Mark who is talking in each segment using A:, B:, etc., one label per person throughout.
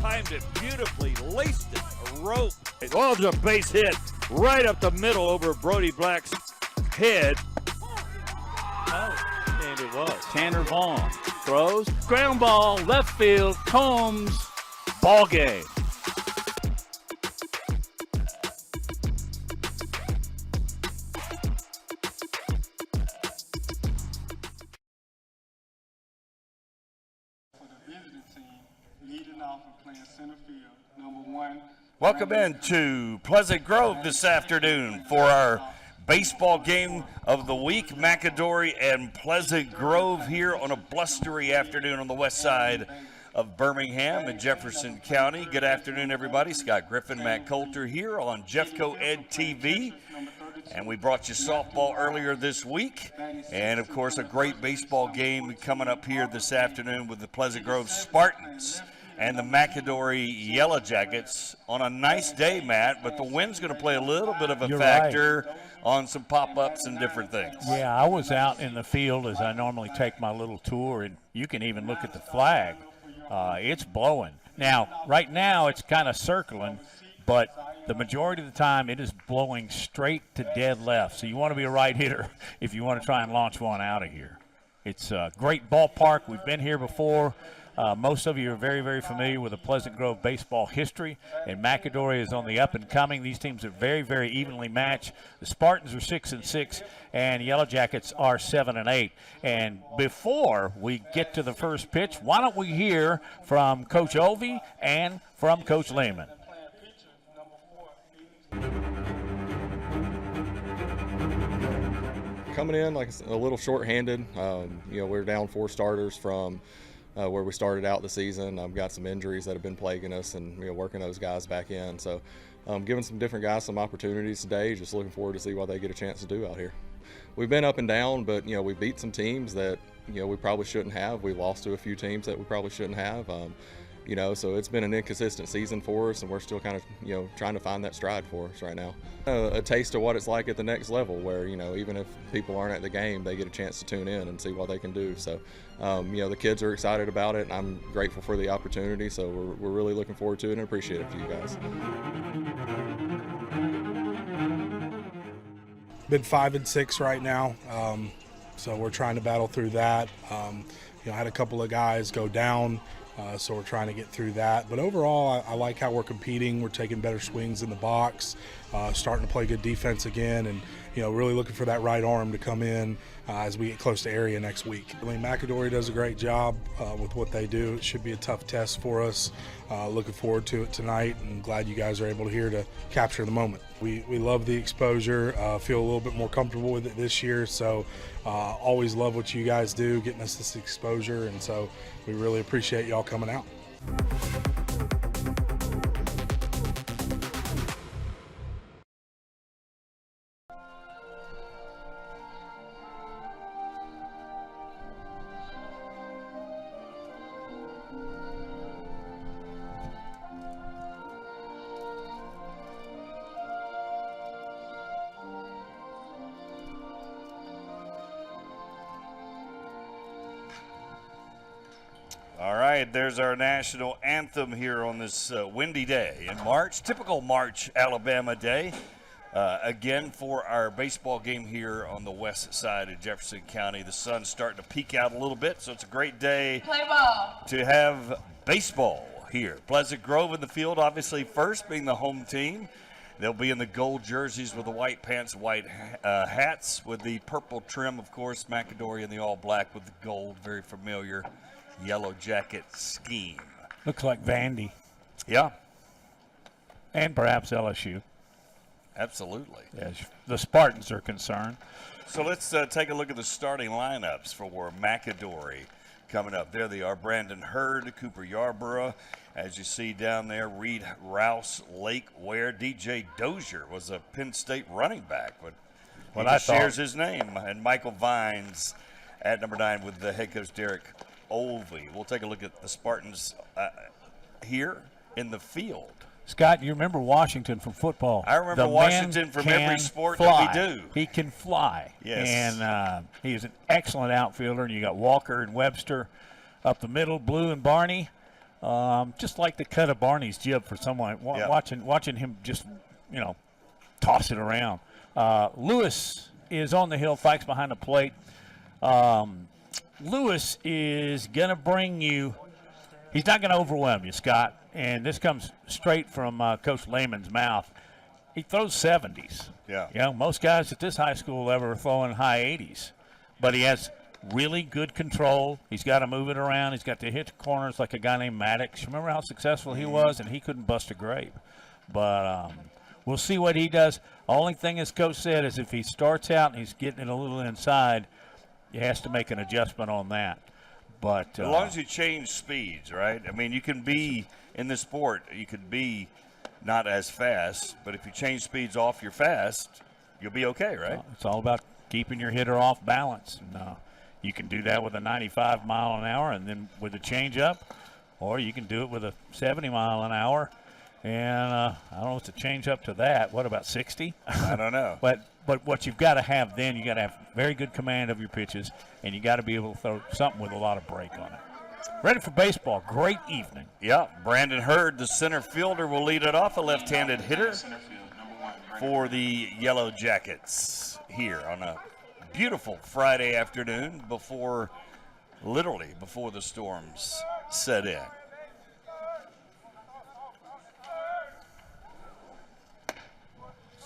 A: timed it beautifully, laced it, a rope. Oh, there's a base hit right up the middle over Brody Black's head. Oh, and it was.
B: Tanner Vaughn throws, ground ball, left field, Combs, ball game.
A: Welcome into Pleasant Grove this afternoon for our baseball game of the week. McAdory and Pleasant Grove here on a blustery afternoon on the west side of Birmingham in Jefferson County. Good afternoon, everybody. Scott Griffin, Matt Coulter here on Jeffco Ed TV. And we brought you softball earlier this week. And, of course, a great baseball game coming up here this afternoon with the Pleasant Grove Spartans and the McAdory Yellow Jackets on a nice day, Matt, but the wind's going to play a little bit of a factor on some pop-ups and different things.
C: Yeah, I was out in the field as I normally take my little tour, and you can even look at the flag. It's blowing. Now, right now it's kind of circling, but the majority of the time it is blowing straight to dead left. So you want to be a right hitter if you want to try and launch one out of here. It's a great ballpark. We've been here before. Most of you are very, very familiar with the Pleasant Grove baseball history, and McAdory is on the up and coming. These teams are very, very evenly matched. The Spartans are 6-6, and Yellow Jackets are 7-8. And before we get to the first pitch, why don't we hear from Coach Ovey and from Coach Lehman?
D: Coming in like a little short-handed. We're down 4 starters from where we started out the season. I've got some injuries that have been plaguing us, and working those guys back in. So giving some different guys some opportunities today. Just looking forward to see what they get a chance to do out here. We've been up and down, but we beat some teams that we probably shouldn't have. We lost to a few teams that we probably shouldn't have. So it's been an inconsistent season for us, and we're still kind of, trying to find that stride for us right now. A taste of what it's like at the next level where, even if people aren't at the game, they get a chance to tune in and see what they can do. So, the kids are excited about it, and I'm grateful for the opportunity. So we're really looking forward to it and appreciate it for you guys.
E: Been 5-6 right now, so we're trying to battle through that. I had a couple of guys go down. So we're trying to get through that. But overall, I like how we're competing. We're taking better swings in the box, starting to play good defense again, and really looking for that right arm to come in as we get close to area next week. McAdory does a great job with what they do. It should be a tough test for us. Looking forward to it tonight, and glad you guys are able here to capture the moment. We love the exposure, feel a little bit more comfortable with it this year, so always love what you guys do, getting us this exposure, and so we really appreciate y'all coming out.
A: All right, there's our national anthem here on this windy day in March, typical March Alabama day. Again, for our baseball game here on the west side of Jefferson County. The sun's starting to peek out a little bit, so it's a great day to have baseball here. Pleasant Grove in the field, obviously first, being the home team. They'll be in the gold jerseys with the white pants, white hats with the purple trim, of course. McAdory in the all black with the gold, very familiar Yellow Jacket scheme.
C: Looks like Vandy.
A: Yeah.
C: And perhaps LSU.
A: Absolutely.
C: As the Spartans are concerned.
A: So let's take a look at the starting lineups for McAdory coming up. There they are, Brandon Hurd, Cooper Yarborough. As you see down there, Reed Rouse, Lake Ware. DJ Dozier was a Penn State running back, but he shares his name. And Michael Vines at number 9 with the head coach Derek Ovey. We'll take a look at the Spartans here in the field.
C: Scott, you remember Washington from football.
A: I remember Washington from every sport that we do.
C: He can fly.
A: Yes.
C: And he is an excellent outfielder. And you got Walker and Webster up the middle, Blue and Barney just like the cut of Barney's jib for someone watching him just, toss it around. Lewis is on the hill, Fikes behind the plate. Lewis is going to bring you – he's not going to overwhelm you, Scott. And this comes straight from Coach Lehman's mouth. He throws 70s.
A: Yeah.
C: Most guys at this high school level are throwing high 80s. But he has really good control. He's got to move it around. He's got to hit the corners like a guy named Maddox. Remember how successful he was? And he couldn't bust a grape. But we'll see what he does. The only thing, as Coach said, is if he starts out and he's getting it a little inside, he has to make an adjustment on that. But
A: as long as you change speeds, right? I mean, you can be in this sport, you could be not as fast, but if you change speeds off your fast, you'll be okay, right?
C: It's all about keeping your hitter off balance. And, you can do that with a 95 mile an hour and then with a changeup, or you can do it with a 70 mile an hour. And I don't know what's a change up to that. What about 60?
A: I don't know.
C: But what you've got to have then, you got to have very good command of your pitches, and you got to be able to throw something with a lot of break on it. Ready for baseball. Great evening.
A: Yeah, Brandon Hurd, the center fielder, will lead it off, a left-handed hitter for the Yellow Jackets here on a beautiful Friday afternoon literally before the storms set in.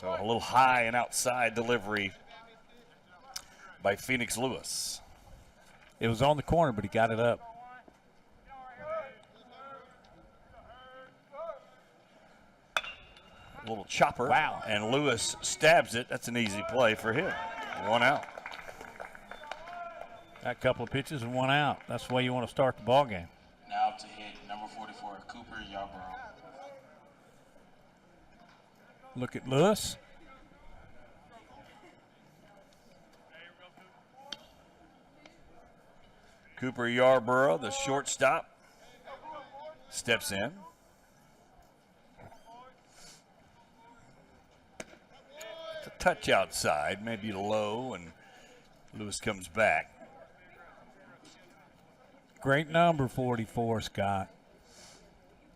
A: So a little high and outside delivery by Phoenix Lewis.
C: It was on the corner, but he got it up.
A: A little chopper.
C: Wow.
A: And Lewis stabs it. That's an easy play for him. 1 out.
C: Got a couple of pitches and 1 out. That's the way you want to start the ball game.
F: Now to hit number 44, Cooper Yarborough.
C: Look at Lewis.
A: Cooper Yarborough, the shortstop, steps in. It's a touch outside, maybe low, and Lewis comes back.
C: Great number, 44, Scott.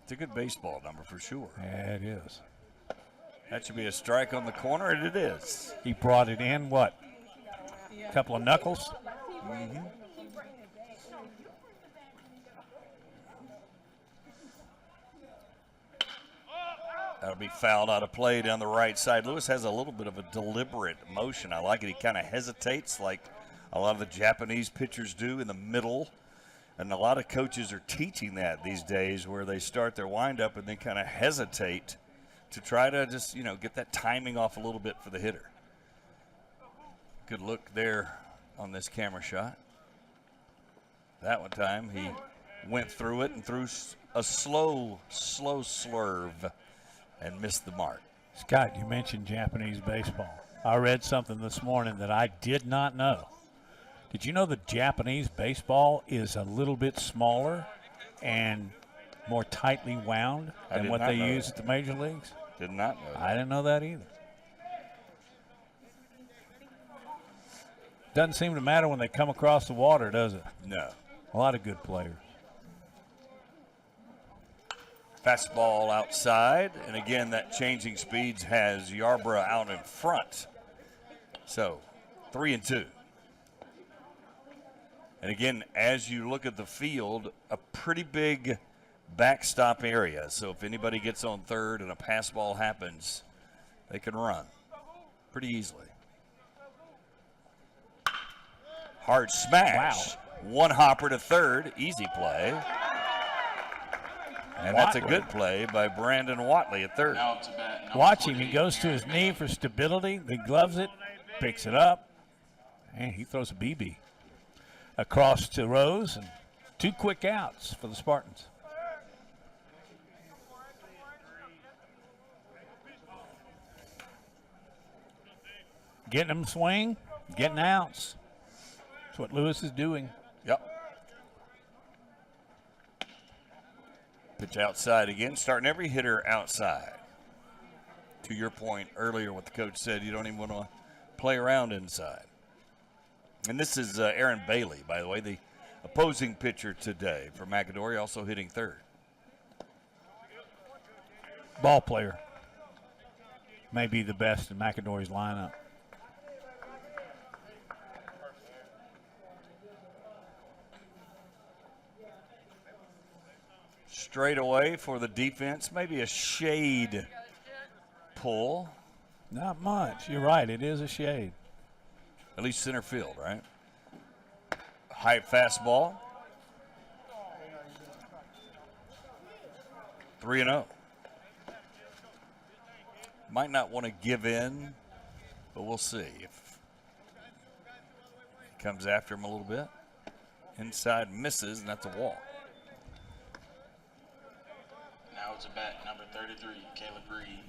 A: It's a good baseball number for sure.
C: Yeah, it is.
A: That should be a strike on the corner, and it is.
C: He brought it in, what, a couple of knuckles?
A: Mm-hmm. That'll be fouled out of play down the right side. Lewis has a little bit of a deliberate motion. I like it. He kind of hesitates like a lot of the Japanese pitchers do in the middle. And a lot of coaches are teaching that these days, where they start their windup and then kind of hesitate to try to just, get that timing off a little bit for the hitter. Good look there on this camera shot. That one time he went through it and threw a slow slurve and missed the mark.
C: Scott, you mentioned Japanese baseball. I read something this morning that I did not know. Did you know that Japanese baseball is a little bit smaller and more tightly wound than what they use at the major leagues?
A: Did not know that.
C: I didn't know that either. Doesn't seem to matter when they come across the water, does it?
A: No.
C: A lot of good players.
A: Fastball outside, and again, that changing speeds has Yarborough out in front. So, 3-2. And again, as you look at the field, a pretty big backstop area. So if anybody gets on third and a pass ball happens, they can run pretty easily. Hard smash.
C: Wow.
A: One hopper to third. Easy play. And that's a good play by Brandon Watley at third.
C: Watch him. He goes to his knee for stability. He gloves it, picks it up, and he throws a BB across to Rose, and 2 quick outs for the Spartans. Getting them swing, getting outs. That's what Lewis is doing.
A: Yep. Pitch outside again, starting every hitter outside. To your point earlier, what the coach said, you don't even want to play around inside. And this is Aaron Bailey, by the way, the opposing pitcher today for McAdory, also hitting third.
C: ball player. May be the best in McAdory's lineup.
A: Straight away for the defense, maybe a shade pull.
C: Not much. You're right. It is a shade.
A: At least center field, right? High fastball. 3-0. Might not want to give in, but we'll see if he comes after him a little bit. Inside misses, and that's a walk.
F: Now it's a bat number 33, Caleb Reed.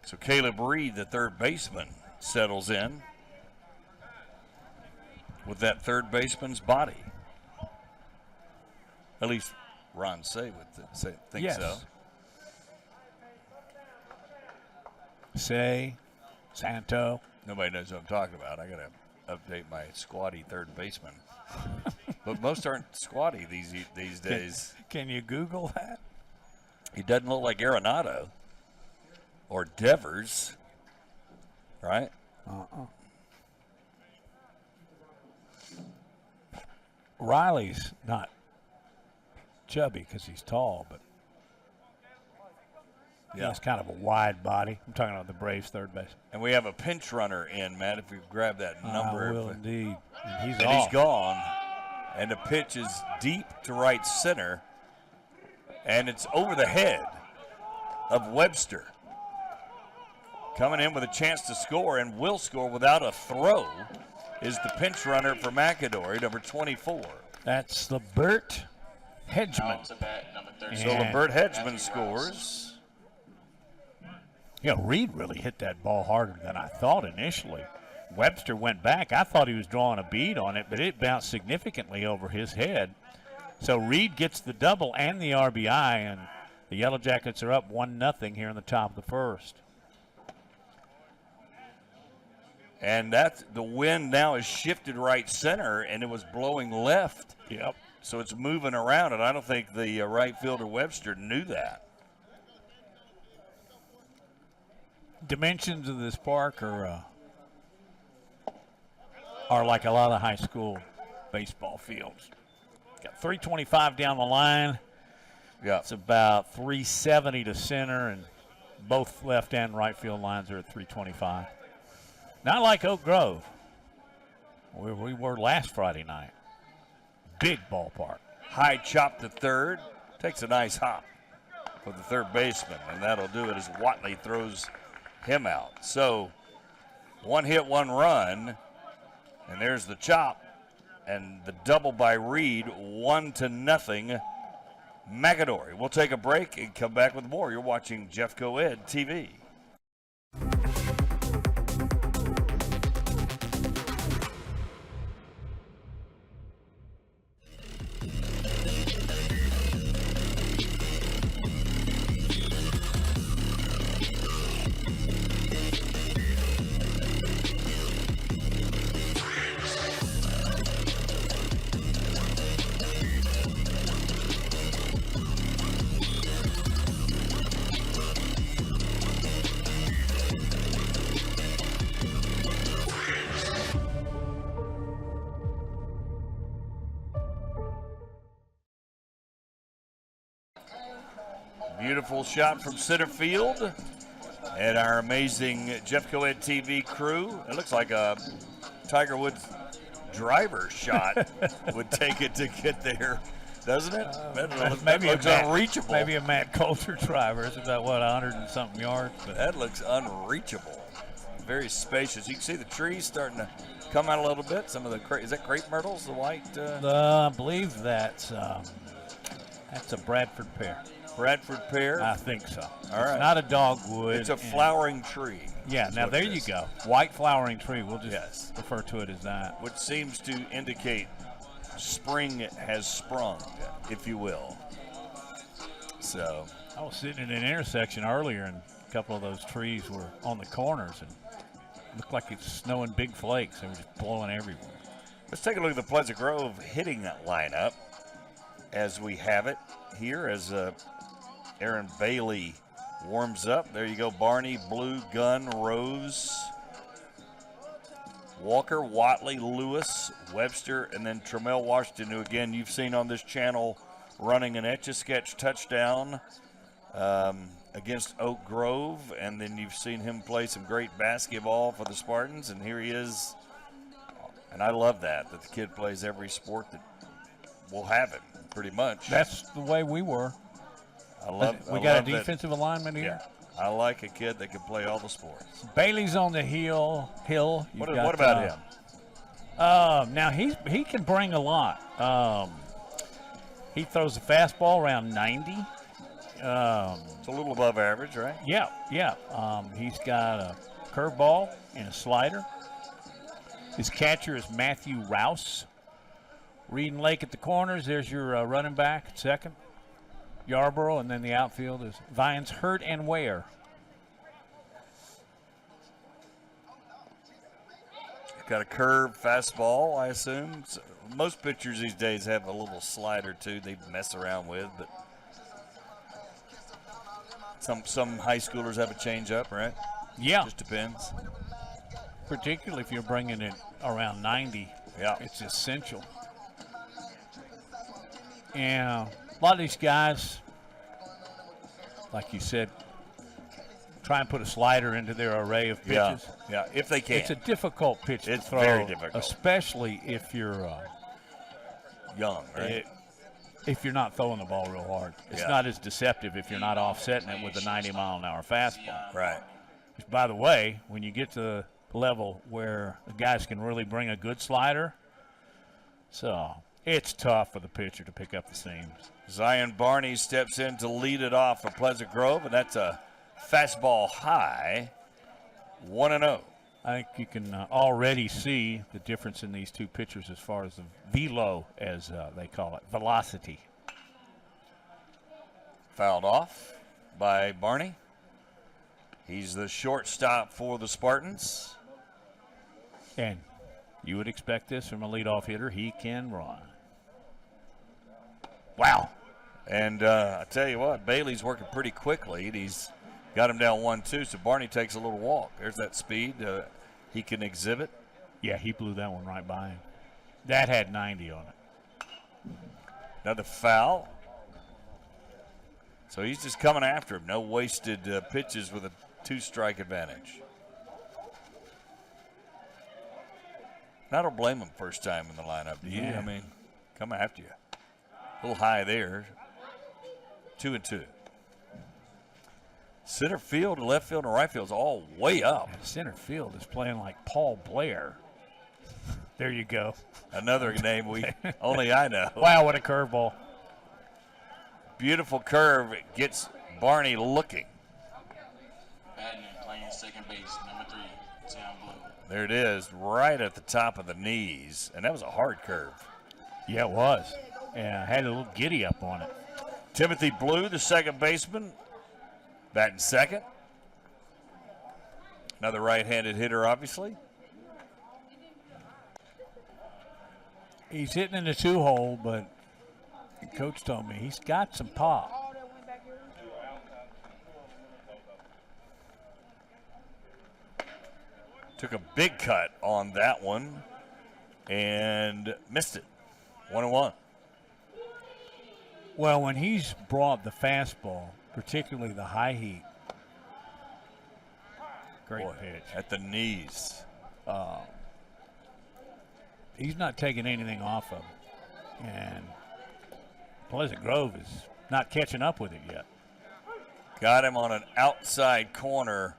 A: So Caleb Reed, the third baseman, settles in with that third baseman's body. At least Ron Say would think
C: Yes.
A: so.
C: Say, Santo.
A: Nobody knows what I'm talking about. I got to update my squatty third baseman. But most aren't squatty these days.
C: Can you Google that?
A: He doesn't look like Arenado or Devers, right?
C: Riley's not chubby because he's tall, but
A: Yeah.
C: he's kind of a wide body. I'm talking about the Braves third base.
A: And we have a pinch runner in, Matt, if you grab that number.
C: I will indeed. And he's
A: And
C: off.
A: he's gone. And the pitch is deep to right center. And it's over the head of Webster. Coming in with a chance to score and will score without a throw is the pinch runner for McAdory, number 24.
C: That's LeBert
F: Now
C: Hedgeman.
F: it's a bat number
A: So
F: 37.
C: And-
A: LeBert Hedgeman
F: Matthew
A: scores.
C: You know, Reed really hit that ball harder than I thought initially. Webster went back. I thought he was drawing a bead on it, but it bounced significantly over his head. So Reed gets the double and the RBI, and the Yellow Jackets are up 1-0 here in the top of the first.
A: And that's the wind now is shifted right center, and it was blowing left.
C: Yep.
A: So it's moving around, and I don't think the right fielder Webster knew that.
C: Dimensions of this park are like a lot of high school baseball fields. Got 325 down the line.
A: Yeah.
C: It's about 370 to center, and both left and right field lines are at 325. Not like Oak Grove, where we were last Friday night. Big ballpark.
A: High chop to third. Takes a nice hop for the third baseman, and that'll do it as Watley throws him out. So 1 hit, 1 run, and there's the chop and the double by Reed, 1-0 McAdory. We'll take a break and come back with more. You're watching Jeffco Ed TV. Beautiful shot from center field. And our amazing Jeffco Ed TV crew. It looks like a Tiger Woods driver shot would take it to get there, doesn't it? That looks unreachable.
C: Maybe a Matt Coulter driver. It's about, 100 and something yards? But
A: That looks unreachable. Very spacious. You can see the trees starting to come out a little bit. Some of the is that crepe myrtles, the white?
C: I believe that's a Bradford pear.
A: Bradford pear.
C: I think so.
A: All right.
C: It's not a dogwood.
A: It's a flowering tree.
C: Yeah,
A: is
C: now
A: what
C: there
A: it
C: you
A: is,
C: go. White flowering tree. We'll just
A: Yes.
C: refer to it as that.
A: which seems to indicate spring has sprung, if you will. So
C: I was sitting in an intersection earlier, and a couple of those trees were on the corners, and it looked like it's snowing big flakes. They were just blowing everywhere.
A: let's take a look at the Pleasant Grove hitting lineup as we have it here as Aaron Bailey warms up. There you go. Barney, Blue, Gunn, Rose, Walker, Watley, Lewis, Webster, and then Trammell Washington, who, again, you've seen on this channel running an Etch-a-Sketch touchdown against Oak Grove, and then you've seen him play some great basketball for the Spartans, and here he is. And I love that the kid plays every sport that will have it, pretty much.
C: That's the way we were. We got a defensive alignment here.
A: Yeah, I like a kid that can play all the sports.
C: Bailey's on the hill.
A: What about him?
C: Now he can bring a lot. He throws a fastball around 90.
A: It's a little above average, right?
C: Yeah. He's got a curveball and a slider. His catcher is Matthew Rouse. Reed and Lake at the corners. There's your running back at second. Yarborough, and then the outfield is Vines, Hurt, and Ware.
A: Got a curve fastball, I assume. So most pitchers these days have a little slider too they mess around with, but some high schoolers have a changeup, right?
C: Yeah.
A: Just depends.
C: Particularly if you're bringing it around 90.
A: Yeah.
C: It's essential. And a lot of these guys, like you said, try and put a slider into their array of pitches.
A: Yeah, if they can.
C: It's a difficult pitch to throw.
A: It's very difficult.
C: Especially if you're
A: young, right?
C: If you're not throwing the ball real hard. It's not as deceptive if you're not offsetting it with a 90-mile-an-hour fastball.
A: Right.
C: Which, by the way, when you get to the level where the guys can really bring a good slider, so it's tough for the pitcher to pick up the seams.
A: Zion Barney steps in to lead it off for Pleasant Grove, and that's a fastball high, 1-0.
C: I think you can already see the difference in these two pitchers as far as the velo, as they call it, velocity.
A: Fouled off by Barney. He's the shortstop for the Spartans.
C: And you would expect this from a leadoff hitter. He can run. Wow.
A: And I tell you what, Bailey's working pretty quickly. And he's got him down 1-2, so Barney takes a little walk. There's that speed he can exhibit.
C: Yeah, he blew that one right by him. That had 90 on it.
A: Another foul. So he's just coming after him. No wasted pitches with a 2-strike advantage. I don't blame him first time in the lineup, do you?
C: Yeah.
A: I mean, come after you. A little high there. 2-2. Center field, left field, and right field is all way up.
C: And center field is playing like Paul Blair. There you go.
A: Another name only I know.
C: Wow, what a curveball.
A: Beautiful curve. It gets Barney looking.
F: Batting and playing second base, number 3, Sam Blue.
A: There it is, right at the top of the knees. And that was a hard curve.
C: Yeah, it was. Yeah, had a little giddy up on it.
A: Timothy Blue, the second baseman, batting second. Another right-handed hitter, obviously.
C: He's hitting in the 2-hole, but the coach told me he's got some pop.
A: Took a big cut on that one and missed it. 1-1.
C: Well, when he's brought the fastball, particularly the high heat, great pitch.
A: At the knees.
C: He's not taking anything off of him. And Pleasant Grove is not catching up with it yet.
A: Got him on an outside corner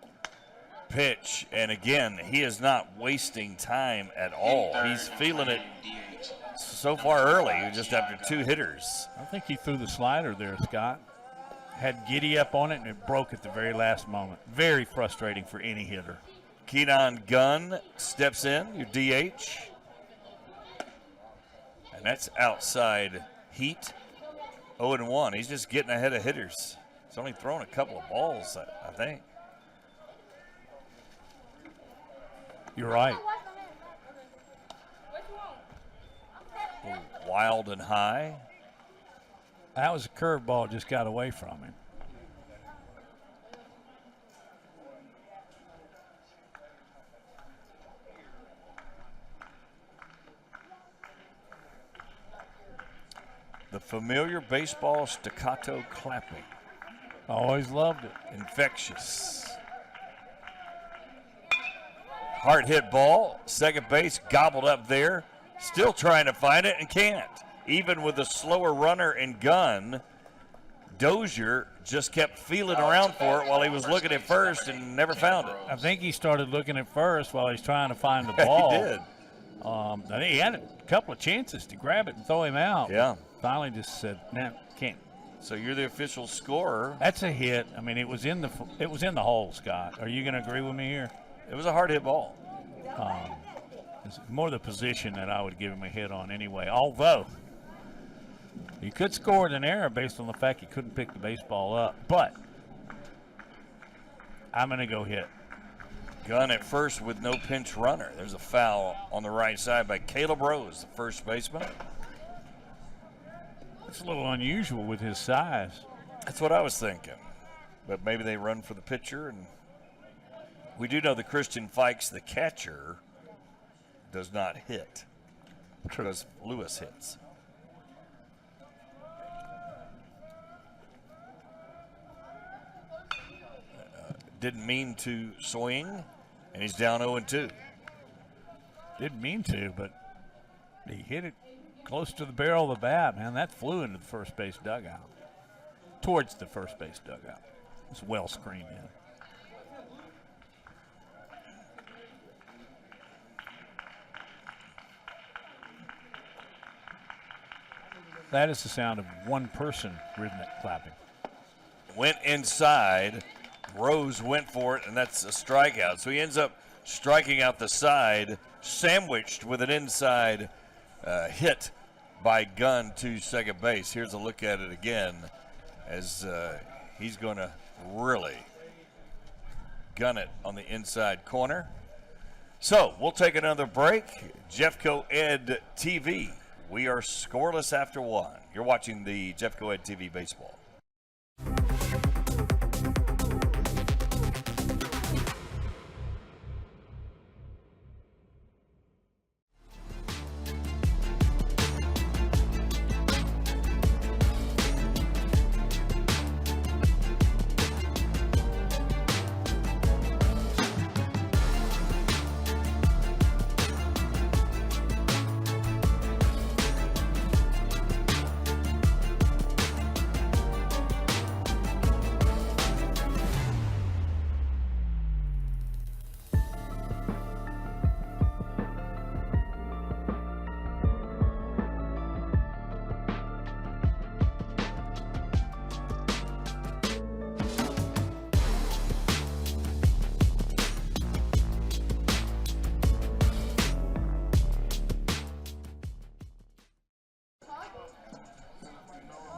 A: pitch. And again, he is not wasting time at all. He's feeling it so far early, just after 2 hitters.
C: I think he threw the slider there, Scott. Had giddy up on it, and it broke at the very last moment. Very frustrating for any hitter.
A: Keenan Gunn steps in, your DH. And that's outside heat. 0-1. He's just getting ahead of hitters. He's only thrown a couple of balls, I think.
C: You're right.
A: Wild and high.
C: That was a curveball, just got away from him.
A: The familiar baseball staccato clapping.
C: Always loved it.
A: Infectious. Hard hit ball. Second base gobbled up there. Still trying to find it and can't. Even with a slower runner and gun, Dozier just kept feeling around for it while he was looking at first and never found it.
C: I think he started looking at first while he's trying to find the ball.
A: He did.
C: I think he had a couple of chances to grab it and throw him out.
A: Yeah.
C: Finally just said, nah, can't.
A: So you're the official scorer.
C: That's a hit. I mean, it was in the hole, Scott. Are you going to agree with me here?
A: It was a hard hit ball.
C: It's more the position that I would give him a hit on anyway. Although he could score an error based on the fact he couldn't pick the baseball up. But I'm going to go hit.
A: Gun at first with no pinch runner. There's a foul on the right side by Caleb Rose, the first baseman.
C: It's a little unusual with his size.
A: That's what I was thinking. But maybe they run for the pitcher. And we do know that Christian Fikes, the catcher, does not hit because Lewis hits. Didn't mean to swing, and he's down 0-2.
C: Didn't mean to, but he hit it close to the barrel of the bat, man. That flew into the first base dugout. Towards the first base dugout. It's well screened in. That is the sound of one person rhythmic clapping.
A: Went inside. Rose went for it, and that's a strikeout. So he ends up striking out the side, sandwiched with an inside hit by Gunn to second base. Here's a look at it again as he's going to really gun it on the inside corner. So we'll take another break. Jeffco Ed TV. We are scoreless after one. You're watching the Jeffco Ed TV baseball.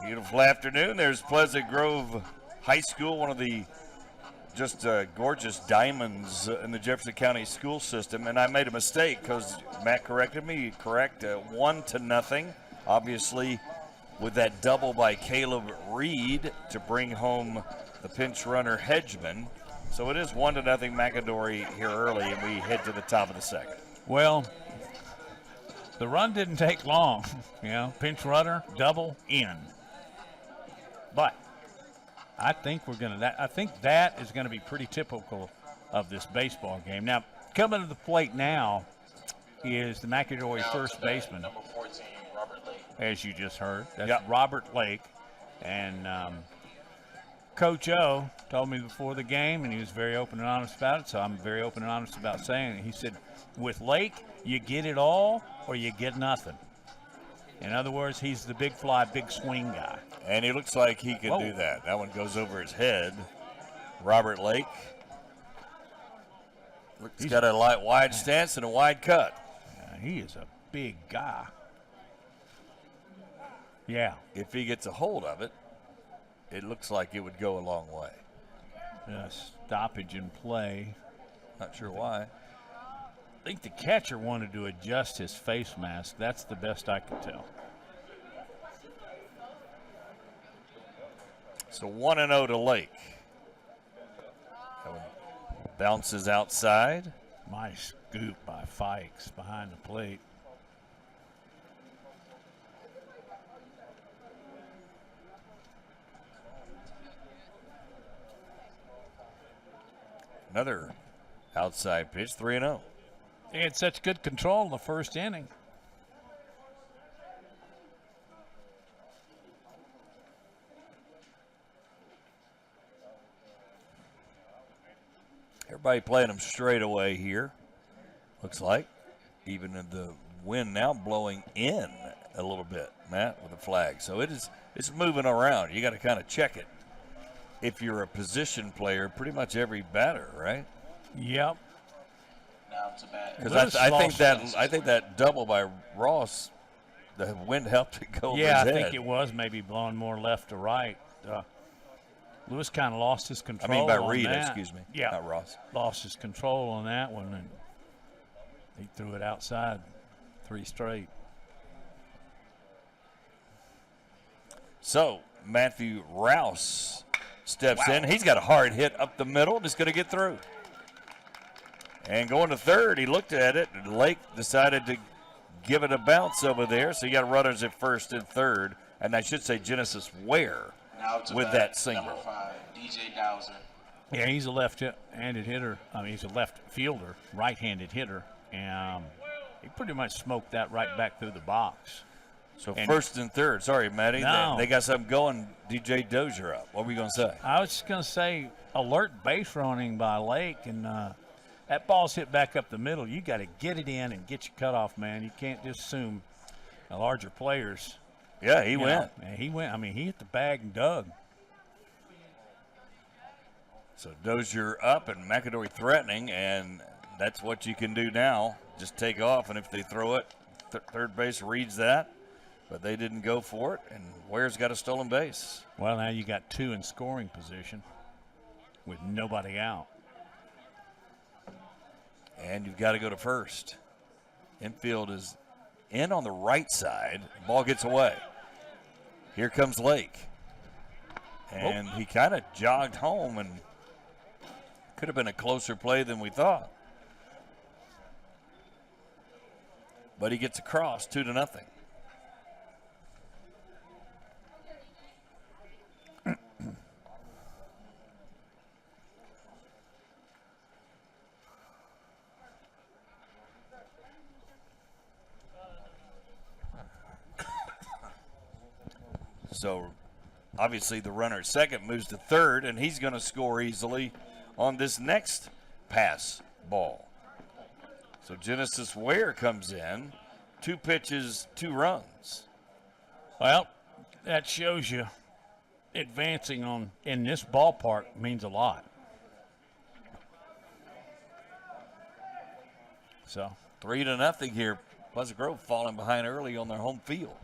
A: Beautiful afternoon. There's Pleasant Grove High School, one of the just gorgeous diamonds in the Jefferson County school system. And I made a mistake because Matt corrected me. Correct, 1-0. Obviously, with that double by Caleb Reed to bring home the pinch runner Hedgeman. So it is 1-0 McAdory here early, and we head to the top of the second.
C: Well, the run didn't take long. Pinch runner, double, in. But I think I think that is going to be pretty typical of this baseball game. Now, coming to the plate now is the McAdory first baseman,
F: Number 14, Robert Lake.
C: as you just heard. That's
A: Yep.
C: Robert Lake. And Coach O told me before the game, and he was very open and honest about it, so I'm very open and honest about saying it. He said, with Lake, you get it all or you get nothing. In other words, he's the big fly, big swing guy.
A: And he looks like he can do that. That one goes over his head. Robert Lake. He's got a wide stance and a wide cut.
C: He is a big guy. Yeah.
A: If he gets a hold of it, it looks like it would go a long way.
C: Stoppage in play.
A: Not sure why.
C: I think the catcher wanted to adjust his face mask. That's the best I could tell.
A: So 1-0 to Lake. That one bounces outside.
C: Nice scoop by Fikes behind the plate.
A: Another outside pitch, 3-0.
C: They had such good control in the first inning.
A: Everybody playing them straight away here. Looks like even the wind now blowing in a little bit, Matt, with the flag. So it's moving around. You got to kind of check it. If you're a position player, pretty much every batter, right?
C: Yep.
F: Now to bat.
A: Because I think that double by Ross, the wind helped it go over his
C: Yeah, I
A: head.
C: think it was maybe blowing more left to right. Lewis kind of lost his control.
A: I mean by
C: on
A: Reed,
C: that.
A: excuse me,
C: Yeah,
A: not Ross.
C: lost his control on that one, and he threw it outside 3 straight.
A: So Matthew Rouse steps in. He's got a hard hit up the middle, just going to get through. And going to third, he looked at it, and Lake decided to give it a bounce over there. So you got runners at first and third, and I should say Genesis Ware with
F: bat,
A: that single.
F: Number 5, DJ Dowser.
C: Yeah, he's a left-handed hitter. I mean, he's a left fielder, right-handed hitter, and he pretty much smoked that right back through the box.
A: So
C: And
A: first and third. Sorry, Matty.
C: No.
A: They got something going. DJ Dozier up. What were you going to say?
C: I was just going to say alert base running by Lake, and that ball's hit back up the middle. You got to get it in and get your cutoff, man. You can't just assume the larger players.
A: Yeah, he went.
C: And he went. I mean, he hit the bag and dug.
A: So Dozier up and McAdory threatening, and that's what you can do now. Just take off, and if they throw it, third base reads that, but they didn't go for it, and Ware's got a stolen base.
C: Well, now you got 2 in scoring position with nobody out.
A: And you've got to go to first. Infield is in on the right side. Ball gets away. Here comes Lake. And he kind of jogged home, and could have been a closer play than we thought. But he gets across 2-0. So obviously the runner at second moves to third, and he's going to score easily on this next pass ball. So Genesis Ware comes in, 2 pitches, 2 runs.
C: Well, that shows you advancing in this ballpark means a lot. So
A: 3-0 here. Pleasant Grove falling behind early on their home field.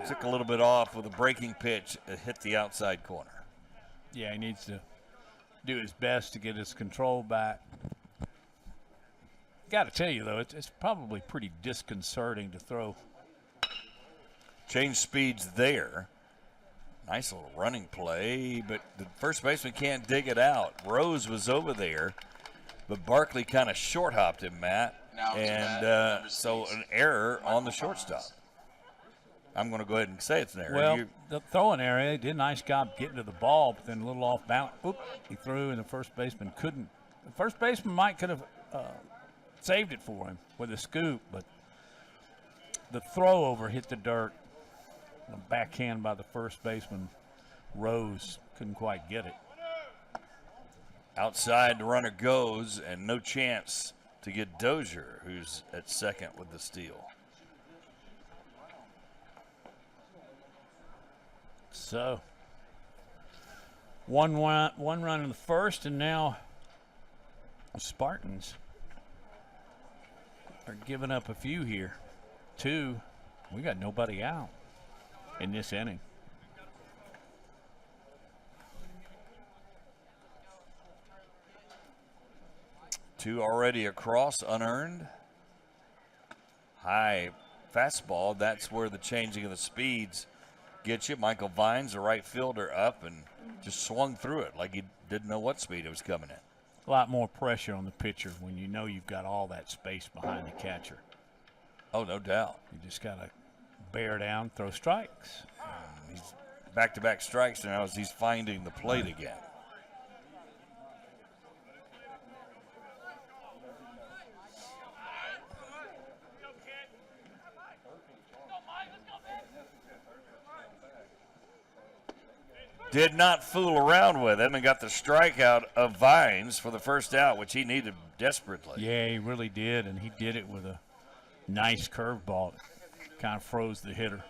A: Took a little bit off with a breaking pitch. It hit the outside corner.
C: yeah, he needs to do his best to get his control back. Got to tell you, though, it's probably pretty disconcerting to throw.
A: Change speeds there. Nice little running play, but the first baseman can't dig it out. Rose was over there, but Barkley kind of short hopped him, Matt. And so an error on the shortstop. I'm going to go ahead and say it's an error.
C: Well, the throwing area, he did a nice job getting to the ball, but then a little off balance. Oop, he threw, and the first baseman couldn't. The first baseman could have saved it for him with a scoop, but the throw over hit the dirt. A backhand by the first baseman, Rose, couldn't quite get it.
A: Outside, the runner goes, and no chance to get Dozier, who's at second with the steal.
C: So, one run in the first, and now the Spartans are giving up a few here. 2, we got nobody out in this inning.
A: Two already across, unearned. High fastball, that's where the changing of the speeds gets you. Michael Vines, the right fielder, up and just swung through it like he didn't know what speed it was coming in.
C: A lot more pressure on the pitcher when you know you've got all that space behind the catcher.
A: Oh, no doubt.
C: You just got to bear down, throw strikes.
A: He's back-to-back strikes now as he's finding the plate again. Did not fool around with him and got the strikeout of Vines for the first out, which he needed desperately.
C: Yeah, he really did, and he did it with a nice curveball. Kind of froze the hitter.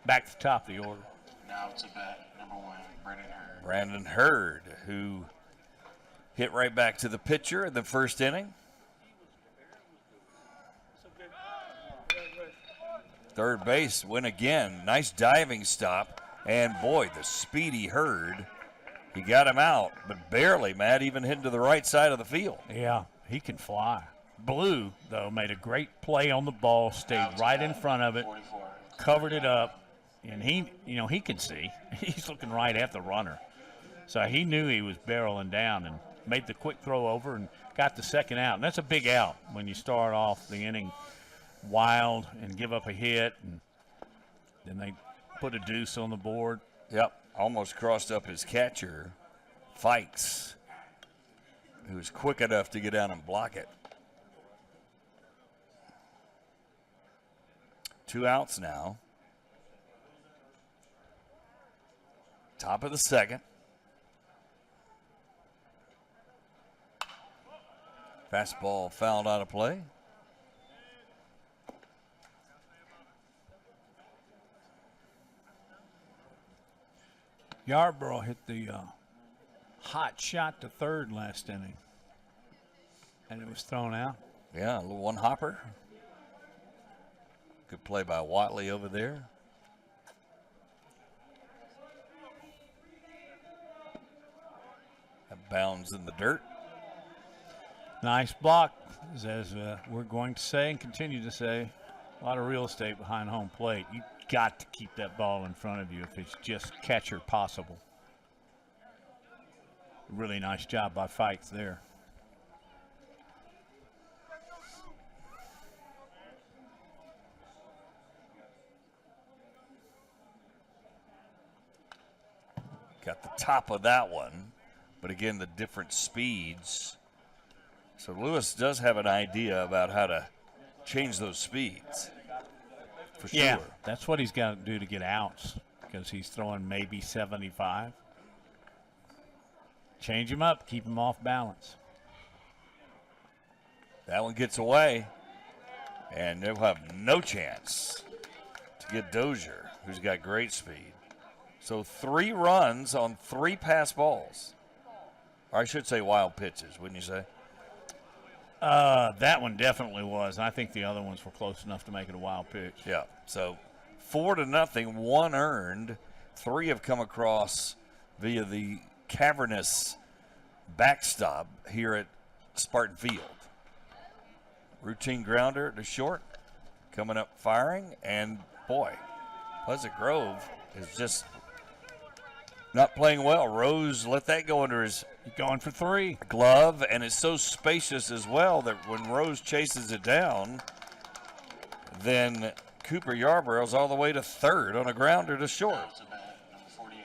C: Back to the top of the order.
F: Now to bat, number 1, Brandon Hurd.
A: Brandon Hurd, who hit right back to the pitcher in the first inning. Third base win again. Nice diving stop. And, boy, the speedy Hurd. He got him out, but barely, Matt, even hitting to the right side of the field.
C: Yeah, he can fly. Blue, though, made a great play on the ball, stayed right in front of it,
F: 44.
C: covered it up, and he can see. He's looking right at the runner. So he knew he was barreling down and made the quick throw over and got the second out. And that's a big out when you start off the inning wild and give up a hit, and then they put a deuce on the board.
A: Yep, almost crossed up his catcher, Fikes, who was quick enough to get down and block it. 2 outs now. Top of the second. Fastball fouled out of play.
C: Yarborough hit the hot shot to third last inning, and it was thrown out.
A: Yeah, a little one hopper. Good play by Watley over there. That bounds in the dirt.
C: Nice block, as we're going to say and continue to say. A lot of real estate behind home plate. You got to keep that ball in front of you if it's just catcher possible. Really nice job by Fikes there.
A: Got the top of that one, but again, the different speeds. So Lewis does have an idea about how to change those speeds. For sure.
C: Yeah, that's what he's got to do to get outs, because he's throwing maybe 75. Change him up, keep him off balance.
A: That one gets away, and they'll have no chance to get Dozier, who's got great speed. So 3 runs on 3 pass balls. Or I should say wild pitches, wouldn't you say?
C: That one definitely was. I think the other ones were close enough to make it a wild pitch.
A: Yeah, so 4-0, 1 earned. 3 have come across via the cavernous backstop here at Spartan Field. Routine grounder to short, coming up firing, and boy, Pleasant Grove is just not playing well. Rose let that go under his
C: Going for 3.
A: glove, and it's so spacious as well that when Rose chases it down, then Cooper Yarborough's all the way to third on a grounder to short.
F: Now to bat, number 48,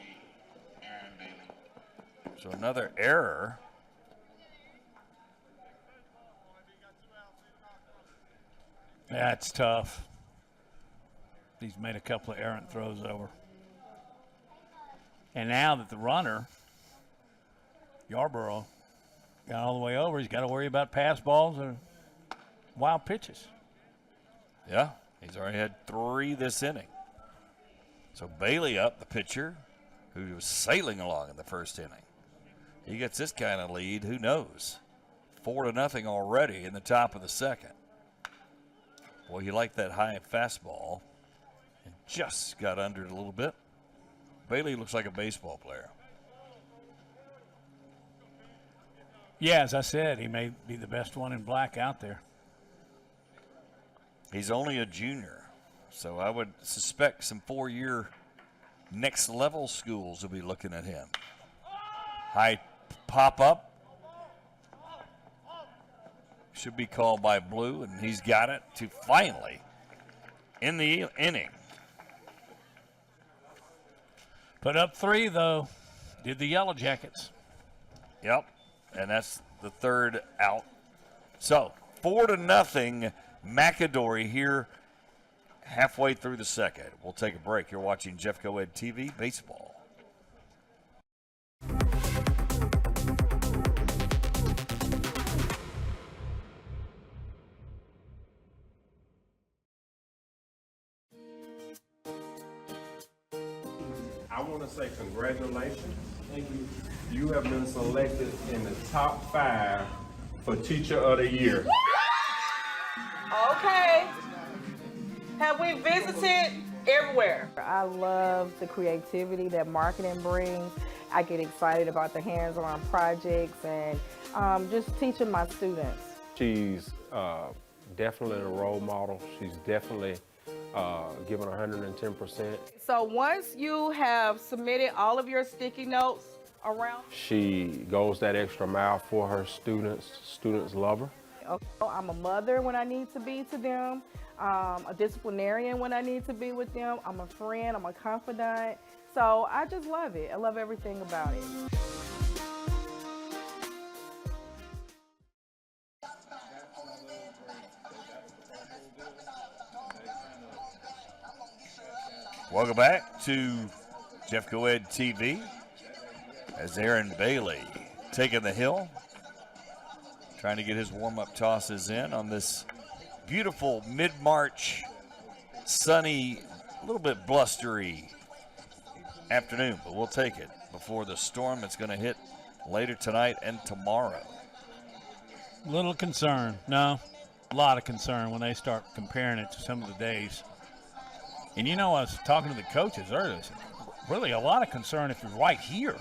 F: Aaron Bailey.
A: So another error.
C: That's tough. He's made a couple of errant throws over. And now that the runner, Yarborough, got all the way over, he's got to worry about pass balls or wild pitches.
A: Yeah, he's already had 3 this inning. So Bailey up, the pitcher, who was sailing along in the first inning. He gets this kind of lead, who knows? 4-0 already in the top of the second. Boy, you like that high fastball. And just got under it a little bit. Bailey looks like a baseball player.
C: Yeah, as I said, he may be the best one in black out there.
A: He's only a junior, so I would suspect some 4-year next level schools will be looking at him. High pop up. Should be called by Blue, and he's got it to finally end the inning.
C: Put up 3, though. Did the Yellow Jackets.
A: Yep, and that's the third out. So 4-0, McAdory here halfway through the second. We'll take a break. You're watching Jeff Coed TV Baseball.
G: I want to say congratulations. Thank you. You have been selected in the top 5 for Teacher of the Year.
H: Okay. Have we visited everywhere?
I: I love the creativity that marketing brings. I get excited about the hands-on projects and just teaching my students.
G: She's definitely a role model. She's definitely giving 110%.
H: So once you have submitted all of your sticky notes around,
G: She goes that extra mile for her students. Students love her.
I: Okay, I'm a mother when I need to be to them, a disciplinarian when I need to be with them. I'm a friend, I'm a confidant. So I just love it. I love everything about it.
A: Welcome back to Jeff Coed TV as Aaron Bailey taking the hill, trying to get his warm-up tosses in on this beautiful mid-March, sunny, a little bit blustery afternoon, but we'll take it before the storm that's going to hit later tonight and tomorrow.
C: Little concern. No, a lot of concern when they start comparing it to some of the days. And I was talking to the coaches earlier. Really a lot of concern if you're right here.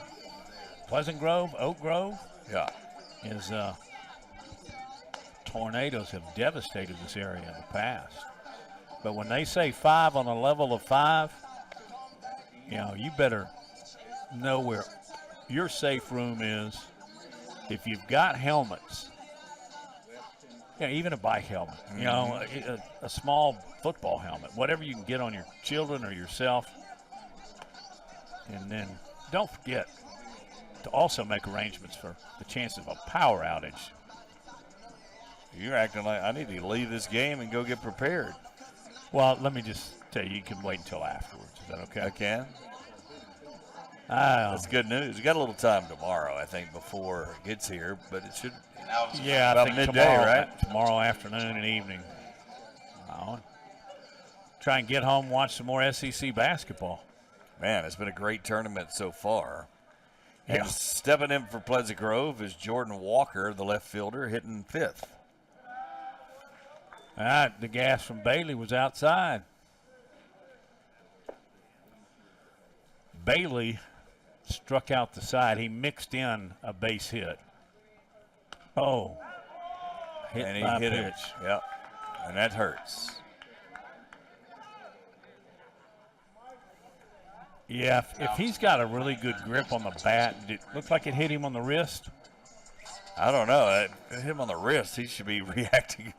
C: Pleasant Grove, Oak Grove.
A: Yeah.
C: Is tornadoes have devastated this area in the past. But when they say 5 on a level of 5, you better know where your safe room is. If you've got helmets, even a bike helmet, a small football helmet, whatever you can get on your children or yourself. And then don't forget to also make arrangements for the chance of a power outage.
A: You're acting like I need to leave this game and go get prepared.
C: Well, let me just tell you can wait until afterwards. Is that okay?
A: I can. That's good news. We got a little time tomorrow, I think, before it gets here, but it should.
C: Yeah,
A: about
C: I think
A: midday,
C: tomorrow,
A: right?
C: Tomorrow afternoon and evening. I'll try and get home and watch some more SEC basketball.
A: Man, it's been a great tournament so far.
C: Yeah.
A: And stepping in for Pleasant Grove is Jordan Walker, the left fielder, hitting 5th.
C: The gas from Bailey was outside. Bailey struck out the side. He mixed in a base hit. Oh,
A: And he
C: by
A: hit it.
C: pitch.
A: Yep. And that hurts.
C: Yeah, if he's got a really good grip on the bat, it looked like it hit him on the wrist.
A: I don't know. It hit him on the wrist. He should be reacting,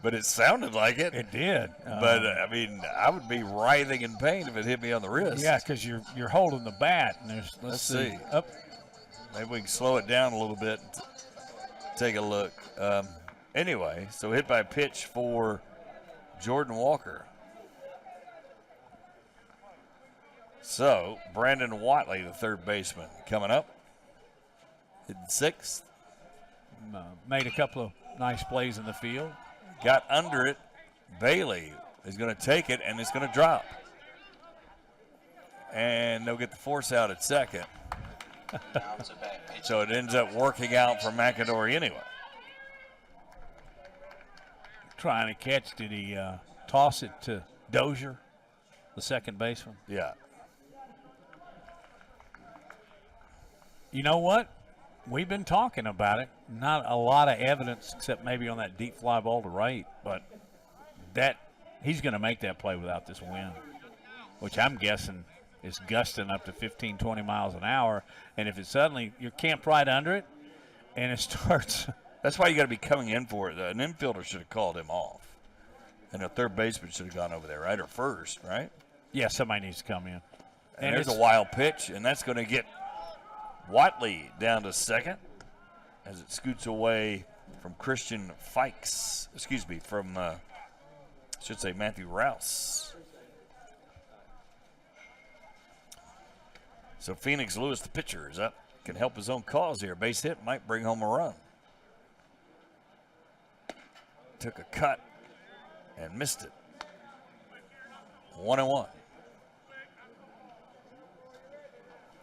A: but it sounded like it.
C: It did.
A: But I mean, I would be writhing in pain if it hit me on the wrist.
C: Yeah, because you're holding the bat, and let's see. Up.
A: Maybe we can slow it down a little bit. Take a look. Anyway, so hit by pitch for Jordan Walker. So Brandon Watley, the third baseman, coming up. Hitting 6th.
C: Made a couple of nice plays in the field.
A: Got under it. Bailey is going to take it, and it's going to drop. And they'll get the force out at second. So it ends up working out for McAdory anyway.
C: Trying to catch, did he toss it to Dozier, the second baseman?
A: Yeah.
C: You know what? We've been talking about it. Not a lot of evidence except maybe on that deep fly ball to right, but he's going to make that play without this wind, which I'm guessing is gusting up to 15, 20 miles an hour. And if it suddenly, you're camped right under it, and it starts.
A: That's why you got to be coming in for it. An infielder should have called him off. And a third baseman should have gone over there, right? Or first, right?
C: Yeah, somebody needs to come in.
A: And there's a wild pitch, and that's going to get Watley down to second as it scoots away from Christian Fikes. Excuse me, from, I should say, Matthew Rouse. So Phoenix Lewis, the pitcher, is up. Can help his own cause here. Base hit might bring home a run. Took a cut and missed it. 1-1.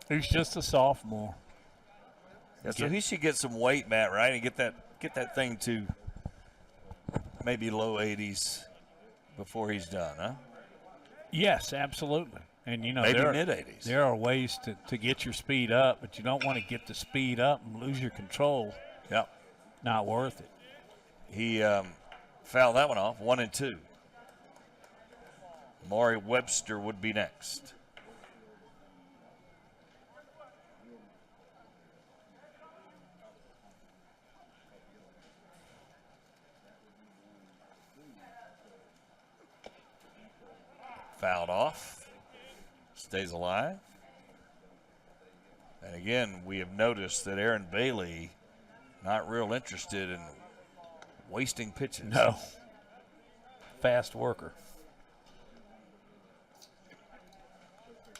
C: He's just a sophomore.
A: Yeah, so he should get some weight, Matt, right? And get that thing to maybe low 80s before he's done, huh?
C: Yes, absolutely. And, you know,
A: maybe mid-80s.
C: There are ways to get your speed up, but you don't want to get the speed up and lose your control.
A: Yep.
C: Not worth it.
A: He fouled that one off, 1-2. Amari Webster would be next. Fouled off. Stays alive. And again, we have noticed that Aaron Bailey not real interested in wasting pitches.
C: No. Fast worker.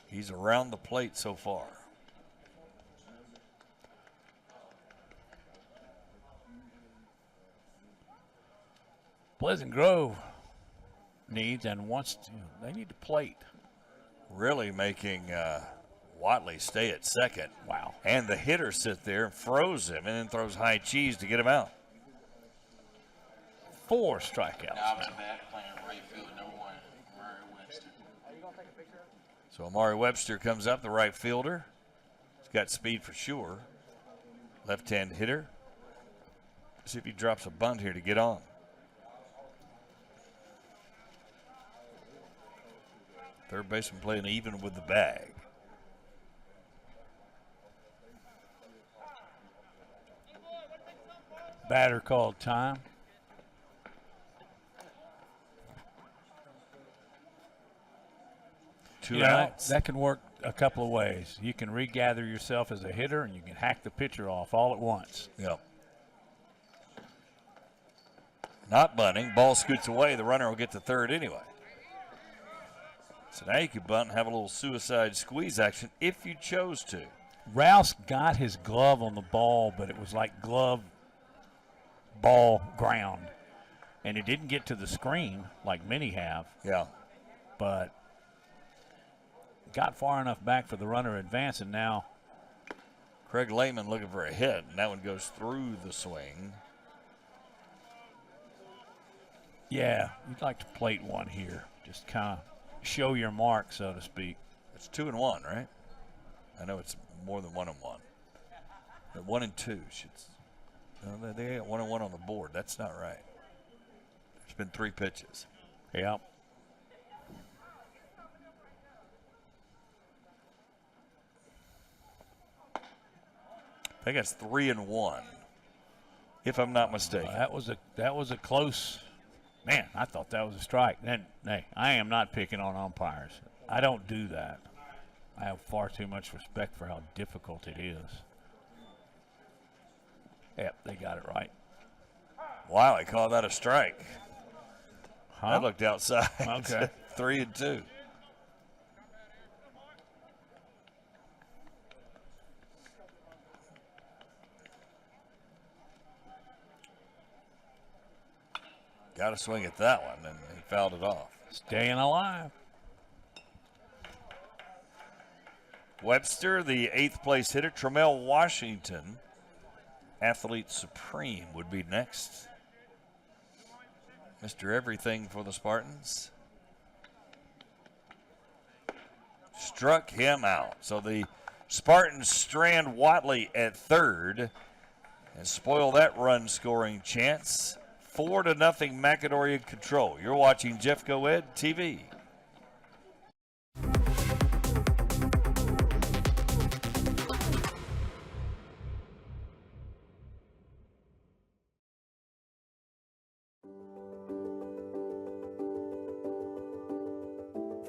A: He's around the plate so far.
C: Pleasant Grove needs and wants to. They need to plate.
A: Really making Watley stay at second.
C: Wow.
A: And the hitter sit there and froze him and then throws high cheese to get him out.
C: 4 strikeouts.
F: Now to bat, playing right field, number 1, Amari Webster.
A: So Amari Webster comes up, the right fielder. He's got speed for sure. Left-hand hitter. See if he drops a bunt here to get on. Third baseman playing even with the bag.
C: Batter called time.
A: Two outs.
C: That can work a couple of ways. You can regather yourself as a hitter, and you can hack the pitcher off all at once.
A: Yep. Not bunting. Ball scoots away. The runner will get to third anyway. So now you can bunt and have a little suicide squeeze action if you chose to.
C: Rouse got his glove on the ball, but it was like glove, ball, ground. And it didn't get to the screen like many have.
A: Yeah.
C: But got far enough back for the runner to advance, and now
A: Craig Lehman looking for a hit, and that one goes through the swing.
C: Yeah, you'd like to plate one here. Just kind of show your mark, so to speak.
A: It's 2-1, right? I know it's more than 1-1. But 1-2 should. No, they got 1-1 on the board. That's not right. There's been 3 pitches.
C: Yep.
A: I think that's 3-1, if I'm not mistaken.
C: That was a close. Man, I thought that was a strike. Then, hey, I am not picking on umpires. I don't do that. I have far too much respect for how difficult it is. Yep, they got it right.
A: Wow, I call that a strike.
C: Huh?
A: I looked outside.
C: Okay.
A: 3-2. Got to swing at that one, and he fouled it off.
C: Staying alive.
A: Webster, the 8th place hitter. Tremel Washington, athlete supreme, would be next. Mr. Everything for the Spartans. Struck him out. So the Spartans strand Watley at third and spoil that run scoring chance. 4-0 McAdory in control. You're watching Jeff Goed TV.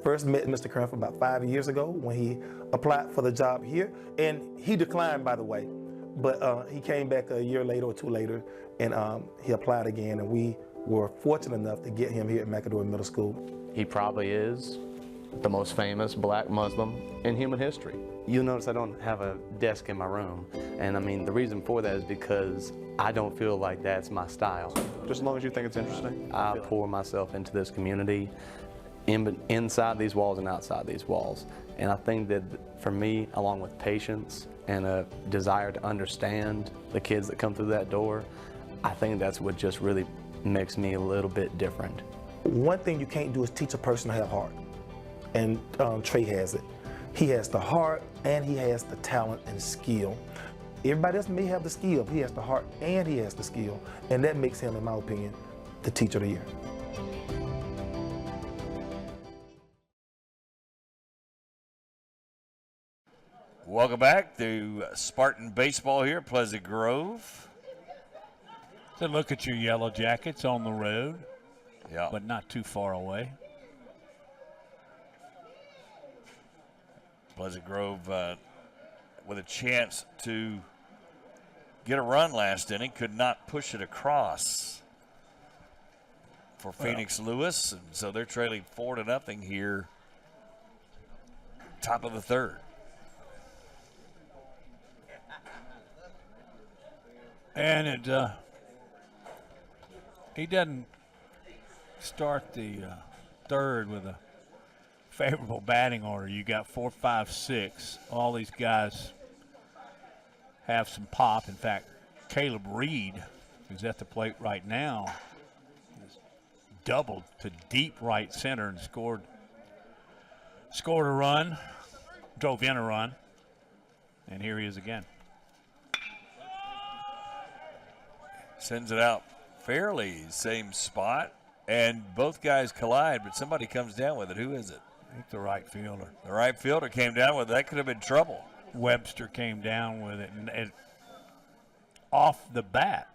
J: first met Mr. Cranford about 5 years ago when he applied for the job here, and he declined, by the way. But he came back a year later or two later, and he applied again, and we were fortunate enough to get him here at McAdory Middle School.
K: He probably is the most famous black Muslim in human history. You'll notice I don't have a desk in my room, and I mean the reason for that is because I don't feel like that's my style.
L: Just as long as you think it's interesting?
K: I pour myself into this community, inside these walls and outside these walls. And I think that for me, along with patience and a desire to understand the kids that come through that door, I think that's what just really makes me a little bit different.
J: One thing you can't do is teach a person to have heart, and Trey has it. He has the heart and he has the talent and skill. Everybody else may have the skill, but he has the heart and he has the skill, and that makes him, in my opinion, the Teacher of the Year.
A: Welcome back to Spartan Baseball here at Pleasant Grove.
C: So look at your Yellow Jackets on the road,
A: yeah,
C: but not too far away.
A: Pleasant Grove with a chance to get a run last inning, could not push it across for Phoenix Lewis, and so they're trailing 4-0 here, top of the third.
C: And he doesn't start the third with a favorable batting order. You got 4, 5, 6. All these guys have some pop. In fact, Caleb Reed, who's at the plate right now, is doubled to deep right center and scored a run, drove in a run, and here he is again.
A: Sends it out fairly same spot, and both guys collide, but somebody comes down with it. Who is it?
C: I think the right fielder.
A: The right fielder came down with it. That could have been trouble.
C: Webster came down with it, and off the bat,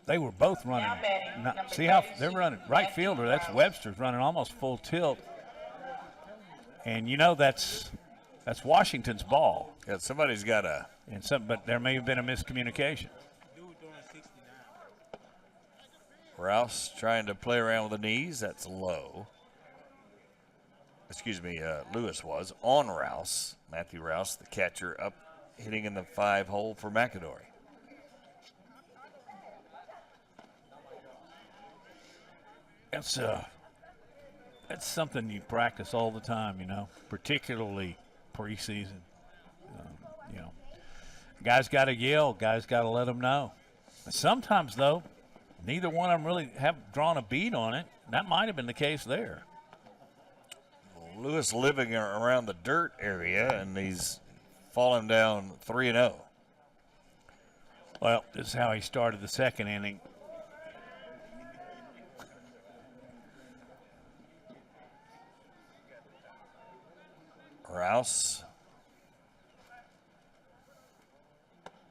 C: they were both running. See how they're running? Right fielder, that's Webster's running almost full tilt, and you know that's Washington's ball.
A: Yeah, somebody's got a.
C: But there may have been a miscommunication.
A: Rouse trying to play around with the knees. That's low. Excuse me, Lewis was on Rouse. Matthew Rouse, the catcher, up hitting in the 5 hole for McAdory.
C: That's something you practice all the time, you know, particularly preseason. You know, guys got to yell, guys got to let them know. Sometimes, though, neither one of them really have drawn a bead on it. That might have been the case there.
A: Lewis living around the dirt area, and he's fallen down 3-0.
C: Well, this is how he started the second inning.
A: Rouse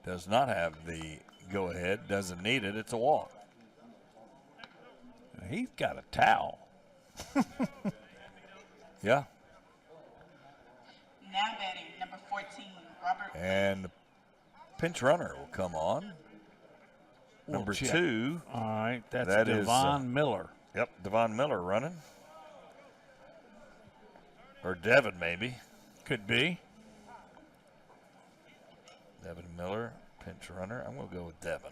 A: does not have the go-ahead, doesn't need it. It's a walk.
C: He's got a towel.
A: Yeah.
M: Now batting, number 14, Robert.
A: And the pinch runner will come on. Number 2.
C: All right, that's
A: that
C: Devon Miller.
A: Yep, Devon Miller running. Or Devin, maybe.
C: Could be.
A: Devin Miller, pinch runner. I'm going to go with Devin.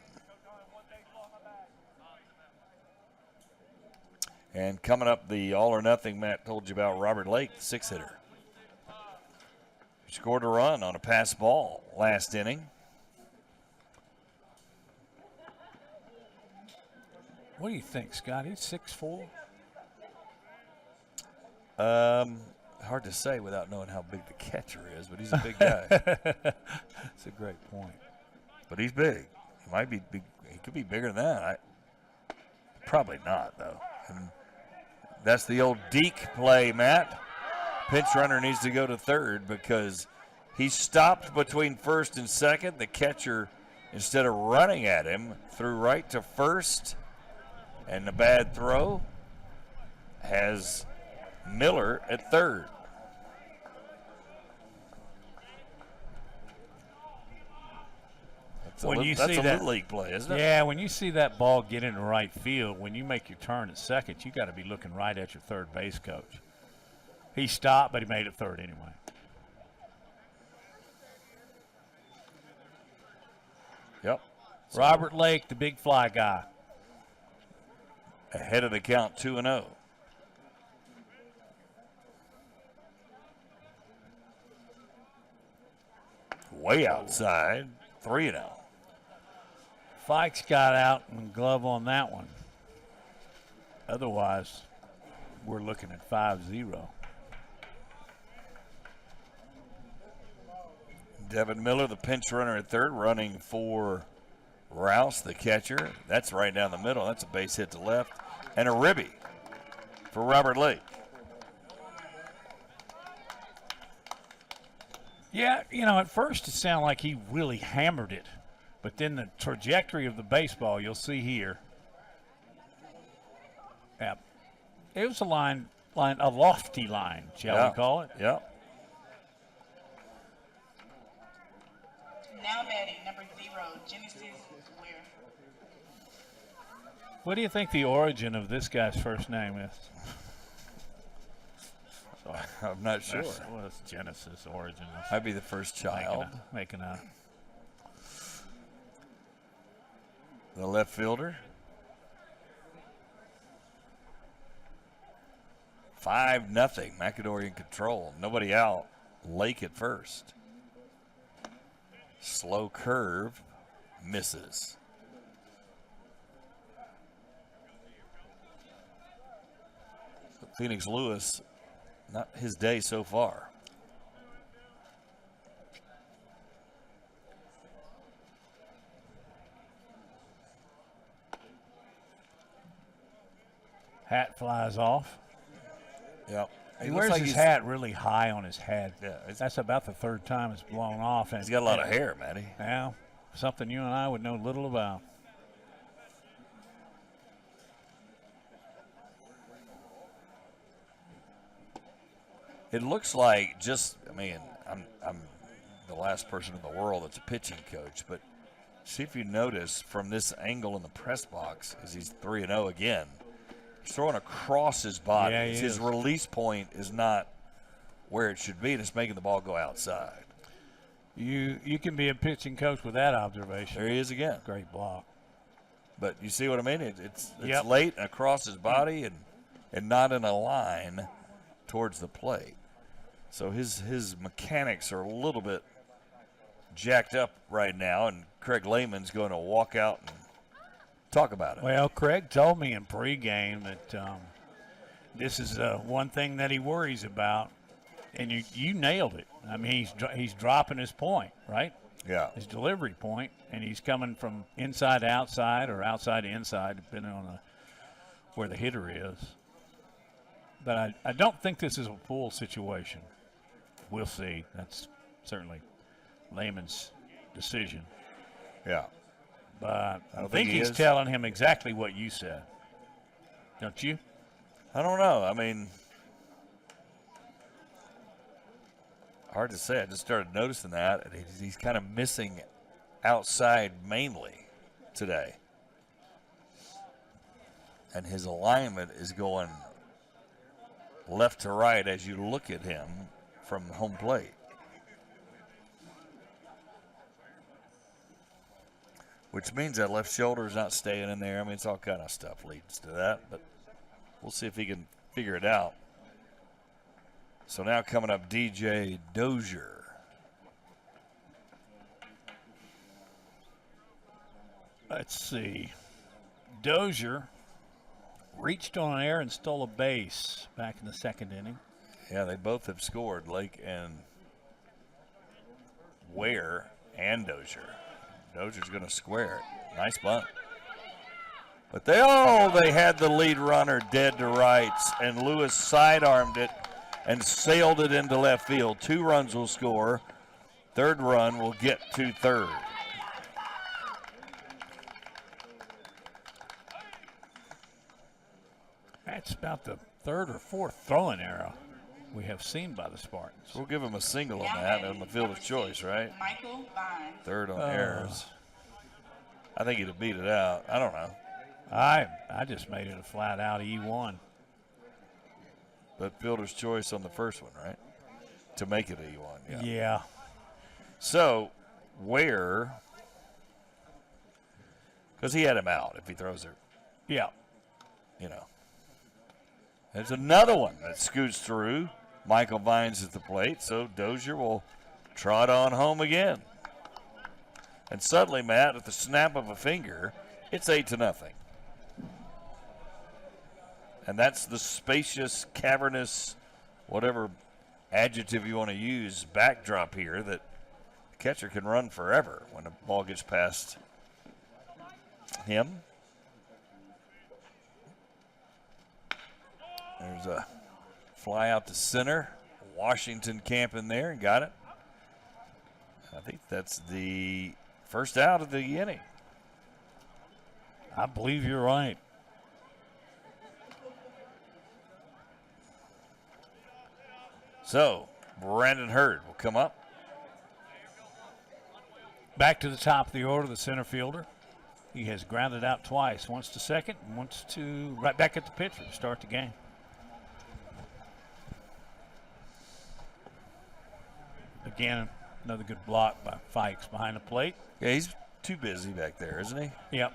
A: And coming up, the all or nothing Matt told you about, Robert Lake, the 6-hitter. He scored a run on a pass ball last inning.
C: What do you think, Scott? He's 6'4"?
A: Hard to say without knowing how big the catcher is, but he's a big guy.
C: That's a great point.
A: But he's big. He might be big. He could be bigger than that. Probably not, though. And that's the old deke play, Matt. Pinch runner needs to go to third because he stopped between first and second. The catcher, instead of running at him, threw right to first, and a bad throw. has Miller at third. That's a Little League play, isn't it?
C: Yeah, when you see that ball get into right field, when you make your turn at second, you got to be looking right at your third base coach. He stopped, but he made it third anyway.
A: Yep.
C: Robert Lake, the big fly guy.
A: Ahead of the count, 2-0. Way outside, 3-0.
C: Fikes got out and glove on that one. Otherwise, we're looking at 5-0.
A: Devin Miller, the pinch runner at third, running for Rouse, the catcher. That's right down the middle. That's a base hit to left. And a ribby for Robert Lake.
C: Yeah, at first it sounded like he really hammered it. But then the trajectory of the baseball, you'll see here. Yeah, it was a lofty line, shall we call it?
A: Yeah.
M: Now batting, number 0, Genesis Ware.
C: What do you think the origin of this guy's first name is?
A: I'm not sure.
C: What's Genesis origin?
A: I'd be the first child.
C: Making a
A: the left fielder. 5-0. McAdory in control. Nobody out. Lake at first. Slow curve. Misses. Phoenix Lewis, not his day so far.
C: hat flies off.
A: Yep.
C: He wears his hat really high on his head.
A: Yeah,
C: that's about the third time it's blown off. And
A: he's got a lot of hair, Matty.
C: Yeah, something you and I would know little about.
A: It looks like I'm the last person in the world that's a pitching coach, but see if you notice from this angle in the press box, as he's 3-0 again, he's throwing across his body.
C: Yeah,
A: his release point is not where it should be, and it's making the ball go outside.
C: You can be a pitching coach with that observation.
A: There he is again.
C: Great block.
A: But you see what I mean? It's
C: Yep.
A: late and across his body and not in a line towards the plate. So his mechanics are a little bit jacked up right now, and Craig Lehman's going to walk out and talk about it.
C: Well, Craig told me in pregame that this is one thing that he worries about, and you nailed it. I mean, he's dropping his point, right?
A: Yeah.
C: His delivery point, and he's coming from inside to outside or outside to inside, depending on where the hitter is. But I don't think this is a pull situation. We'll see. That's certainly Lehman's decision.
A: Yeah.
C: But I think he's telling him exactly what you said. Don't you?
A: I don't know. I mean, hard to say. I just started noticing that. And he's kind of missing outside mainly today. And his alignment is going left to right as you look at him from home plate. Which means that left shoulder is not staying in there. I mean, it's all kind of stuff leads to that, but we'll see if he can figure it out. So now coming up, DJ Dozier.
C: Let's see. Dozier reached on an air and stole a base back in the second inning.
A: Yeah, they both have scored, Lake and Ware and Dozier. Dozier's going to square it. Nice bunt. But they had the lead runner dead to rights, and Lewis sidearmed it and sailed it into left field. 2 runs will score. Third run will get to third. That's
C: about the third or fourth throwing error we have seen by the Spartans.
A: We'll give him a single on that on the field of choice, right?
M: Michael Vine.
A: Third on errors. I think he'd have beat it out. I don't know.
C: I just made it a flat out E1.
A: But fielder's choice on the first one, right? To make it E1.
C: Yeah.
A: So, where? Because he had him out if he throws it.
C: Yeah.
A: You know. There's another one that scoots through. Michael Vines at the plate, so Dozier will trot on home again. And suddenly, Matt, at the snap of a finger, it's 8-0. And that's the spacious, cavernous, whatever adjective you want to use, backdrop here that the catcher can run forever when the ball gets past him. There's a fly out to center. Washington camping there and got it. I think that's the first out of the inning.
C: I believe you're right.
A: So, Brandon Hurd will come up.
C: Back to the top of the order, the center fielder. He has grounded out twice, once to second and once to right back at the pitcher to start the game. Again, another good block by Fikes behind the plate.
A: Yeah, he's too busy back there, isn't he?
C: Yep.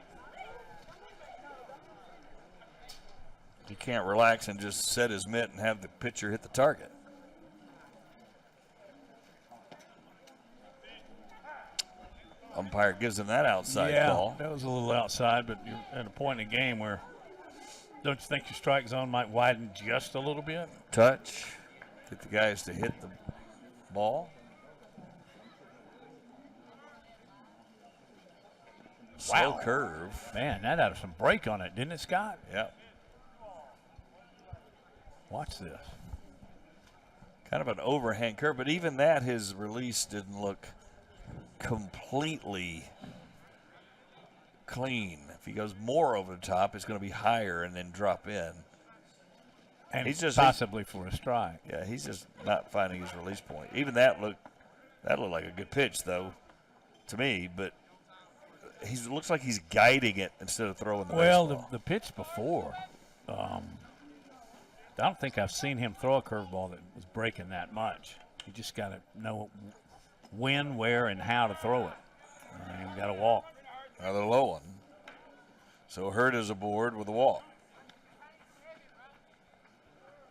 A: He can't relax and just set his mitt and have the pitcher hit the target. Umpire gives him that outside call.
C: That was a little outside, but you're at a point in the game where don't you think your strike zone might widen just a little bit?
A: Touch. Get the guys to hit the ball. Slow curve.
C: Man, that had some break on it, didn't it, Scott?
A: Yeah.
C: Watch this.
A: Kind of an overhand curve, but even that, his release didn't look completely clean. If he goes more over the top, it's going to be higher and then drop in.
C: And
A: he's just
C: possibly for a strike.
A: Yeah, he's just not finding his release point. Even that looked like a good pitch, though, to me. But he looks like he's guiding it instead of throwing the baseball.
C: The pitch before, I don't think I've seen him throw a curveball that was breaking that much. You just got to know when, where, and how to throw it. And you got to walk.
A: Another low one. So Hurd is aboard with a walk.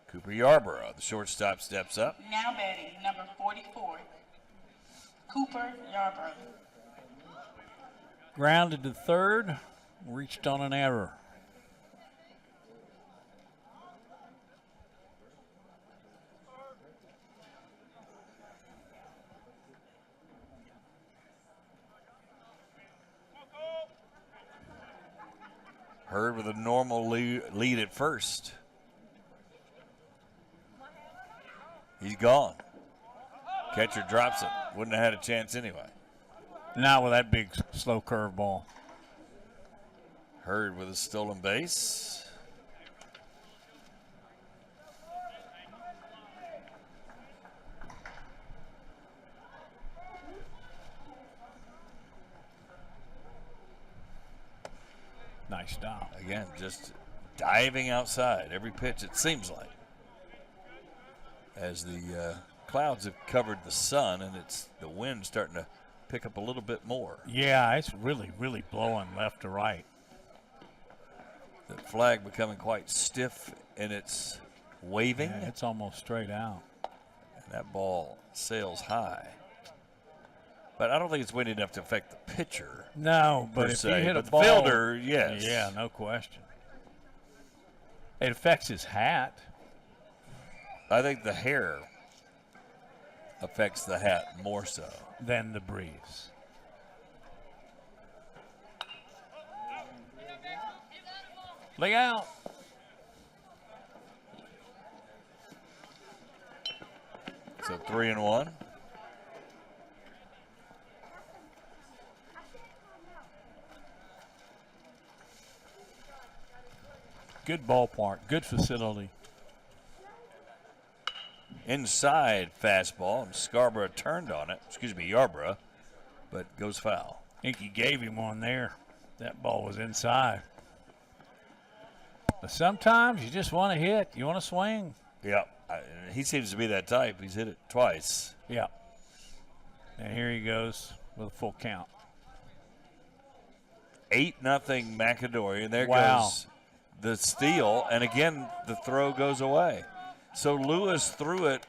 A: Cooper Yarborough, the shortstop, steps up.
M: Now batting, number 44, Cooper Yarborough.
C: Grounded to third, reached on an error.
A: Hurd with a normal lead at first. He's gone. Catcher drops it. Wouldn't have had a chance anyway.
C: Not with that big slow curveball.
A: Hurd with a stolen base.
C: Nice stop.
A: Again, just diving outside every pitch, it seems like. As the clouds have covered the sun and it's the wind starting to pick up a little bit more.
C: Yeah, it's really, really blowing left to right.
A: The flag becoming quite stiff in its waving.
C: Yeah, it's almost straight out.
A: And that ball sails high. But I don't think it's windy enough to affect the pitcher.
C: No, but if you hit a ball,
A: the fielder, yes.
C: Yeah, no question. It affects his hat.
A: I think the hair affects the hat more so
C: than the breeze. Lay out.
A: So 3-1.
C: Good ballpark, good facility.
A: inside fastball, and Scarborough turned on it. Yarborough, but goes foul.
C: I think he gave him one there. That ball was inside. But sometimes you just want to hit. You want to swing.
A: Yeah, he seems to be that type. He's hit it twice.
C: Yeah. And here he goes with a full count.
A: 8-0 McAdory, and there
C: Wow.
A: goes the steal, and again the throw goes away. So Lewis threw it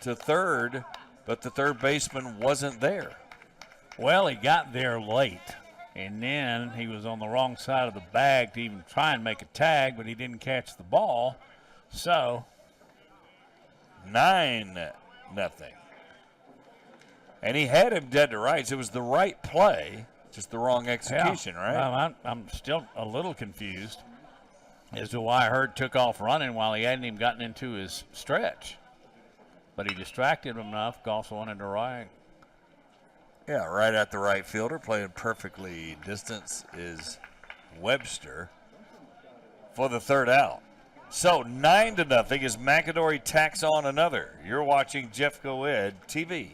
A: to third, but the third baseman wasn't there.
C: Well, he got there late, and then he was on the wrong side of the bag to even try and make a tag, but he didn't catch the ball. So
A: 9-0. And he had him dead to rights. It was the right play, just the wrong execution, right?
C: Well, I'm still a little confused as to why Hurd took off running while he hadn't even gotten into his stretch. But he distracted him enough, also wanted to right.
A: Yeah, right at the right fielder, playing perfectly distance is Webster for the third out. So 9-0 as McAdory tacks on another. You're watching Jeffco Ed TV.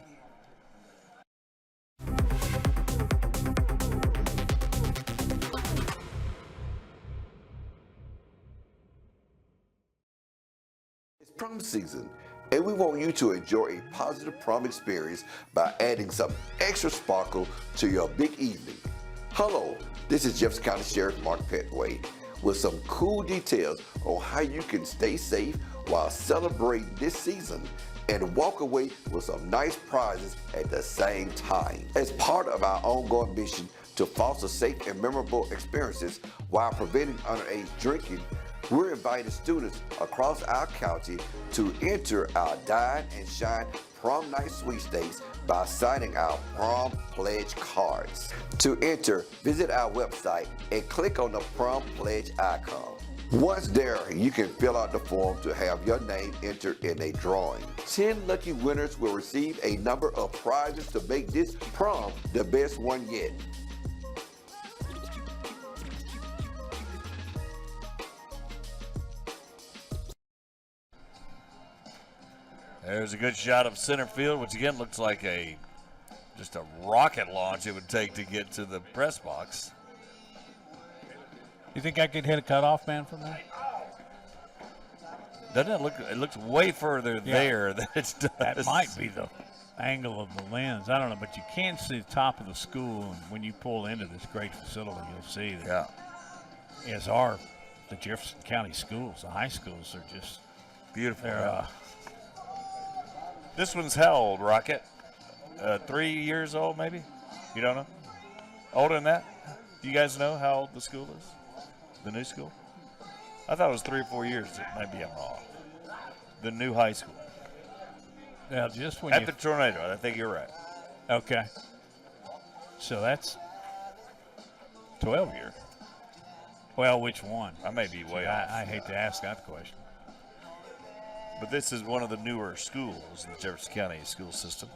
N: It's prom season, and we want you to enjoy a positive prom experience by adding some extra sparkle to your big evening. Hello, this is Jefferson County Sheriff Mark Petway with some cool details on how you can stay safe while celebrating this season and walk away with some nice prizes at the same time. As part of our ongoing mission to foster safe and memorable experiences while preventing underage drinking, we're inviting students across our county to enter our Dine and Shine Prom Night Sweepstakes by signing our Prom Pledge cards. To enter, visit our website and click on the Prom Pledge icon. Once there, you can fill out the form to have your name entered in a drawing. 10 lucky winners will receive a number of prizes to make this prom the best one yet.
A: There's a good shot of center field, which again looks like just a rocket launch it would take to get to the press box.
C: You think I could hit a cutoff man from there?
A: Doesn't it look? It looks way further there than it does.
C: That might be the angle of the lens. I don't know, but you can see the top of the school, and when you pull into this great facility, you'll see that.
A: Yeah.
C: The Jefferson County schools, the high schools, are just
A: beautiful.
C: They're,
A: this one's how old, Rocket? 3 years old, maybe? You don't know? Older than that? Do you guys know how old the school is? The new school? I thought it was 3 or 4 years. Maybe I'm wrong. The new high school.
C: Now, just when
A: at the Tornado, I think you're right.
C: Okay. So that's 12 years. Well, which one?
A: I may be way off.
C: I hate to ask that question.
A: But this is one of the newer schools in the Jefferson County school system.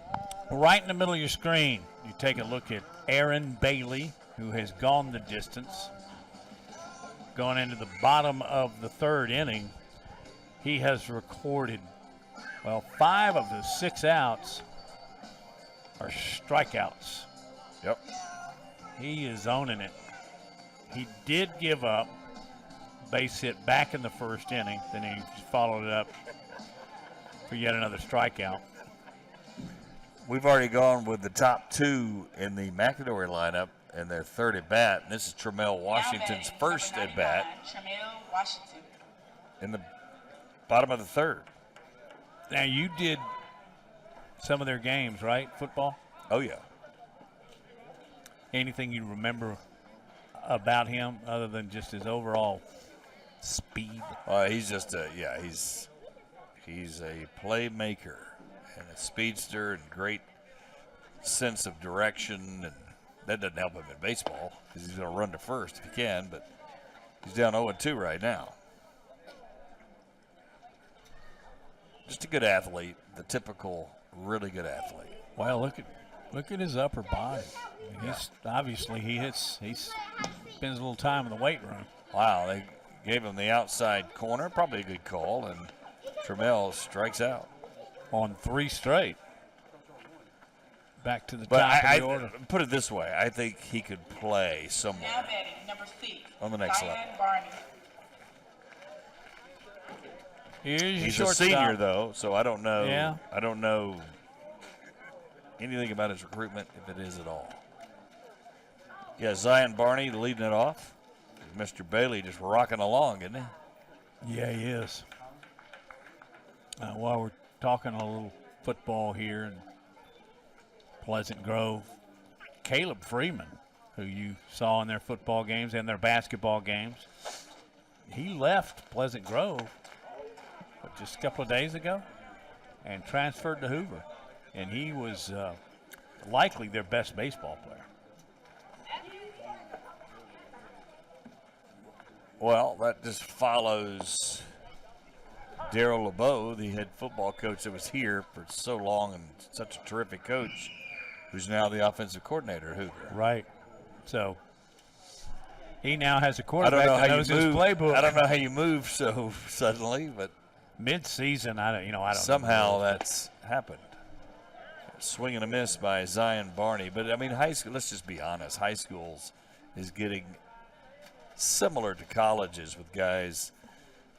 C: Right in the middle of your screen, you take a look at Aaron Bailey, who has gone the distance. Going into the bottom of the third inning, he has recorded, 5 of the 6 outs are strikeouts.
A: Yep.
C: He is owning it. He did give up base hit back in the first inning, then he followed it up for yet another strikeout.
A: We've already gone with the top 2 in the McAdory lineup in their third at bat. And this is Tremel Washington's first at bat.
M: Tremel Washington.
A: In the bottom of the third.
C: Now, you did some of their games, right? Football?
A: Oh, yeah.
C: Anything you remember about him other than just his overall speed?
A: He's just he's a playmaker and a speedster and great sense of direction, and that doesn't help him in baseball because he's going to run to first if he can, but he's down 0-2 right now. Just a good athlete, the typical really good athlete.
C: Well, look at his upper body. I mean, he's obviously he spends a little time in the weight room.
A: Wow, they gave him the outside corner, probably a good call, and Tremel strikes out.
C: on 3 straight. Back to the
A: But
C: top
A: I
C: of the order.
A: put it this way. I think he could play somewhere
M: Now batting, number 6.
A: on the next
M: Zion
A: level.
M: Barney.
C: Here's your
A: He's a
C: shortstop.
A: senior, though, so I don't know.
C: Yeah.
A: I don't know anything about his recruitment, if it is at all. Yeah, Zion Barney leading it off. Mr. Bailey just rocking along, isn't he?
C: Yeah, he is. While we're talking a little football here in Pleasant Grove, Caleb Freeman, who you saw in their football games and their basketball games, he left Pleasant Grove just a couple of days ago and transferred to Hoover. And he was likely their best baseball player.
A: Well, that just follows Darryl LeBeau, the head football coach that was here for so long and such a terrific coach, who's now the offensive coordinator at Hoover.
C: Right. So he now has a quarterback that knows his playbook.
A: I don't know how you move so suddenly, but
C: mid-season, I don't.
A: Somehow that's happened. Swing and a miss by Zion Barney, but I mean, high school. Let's just be honest. High schools is getting similar to colleges with guys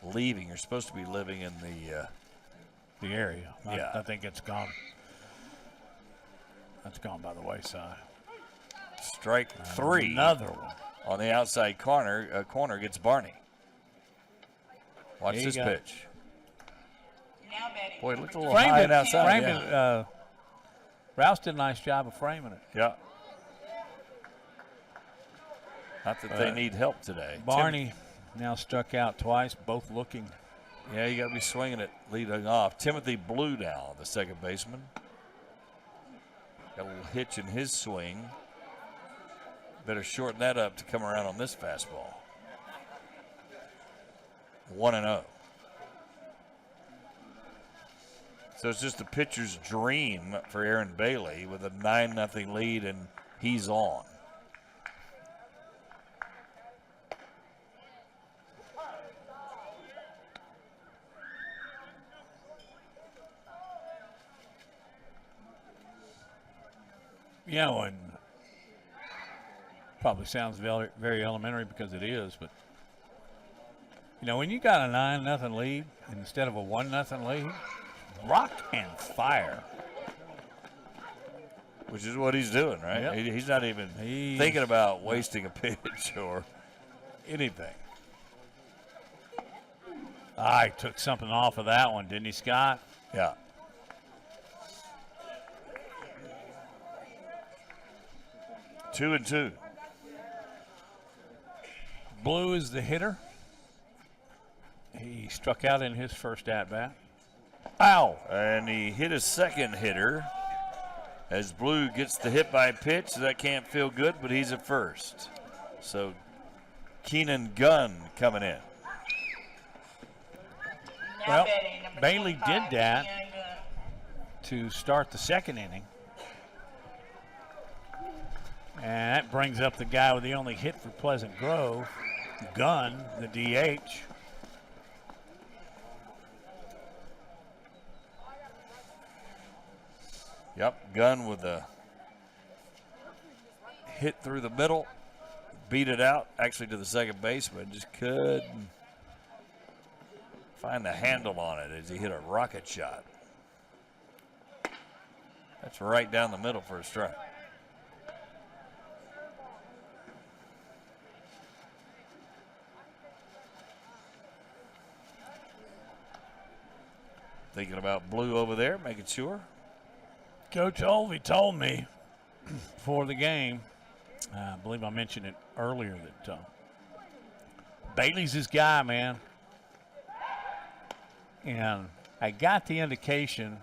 A: leaving. You're supposed to be living in
C: the area.
A: Yeah.
C: I think it's gone. That's gone by the wayside.
A: Strike 3.
C: Another one.
A: On the outside corner. Corner gets Barney. Watch this pitch. Boy, it looked a little high and outside.
C: Rouse did a nice job of framing it.
A: Yeah. Not that they need help today.
C: Barney now struck out twice, both looking.
A: Yeah, you got to be swinging it leading off. Timothy Blue now, the second baseman. Got a little hitch in his swing. Better shorten that up to come around on this fastball. 1-0. So it's just a pitcher's dream for Aaron Bailey with a 9-0 lead, and he's on.
C: And probably sounds very, very elementary because it is, but when you got a 9-0 lead instead of a 1-0 lead, rock and fire.
A: Which is what he's doing, right?
C: Yep.
A: He's not even thinking about wasting a pitch or anything.
C: I took something off of that one, didn't he, Scott?
A: Yeah. Two and two.
C: Blue is the hitter. He struck out in his first at-bat.
A: Ow! And he hit his second hitter as Blue gets the hit by pitch. That can't feel good, but he's at first. So Keenan Gunn coming in.
C: Well, Bailey did that to start the second inning. And that brings up the guy with the only hit for Pleasant Grove, Gunn, the DH.
A: Yep, Gunn with a hit through the middle, beat it out actually to the second baseman, just couldn't find the handle on it as he hit a rocket shot. That's right down the middle for a strike. Thinking about Blue over there, making sure.
C: Coach Olvey told me before the game, I believe I mentioned it earlier, that Bailey's his guy, man. And I got the indication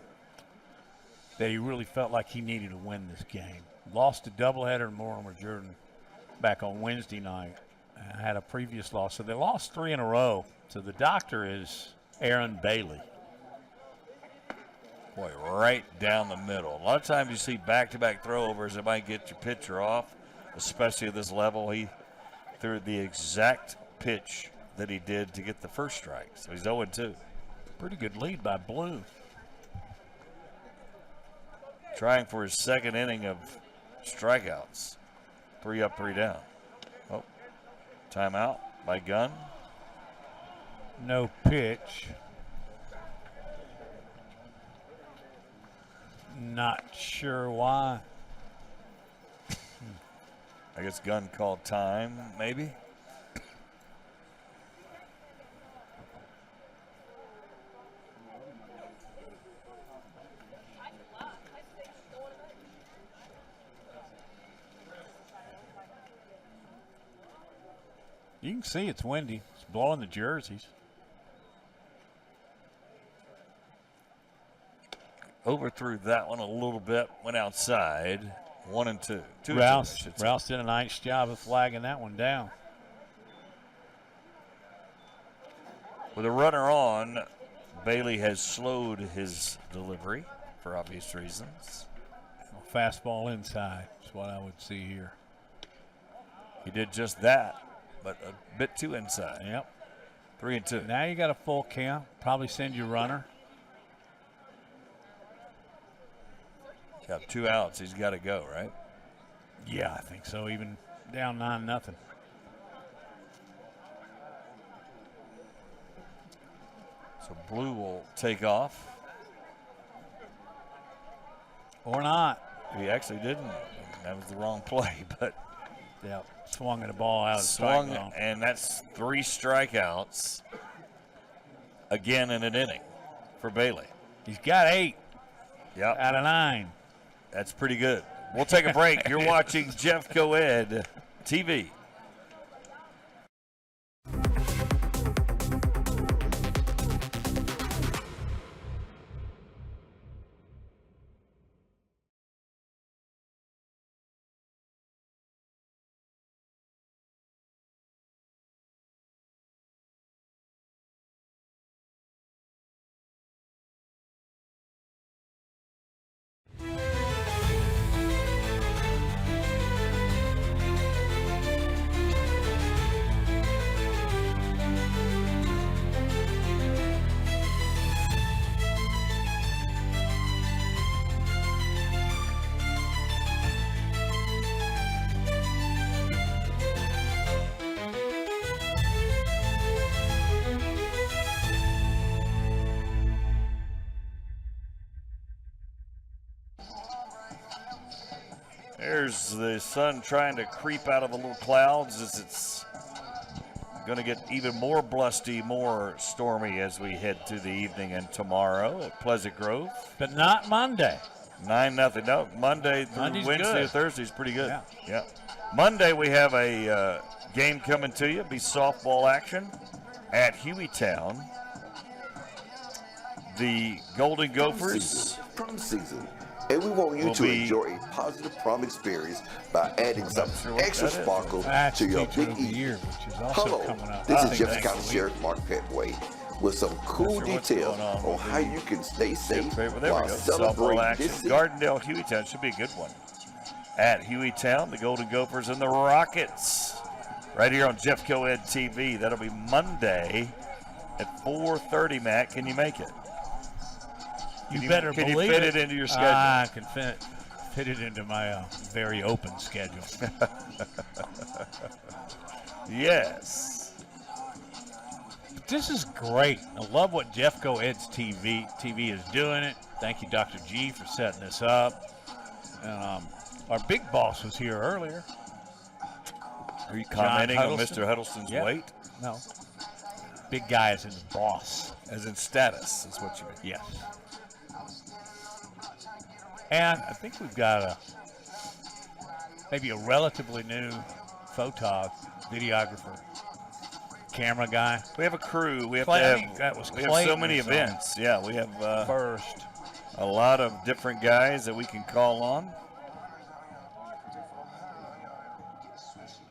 C: that he really felt like he needed to win this game. Lost a doubleheader to Mortimer Jordan back on Wednesday night. Had a previous loss. So they lost 3 in a row. So the doctor is Aaron Bailey.
A: Boy, right down the middle. A lot of times you see back-to-back throwovers that might get your pitcher off, especially at this level. He threw the exact pitch that he did to get the first strike. So he's 0-2.
C: Pretty good lead by Blue.
A: trying for his second inning of strikeouts. 3 up, 3 down. Oh, timeout by Gunn.
C: No pitch. Not sure why.
A: I guess Gunn called time, maybe.
C: You can see it's windy. It's blowing the jerseys.
A: Overthrew that one a little bit. Went outside. 1 and 2.
C: Rouse did a nice job of flagging that one down.
A: With a runner on, Bailey has slowed his delivery for obvious reasons.
C: Fastball inside is what I would see here.
A: He did just that, but a bit too inside.
C: Yep.
A: 3 and 2.
C: Now you got a full count. Probably send your runner.
A: Got 2 outs. He's got to go, right?
C: Yeah, I think so. Even down 9-0.
A: So Blue will take off.
C: Or not.
A: He actually didn't. That was the wrong play, but
C: yeah, swung at a ball out of the
A: swung,
C: strike zone.
A: and that's 3 strikeouts again in an inning for Bailey.
C: He's got 8
A: out
C: of 9.
A: That's pretty good. We'll take a break. You're watching Jeff Coed TV. There's the sun trying to creep out of the little clouds as it's going to get even more blusty, more stormy as we head to the evening and tomorrow at Pleasant Grove.
C: But not Monday.
A: 9-0. No, Monday through
C: Monday's
A: Wednesday
C: good.
A: or Thursday is pretty good.
C: Yeah.
A: Monday we have a game coming to you. It'll be softball action at Hueytown. The Golden Gophers.
N: Prom season. And we want you to enjoy a positive prom experience by adding some extra sparkle to your big evening. Hello, this is Jefferson County Sheriff Mark Petway with some cool details on how you can stay safe while celebrating this season.
A: Gardendale, Hueytown should be a good one. At Hueytown, the Golden Gophers and the Rockets. Right here on Jeff Coed TV. That'll be Monday at 4:30, Matt. Can you make it?
C: You better
A: can
C: believe
A: you fit it into your schedule?
C: I can fit it into my very open schedule.
A: Yes.
C: But this is great. I love what Jeff Coed's TV is doing it. Thank you, Dr. G, for setting this up. And, our big boss was here earlier.
A: Are you commenting on Mr. Huddleston's weight?
C: No. Big guy is in the boss.
A: As in status, is what you mean.
C: Yes. And I think we've got maybe a relatively new videographer, camera guy.
A: We have a crew. We have
C: we
A: have so many events. Yeah, we have
C: first
A: a lot of different guys that we can call on.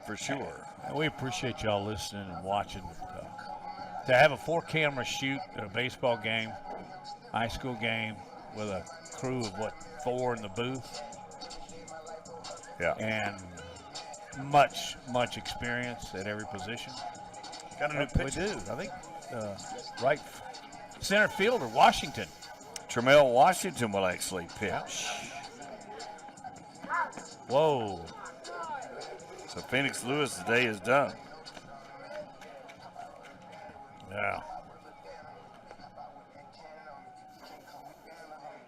A: For sure.
C: And we appreciate y'all listening and watching. To have a 4-camera shoot at a baseball game, high school game, with a crew of 4 in the booth.
A: Yeah.
C: And much experience at every position.
A: Got a new pitcher.
C: We do. I think right center fielder, Washington.
A: Tremel Washington will actually pitch.
C: Whoa.
A: So Phoenix Lewis' day is done.
C: Yeah.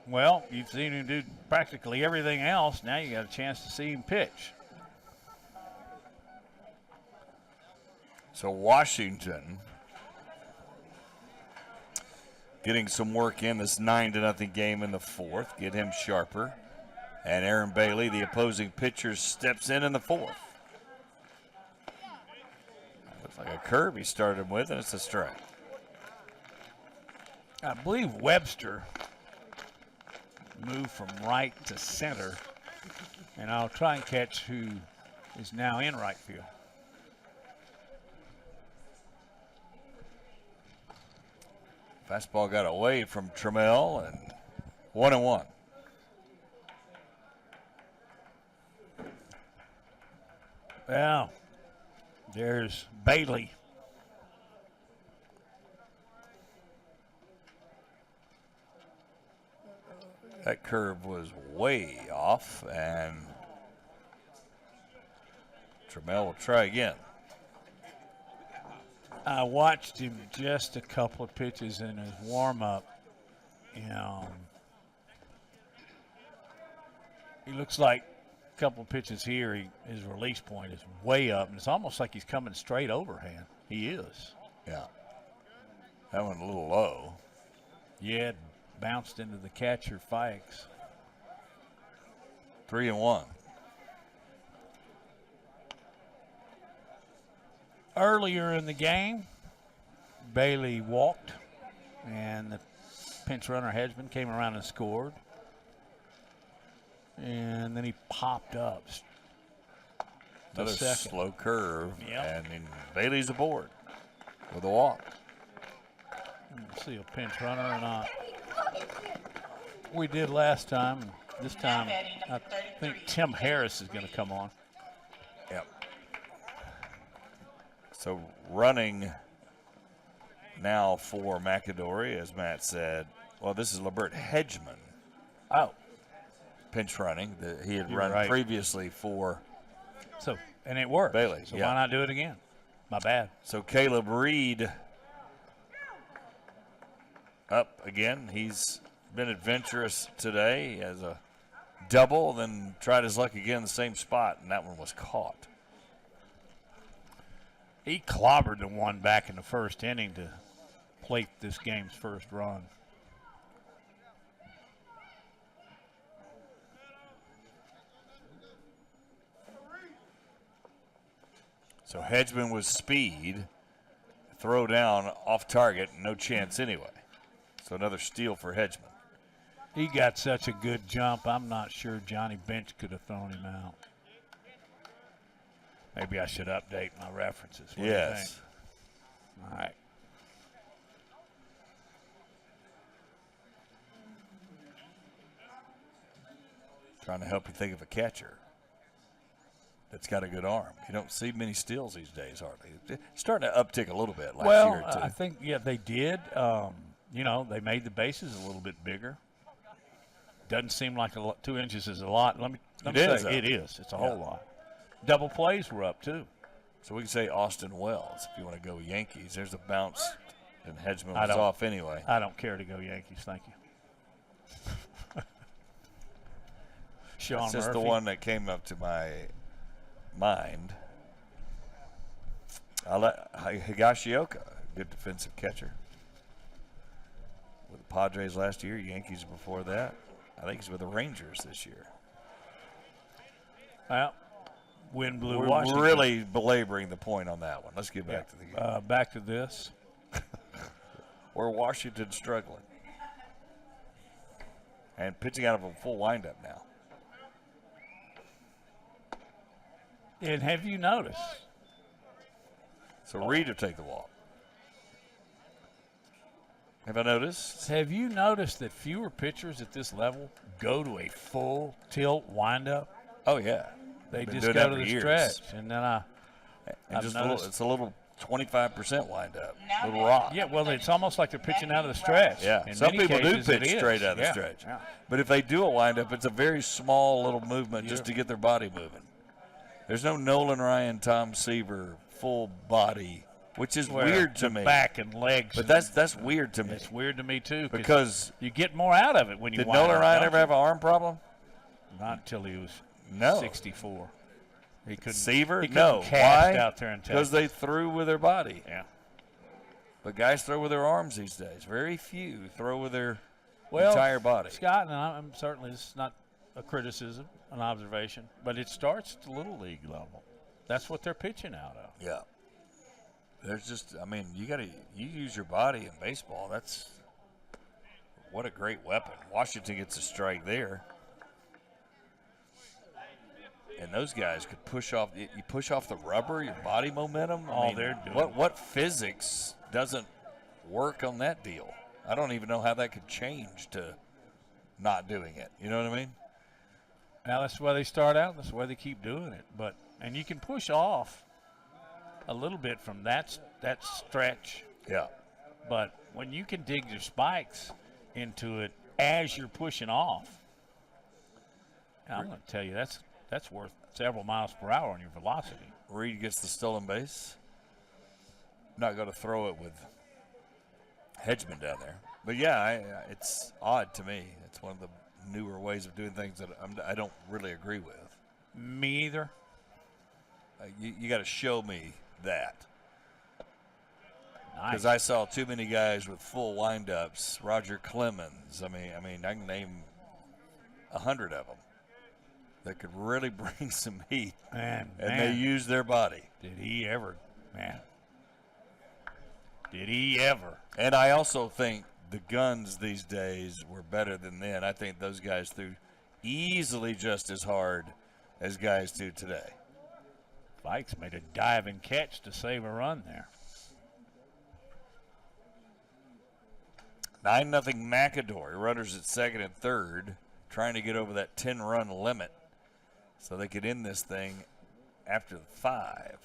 C: Well, you've seen him do practically everything else. Now you got a chance to see him pitch.
A: So Washington getting some work in this 9-0 game in the fourth. Get him sharper. And Aaron Bailey, the opposing pitcher, steps in the fourth. Looks like a curve he started him with, and it's a strike.
C: I believe Webster moved from right to center, and I'll try and catch who is now in right field.
A: Fastball got away from Trammell, and 1-1.
C: Well, there's Bailey.
A: That curve was way off, and Trammell will try again.
C: I watched him just a couple of pitches in his warm-up. He looks like a couple of pitches here, his release point is way up, and it's almost like he's coming straight overhand. He is.
A: Yeah. That one a little low.
C: Yeah, it bounced into the catcher, Fikes.
A: 3-1.
C: Earlier in the game, Bailey walked, and the pinch runner Hedgeman came around and scored. And then he popped up.
A: Another slow curve,
C: Yep.
A: and Bailey's aboard with a walk.
C: Let's see a pinch runner or not. We did last time. This time, I think Tim Harris is going to come on.
A: Yep. So running now for McAdory, as Matt said. Well, this is LeBert Hedgeman.
C: Oh.
A: Pinch running. He had
C: You're
A: run
C: right.
A: previously for
C: and it worked.
A: Bailey.
C: So
A: yeah.
C: why not do it again? My bad.
A: So Caleb Reed up again. He's been adventurous today. He has a double, then tried his luck again in the same spot, and that one was caught.
C: He clobbered the one back in the first inning to plate this game's first run.
A: So Hedgeman with speed, throw down off target, no chance anyway. So another steal for Hedgeman.
C: He got such a good jump, I'm not sure Johnny Bench could have thrown him out. Maybe I should update my references. What do you think?
A: Yes.
C: All right.
A: Trying to help you think of a catcher that's got a good arm. You don't see many steals these days, hardly. It's starting to uptick a little bit last year or two.
C: I think, they did. They made the bases a little bit bigger. Doesn't seem like 2 inches is a lot. Let me say it is. It's a whole lot. Double plays were up, too.
A: So we can say Austin Wells if you want to go Yankees. There's a bounce, and Hedgeman was off anyway.
C: I don't care to go Yankees. Thank you. Sean
A: That's just
C: Murphy.
A: the one that came up to my mind. Higashioka, good defensive catcher. With the Padres last year, Yankees before that. I think he's with the Rangers this year.
C: Well, wind blew
A: We're
C: Washington.
A: really belaboring the point on that one. Let's get back to the game.
C: Back to this.
A: Where Washington's struggling. And pitching out of a full windup now.
C: And have you noticed?
A: So Reed will take the walk. Have I noticed?
C: Have you noticed that fewer pitchers at this level go to a full tilt windup?
A: Oh, yeah.
C: They
A: Been
C: just
A: doing
C: go
A: that
C: to
A: for
C: the
A: years.
C: stretch. And then
A: It's a little 25% wind up. Little rock.
C: Yeah, well, it's almost like they're pitching out of the stretch.
A: Yeah,
C: In
A: some
C: many
A: people
C: cases,
A: do
C: it
A: pitch
C: is.
A: straight out of the
C: Yeah,
A: stretch.
C: yeah.
A: But if they do a windup, it's a very small little movement just to get their body moving. There's no Nolan Ryan, Tom Seaver full body, which is
C: Where
A: weird to
C: the
A: me.
C: back and legs.
A: But that's weird to me.
C: It's weird to me too
A: because
C: you get more out of it when you.
A: Did
C: wind
A: Nolan
C: up,
A: Ryan
C: don't
A: ever
C: you?
A: have an arm problem?
C: Not until he was 64. He couldn't.
A: Seaver?
C: He couldn't
A: No.
C: cast
A: Why?
C: out there and
A: Because they threw with their body.
C: Yeah.
A: But guys throw with their arms these days. Very few throw with their
C: Well,
A: entire body.
C: Scott, and I'm certainly, this is not a criticism, an observation, but it starts at the little league level. That's what they're pitching out of.
A: Yeah. There's just, I mean, you use your body in baseball. That's what a great weapon. Washington gets a strike there. And those guys could push off. You push off the rubber, your body momentum. I mean,
C: they're doing.
A: What physics doesn't work on that deal? I don't even know how that could change to not doing it. You know what I mean?
C: Now that's the way they start out. That's the way they keep doing it. And you can push off a little bit from that stretch.
A: Yeah.
C: But when you can dig your spikes into it as you're pushing off, I'm going to tell you that's worth several miles per hour on your velocity.
A: Reed gets the stolen base. Not going to throw it with Hedgeman down there. But, yeah, it's odd to me. It's one of the newer ways of doing things that I don't really agree with.
C: Me either.
A: You got to show me that. Because
C: Nice.
A: I saw too many guys with full windups. Roger Clemens. I mean, I can name 100 of them that could really bring some heat.
C: Man,
A: They use their body.
C: Did he ever, man? Did he ever?
A: And I also think the guns these days were better than then. I think those guys threw easily just as hard as guys do today.
C: Vikes made a dive and catch to save a run there.
A: 9-0 McAdory. Runners at second and third, trying to get over that 10-run limit so they could end this thing after 5.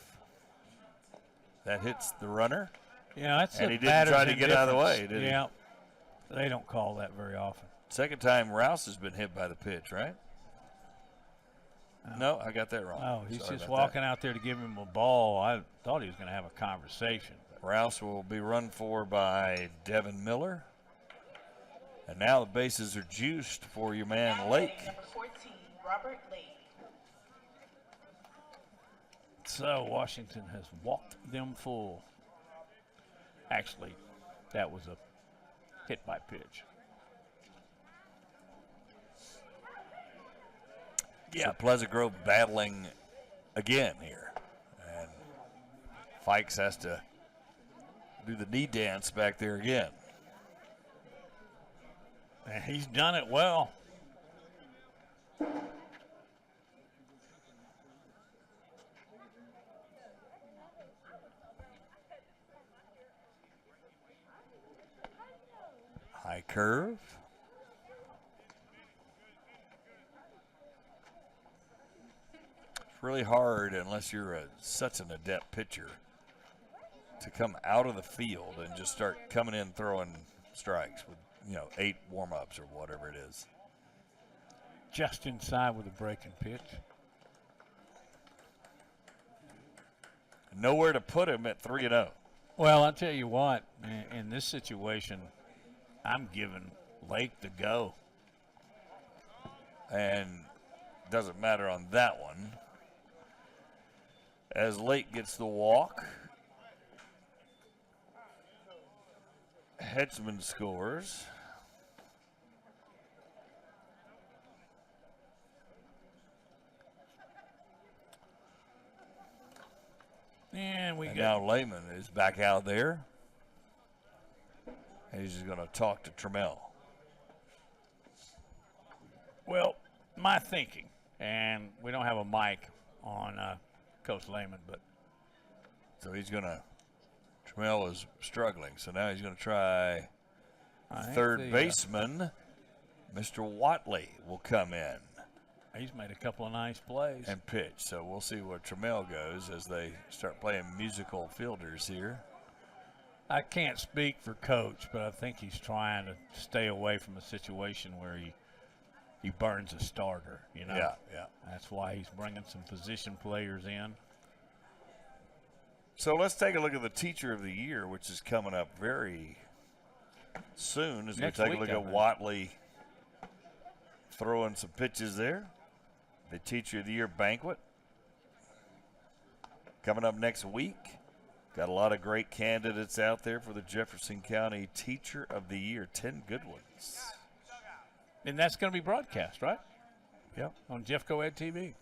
A: That hits the runner.
C: Yeah, that's
A: and
C: a
A: he didn't try to get out of the way,
C: difference.
A: did he?
C: Yeah, they don't call that very often.
A: Second time Rouse has been hit by the pitch, right? No, I got that wrong.
C: Oh, he's
A: Sorry
C: just
A: about
C: walking out there to give him a ball. I thought he was going to have a conversation.
A: Rouse will be run for by Devin Miller. And now the bases are juiced for your man Lake.
M: Number 14, Robert Lake.
C: So Washington has walked them full. Actually, that was a hit by pitch.
A: So Pleasant Grove battling again here. And Fikes has to do the knee dance back there again.
C: And he's done it well.
A: High curve. It's really hard unless you're such an adept pitcher to come out of the field and just start coming in throwing strikes with 8 warm-ups or whatever it is.
C: Just inside with a breaking pitch.
A: Nowhere to put him at 3-0.
C: Well, I'll tell you what, in this situation, I'm giving Lake the go.
A: And doesn't matter on that one. As Lake gets the walk, Hedgeman scores.
C: And
A: now Lehman is back out there. And he's just going to talk to Trammell.
C: Well, my thinking, and we don't have a mic on Coach Lehman, but
A: so he's going to. Trammell is struggling, so now he's going to try third baseman. Mr. Watley will come in.
C: He's made a couple of nice plays.
A: And pitch. So we'll see where Trammell goes as they start playing musical fielders here.
C: I can't speak for Coach, but I think he's trying to stay away from a situation where he burns a starter, you know?
A: Yeah.
C: That's why he's bringing some position players in.
A: So let's take a look at the Teacher of the Year, which is coming up very soon as
C: Next
A: we take
C: week,
A: a look
C: I
A: at
C: think.
A: Watley throwing some pitches there. The Teacher of the Year banquet coming up next week. Got a lot of great candidates out there for the Jefferson County Teacher of the Year. 10 good ones.
C: And that's going to be broadcast, right?
A: Yep.
C: On Jeffco Ed TV,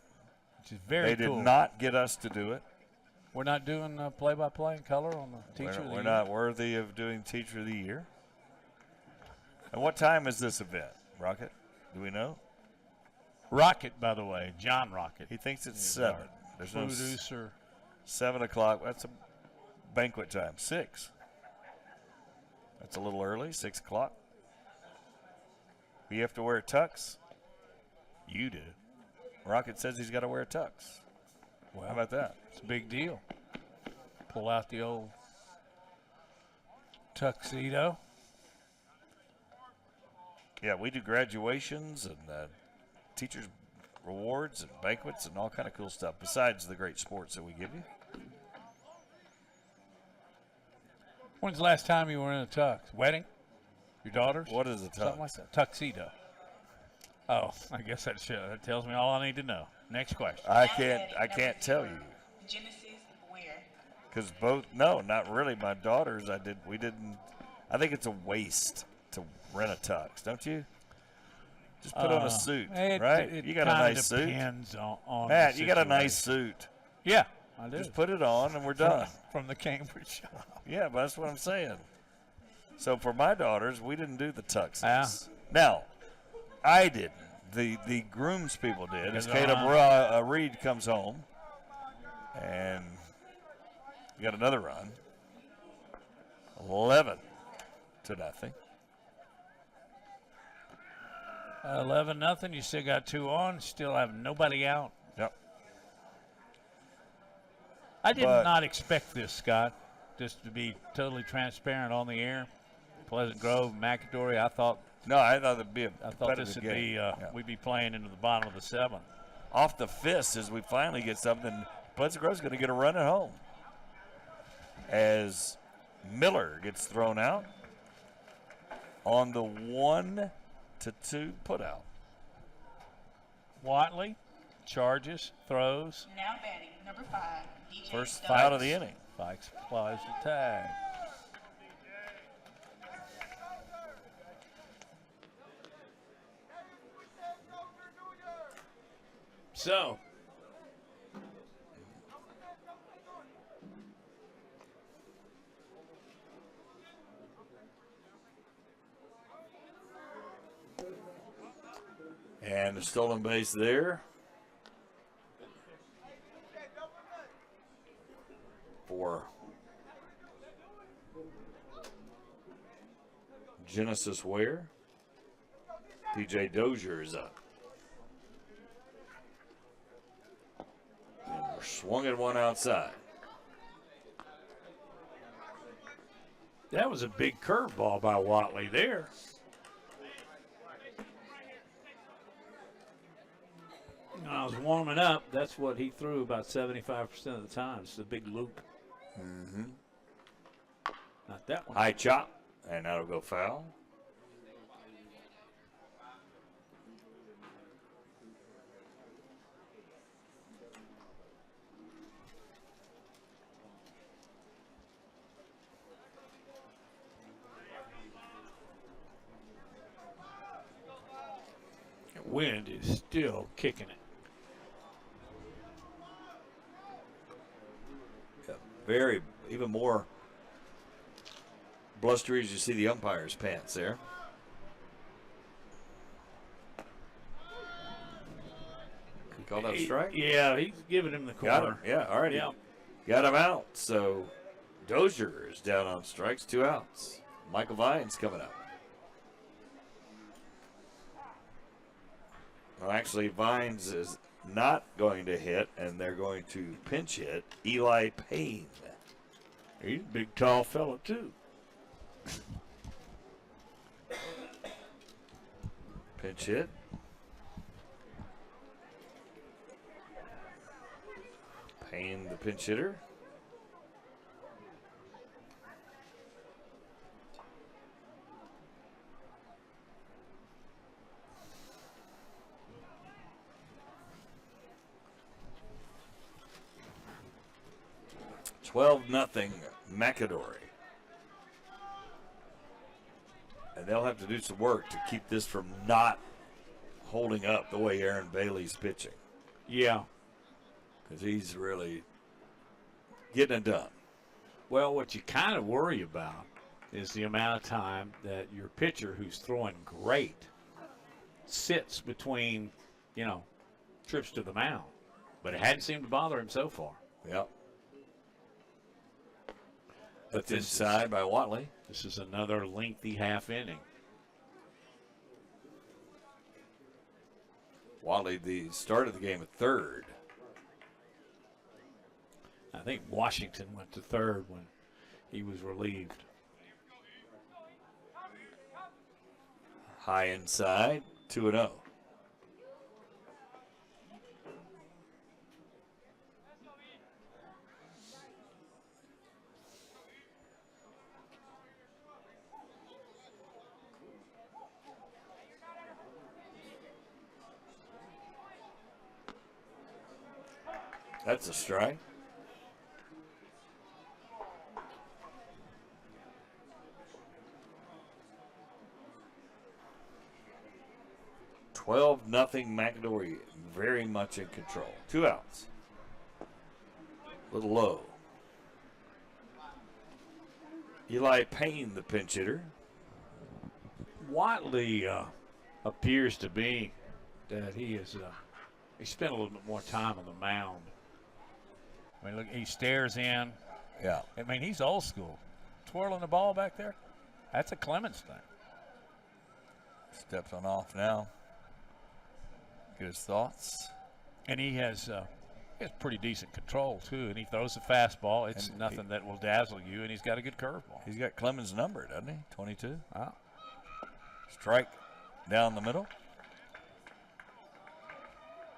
C: which is very
A: They
C: cool.
A: did not get us to do it.
C: We're not doing play-by-play in color on the Teacher of the Year?
A: We're not worthy of doing Teacher of the Year. And what time is this event, Rocket? Do we know?
C: Rocket, by the way, John Rocket.
A: He thinks it's
C: is
A: 7.
C: our
A: There's no
C: producer.
A: 7 o'clock. That's a banquet time. 6. That's a little early. 6 o'clock. You have to wear tux?
C: You do.
A: Rocket says he's got to wear a tux.
C: Well,
A: how about that?
C: It's a big deal. Pull out the old tuxedo.
A: Yeah, we do graduations and teachers' rewards and banquets and all kind of cool stuff besides the great sports that we give you.
C: When's the last time you were in a tux? Wedding? Your daughter's?
A: What is a tux?
C: Something like that. Tuxedo. Oh, I guess that tells me all I need to know. Next question.
A: I can't tell you.
M: Genesis, where?
A: Because no, not really. My daughters, we didn't. I think it's a waste to rent a tux, don't you? Just put on a suit, right? You got a nice suit.
C: Depends on
A: Matt,
C: the
A: you got a nice
C: situation.
A: suit.
C: Yeah, I do.
A: Just put it on and we're done.
C: From the Cambridge shop.
A: Yeah, but that's what I'm saying. So for my daughters, we didn't do the tuxes.
C: Yeah.
A: Now, I didn't. The groom's people did. As Caleb Reed comes home, and we got another run. 11-0.
C: 11-0. You still got 2 on. Still have nobody out.
A: Yep.
C: I did not expect this, Scott. Just to be totally transparent on the air. Pleasant Grove, McAdory. I thought
A: it'd be
C: this would be we'd be playing into the bottom of the 7th.
A: Off the fist as we finally get something. Pleasant Grove's going to get a run at home as Miller gets thrown out on the 1-2 putout.
C: Watley charges, throws.
M: Now batting, number 5, DJ
A: First
M: Stokes.
A: out of the inning.
C: Fikes applies the tag. So,
A: And the stolen base there for Genesis Ware. DJ Dozier is up. And we're swinging one outside.
C: that was a big curveball by Watley there. When I was warming up, that's what he threw about 75% of the time. It's a big loop.
A: Mm-hmm.
C: Not that one.
A: High chop, and that'll go foul.
C: Wind is still kicking it.
A: Very, even more blustery as you see the umpire's pants there. He called out a strike?
C: Yeah, he's giving him the corner.
A: Got him. Yeah, all right.
C: Yeah.
A: Got him out. So Dozier is down on strikes, 2 outs. Michael Vines coming up. Well, actually, Vines is not going to hit, and they're going to pinch hit Eli Payne.
B: He's a big, tall fella, too.
A: Pinch hit. Payne, the pinch hitter. $12-0 McAdory. And they'll have to do some work to keep this from not holding up the way Aaron Bailey's pitching.
B: Yeah.
A: Because he's really getting it done.
B: Well, what you kind of worry about is the amount of time that your pitcher, who's throwing great, sits between, trips to the mound. But it hadn't seemed to bother him so far.
A: Yep. That's inside by Watley.
B: This is another lengthy half inning.
A: Watley, the start of the game at third.
B: I think Washington went to third when he was relieved.
A: High inside, 2-0. That's a strike. $12-0 McAdory, very much in control. 2 outs. A little low. Eli Payne, the pinch hitter.
B: Watley appears to be that he is. He spent a little bit more time on the mound.
C: I mean, look, he stares in.
A: Yeah.
C: I mean, he's old school. Twirling the ball back there. That's a Clemens thing.
A: Steps on off now. Get his thoughts.
C: And he has pretty decent control, too. And he throws a fastball. It's nothing that will dazzle you. And he's got a good curveball.
A: He's got Clemens' number, doesn't he? 22.
C: Wow.
A: Strike down the middle.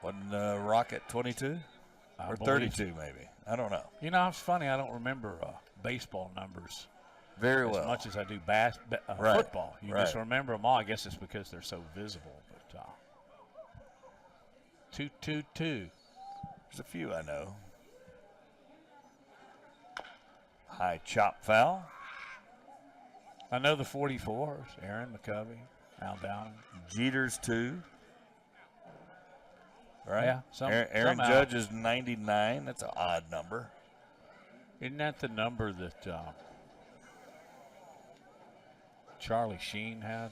A: Wasn't Rocket 22? Or 32, maybe. I don't know.
C: It's funny. I don't remember baseball numbers
A: very well
C: as much as I do
A: right.
C: football. You just remember them all. I guess it's because they're so visible. But 2-2-2.
A: There's a few I know. High chop foul.
C: I know the 44s. Aaron McAdory, Al Downing.
A: Jeter's 2. Right?
C: Yeah.
A: Aaron Judge is 99. That's an odd number.
C: Isn't that the number that Charlie Sheen had?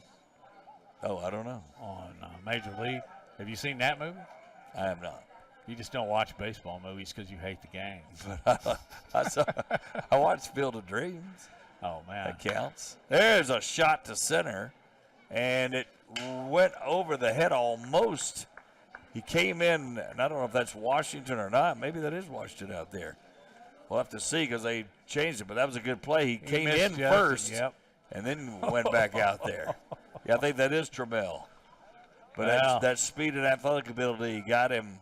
A: Oh, I don't know.
C: On Major League. Have you seen that movie?
A: I have not.
C: You just don't watch baseball movies because you hate the game.
A: I watched Field of Dreams.
C: Oh, man.
A: That counts. There's a shot to center, and it went over the head almost. He came in, and I don't know if that's Washington or not. Maybe that is Washington out there. We'll have to see because they changed it, but that was a good play. He came in first and then went back out there. Yeah, I think that is Trammell. But that speed and athletic ability got him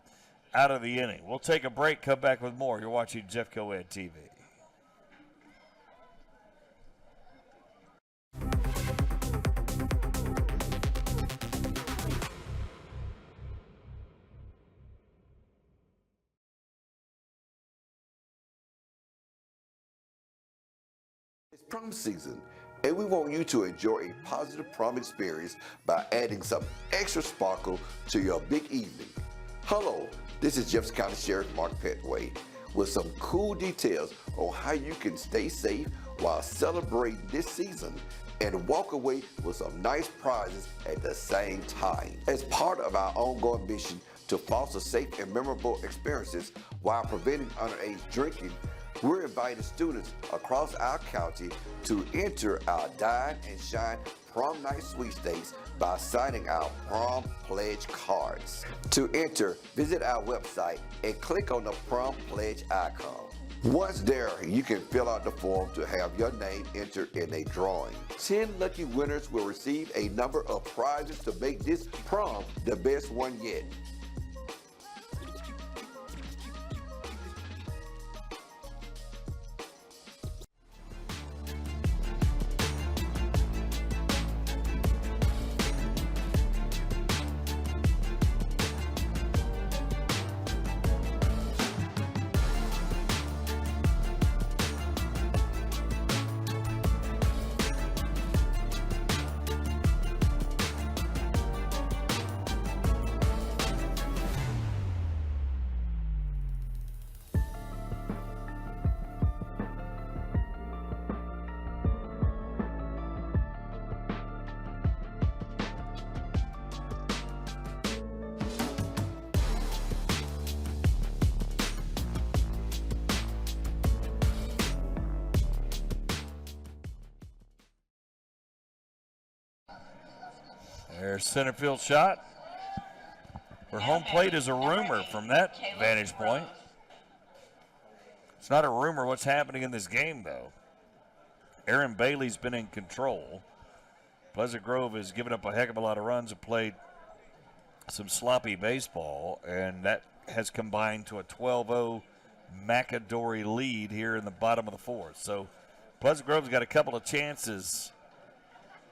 A: out of the inning. We'll take a break, come back with more. You're watching Jeffco Ed TV.
N: It's prom season, and we want you to enjoy a positive prom experience by adding some extra sparkle to your big evening. Hello, this is Jefferson County Sheriff Mark Petway with some cool details on how you can stay safe while celebrating this season and walk away with some nice prizes at the same time. As part of our ongoing mission to foster safe and memorable experiences while preventing underage drinking, we're inviting students across our county to enter our Dine and Shine Prom Night Sweepstakes by signing our Prom Pledge cards. To enter, visit our website and click on the Prom Pledge icon. Once there, you can fill out the form to have your name entered in a drawing. 10 lucky winners will receive a number of prizes to make this prom the best one yet.
A: There's center field shot. Where home plate is a rumor from that vantage point. It's not a rumor what's happening in this game, though. Aaron Bailey's been in control. Pleasant Grove has given up a heck of a lot of runs and played some sloppy baseball, and that has combined to a 12-0 McAdory lead here in the bottom of the fourth. So Pleasant Grove's got a couple of chances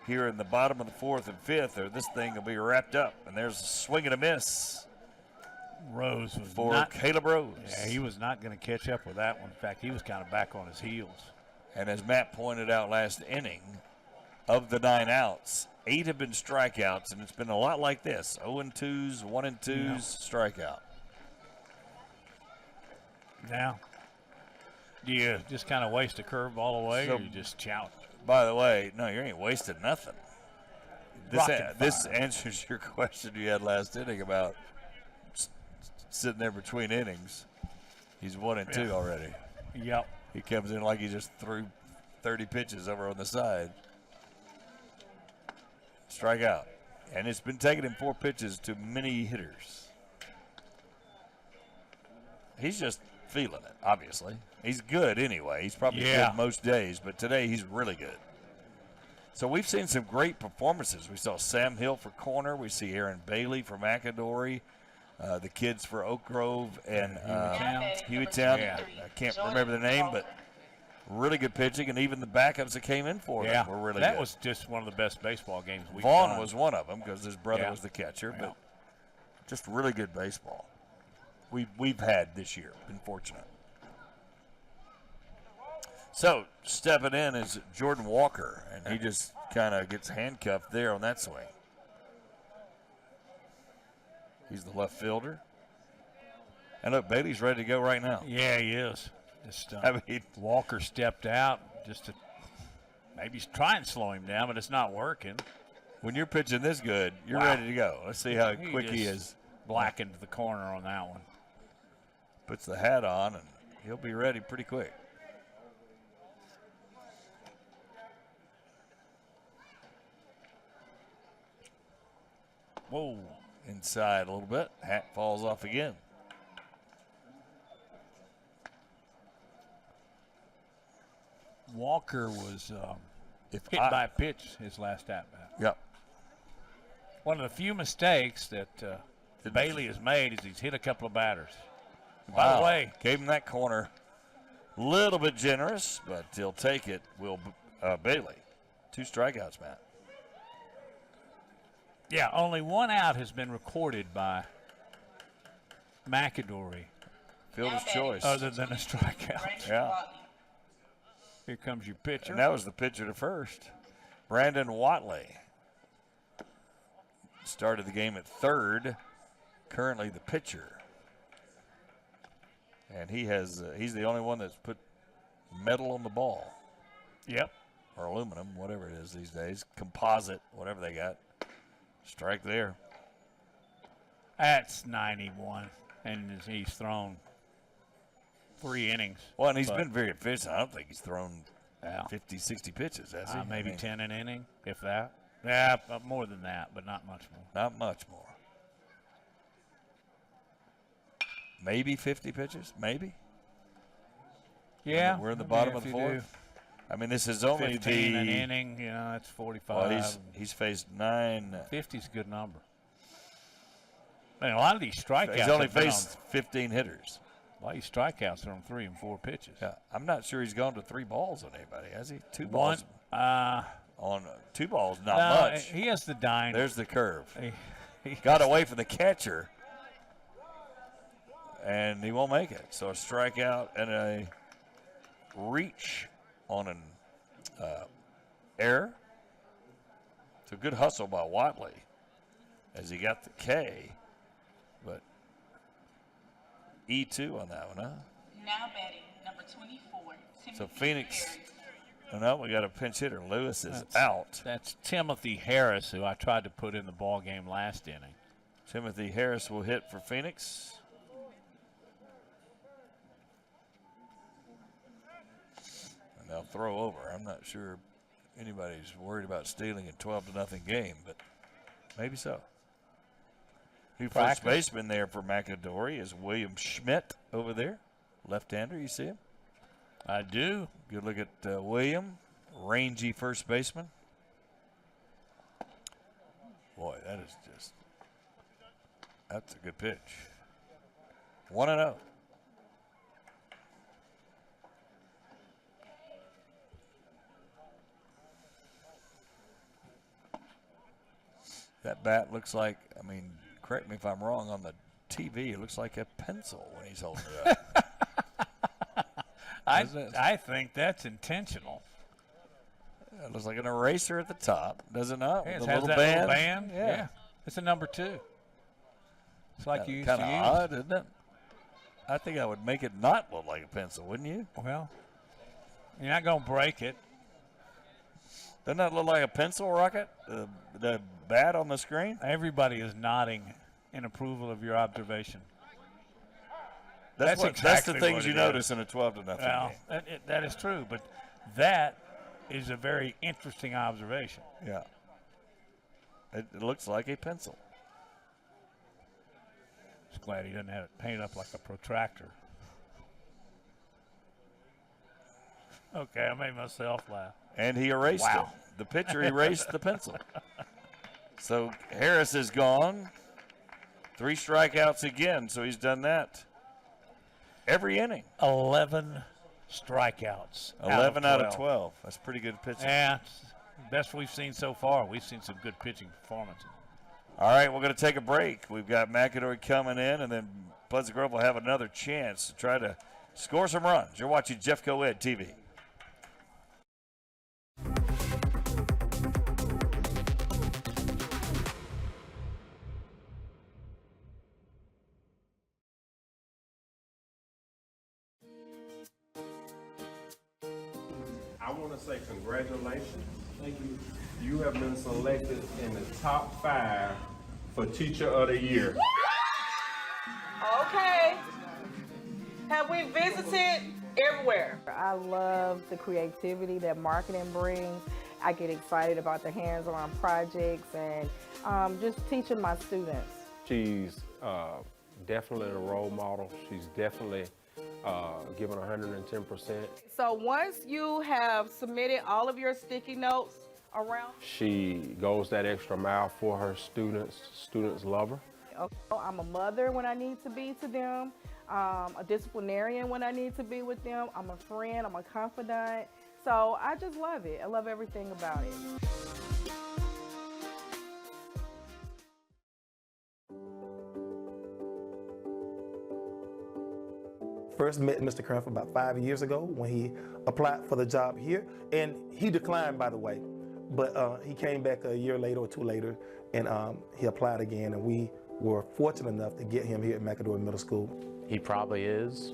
A: here in the bottom of the fourth and fifth, or this thing will be wrapped up. And there's a swing and a miss.
C: Rose was
A: for Caleb Rose.
C: Yeah, he was not going to catch up with that one. In fact, he was kind of back on his heels.
A: And as Matt pointed out last inning, of the 9 outs, 8 have been strikeouts, and it's been a lot like this: 0-2s, 1-2s, strikeout.
C: Now, do you just kind of waste a curve all the way, or you just chow it?
A: By the way, no, you ain't wasted nothing. This answers your question you had last inning about sitting there between innings. He's 1-2 already.
C: Yep.
A: He comes in like he just threw 30 pitches over on the side. Strike out. And it's been taking him 4 pitches to many hitters. He's just feeling it, obviously. He's good anyway. He's probably good most days, but today he's really good. So we've seen some great performances. We saw Sam Hill for corner. We see Aaron Bailey for McAdory. The kids for Oak Grove and Hueytown.
C: Yeah.
A: I can't remember the name, but really good pitching. And even the backups that came in for them were really good.
C: That was just one of the best baseball games we've
A: Vaughn
C: done.
A: was one of them because his brother was the catcher, but just really good baseball we've had this year. Been fortunate. So stepping in is Jordan Walker, and he just kind of gets handcuffed there on that swing. He's the left fielder. And look, Bailey's ready to go right now.
C: Yeah, he is. Just,
A: I mean,
C: Walker stepped out just to maybe try and slow him down, but it's not working.
A: When you're pitching this good, you're ready to go. Let's see how quick he is.
C: Blackened the corner on that one.
A: Puts the hat on, and he'll be ready pretty quick. Whoa, inside a little bit. Hat falls off again.
C: Walker was hit by a pitch his last at-bat.
A: Yep.
C: One of the few mistakes that Bailey has made is he's hit a couple of batters. By the way,
A: gave him that corner. A little bit generous, but he'll take it. Bailey. 2 strikeouts, Matt.
C: Yeah, only 1 out has been recorded by McAdory.
A: Fielder's choice.
C: Other than a strikeout.
A: Yeah.
C: Here comes your pitcher.
A: And that was the pitcher to first. Brandon Watley started the game at third. Currently the pitcher. And he's the only one that's put metal on the ball.
C: Yep.
A: Or aluminum, whatever it is these days. Composite, whatever they got. Strike there.
C: That's 91, and he's thrown 3 innings.
A: Well, and he's been very efficient. I don't think he's thrown 50, 60 pitches, has he?
C: Maybe 10 an inning, if that. Yeah, more than that, but not much more.
A: Not much more. Maybe 50 pitches, maybe.
C: Yeah.
A: We're in the bottom of the
C: if you
A: fourth. I mean, this is only
C: 15 an inning, you know, that's 45.
A: Well, he's faced 9.
C: 50's a good number. I mean, a lot of these strikeouts.
A: He's only faced 15 hitters.
C: A lot of these strikeouts are on 3 and 4 pitches.
A: Yeah, I'm not sure he's gone to 3 balls on anybody, has he? 2 balls. On 2 balls, not much.
C: He has the dime.
A: There's the curve.
C: He
A: got away from the catcher, and he won't make it. So a strikeout and a reach on an error. It's a good hustle by Watley as he got the K, but E2 on that one, huh?
M: Now batting, number 24, Timothy
A: So Phoenix.
M: Harris.
A: Oh, no, we got a pinch hitter. Lewis is out.
C: That's Timothy Harris, who I tried to put in the ball game last inning.
A: Timothy Harris will hit for Phoenix. And they'll throw over. I'm not sure anybody's worried about stealing a 12-0 game, but maybe so. New first baseman there for McAdory is William Schmidt over there. Left-hander, you see him?
C: I do.
A: Good look at William, rangy first baseman. Boy, that's a good pitch. 1-0. That bat looks like, I mean, correct me if I'm wrong, on the TV, it looks like a pencil when he's holding it up.
C: I think that's intentional.
A: It looks like an eraser at the top, does it not?
C: Yeah,
A: With
C: it
A: a
C: has
A: little
C: that
A: band.
C: little band.
A: Yeah.
C: It's a number 2. It's like you used
A: Kind
C: to
A: of
C: use.
A: odd, isn't it? I think I would make it not look like a pencil, wouldn't you?
C: Well, you're not going to break it.
A: Doesn't that look like a pencil, Rocket? The bat on the screen?
C: Everybody is nodding in approval of your observation.
A: That's
C: exactly
A: the things
C: what
A: you
C: it
A: notice
C: is.
A: in a 12-0
C: Well,
A: game.
C: that is true, but that is a very interesting observation.
A: Yeah. It looks like a pencil.
C: Just glad he doesn't have it painted up like a protractor. Okay, I made myself laugh.
A: And he erased it. The pitcher erased the pencil. So Harris is gone. 3 strikeouts again, so he's done that every inning.
C: 11 strikeouts.
A: 11 out of 12. That's pretty good pitching.
C: Yeah, it's the best we've seen so far. We've seen some good pitching performances.
A: All right, we're going to take a break. We've got McAdory coming in, and then Pleasant Grove will have another chance to try to score some runs. You're watching Jeff Co-Ed TV.
G: I want to say congratulations. Thank you. You have been selected in the top 5 for Teacher of the Year.
H: Okay. Have we visited everywhere?
I: I love the creativity that marketing brings. I get excited about the hands-on projects and just teaching my students.
G: She's definitely a role model. She's definitely giving 110%.
H: So once you have submitted all of your sticky notes around,
G: She goes that extra mile for her students. Students love her.
I: I'm a mother when I need to be to them, a disciplinarian when I need to be with them. I'm a friend, I'm a confidant. So I just love it. I love everything about it.
J: First met Mr. Cranford about 5 years ago when he applied for the job here, and he declined, by the way. But he came back a year later or 2 later, and he applied again, and we were fortunate enough to get him here at McAdory Middle School.
K: He probably is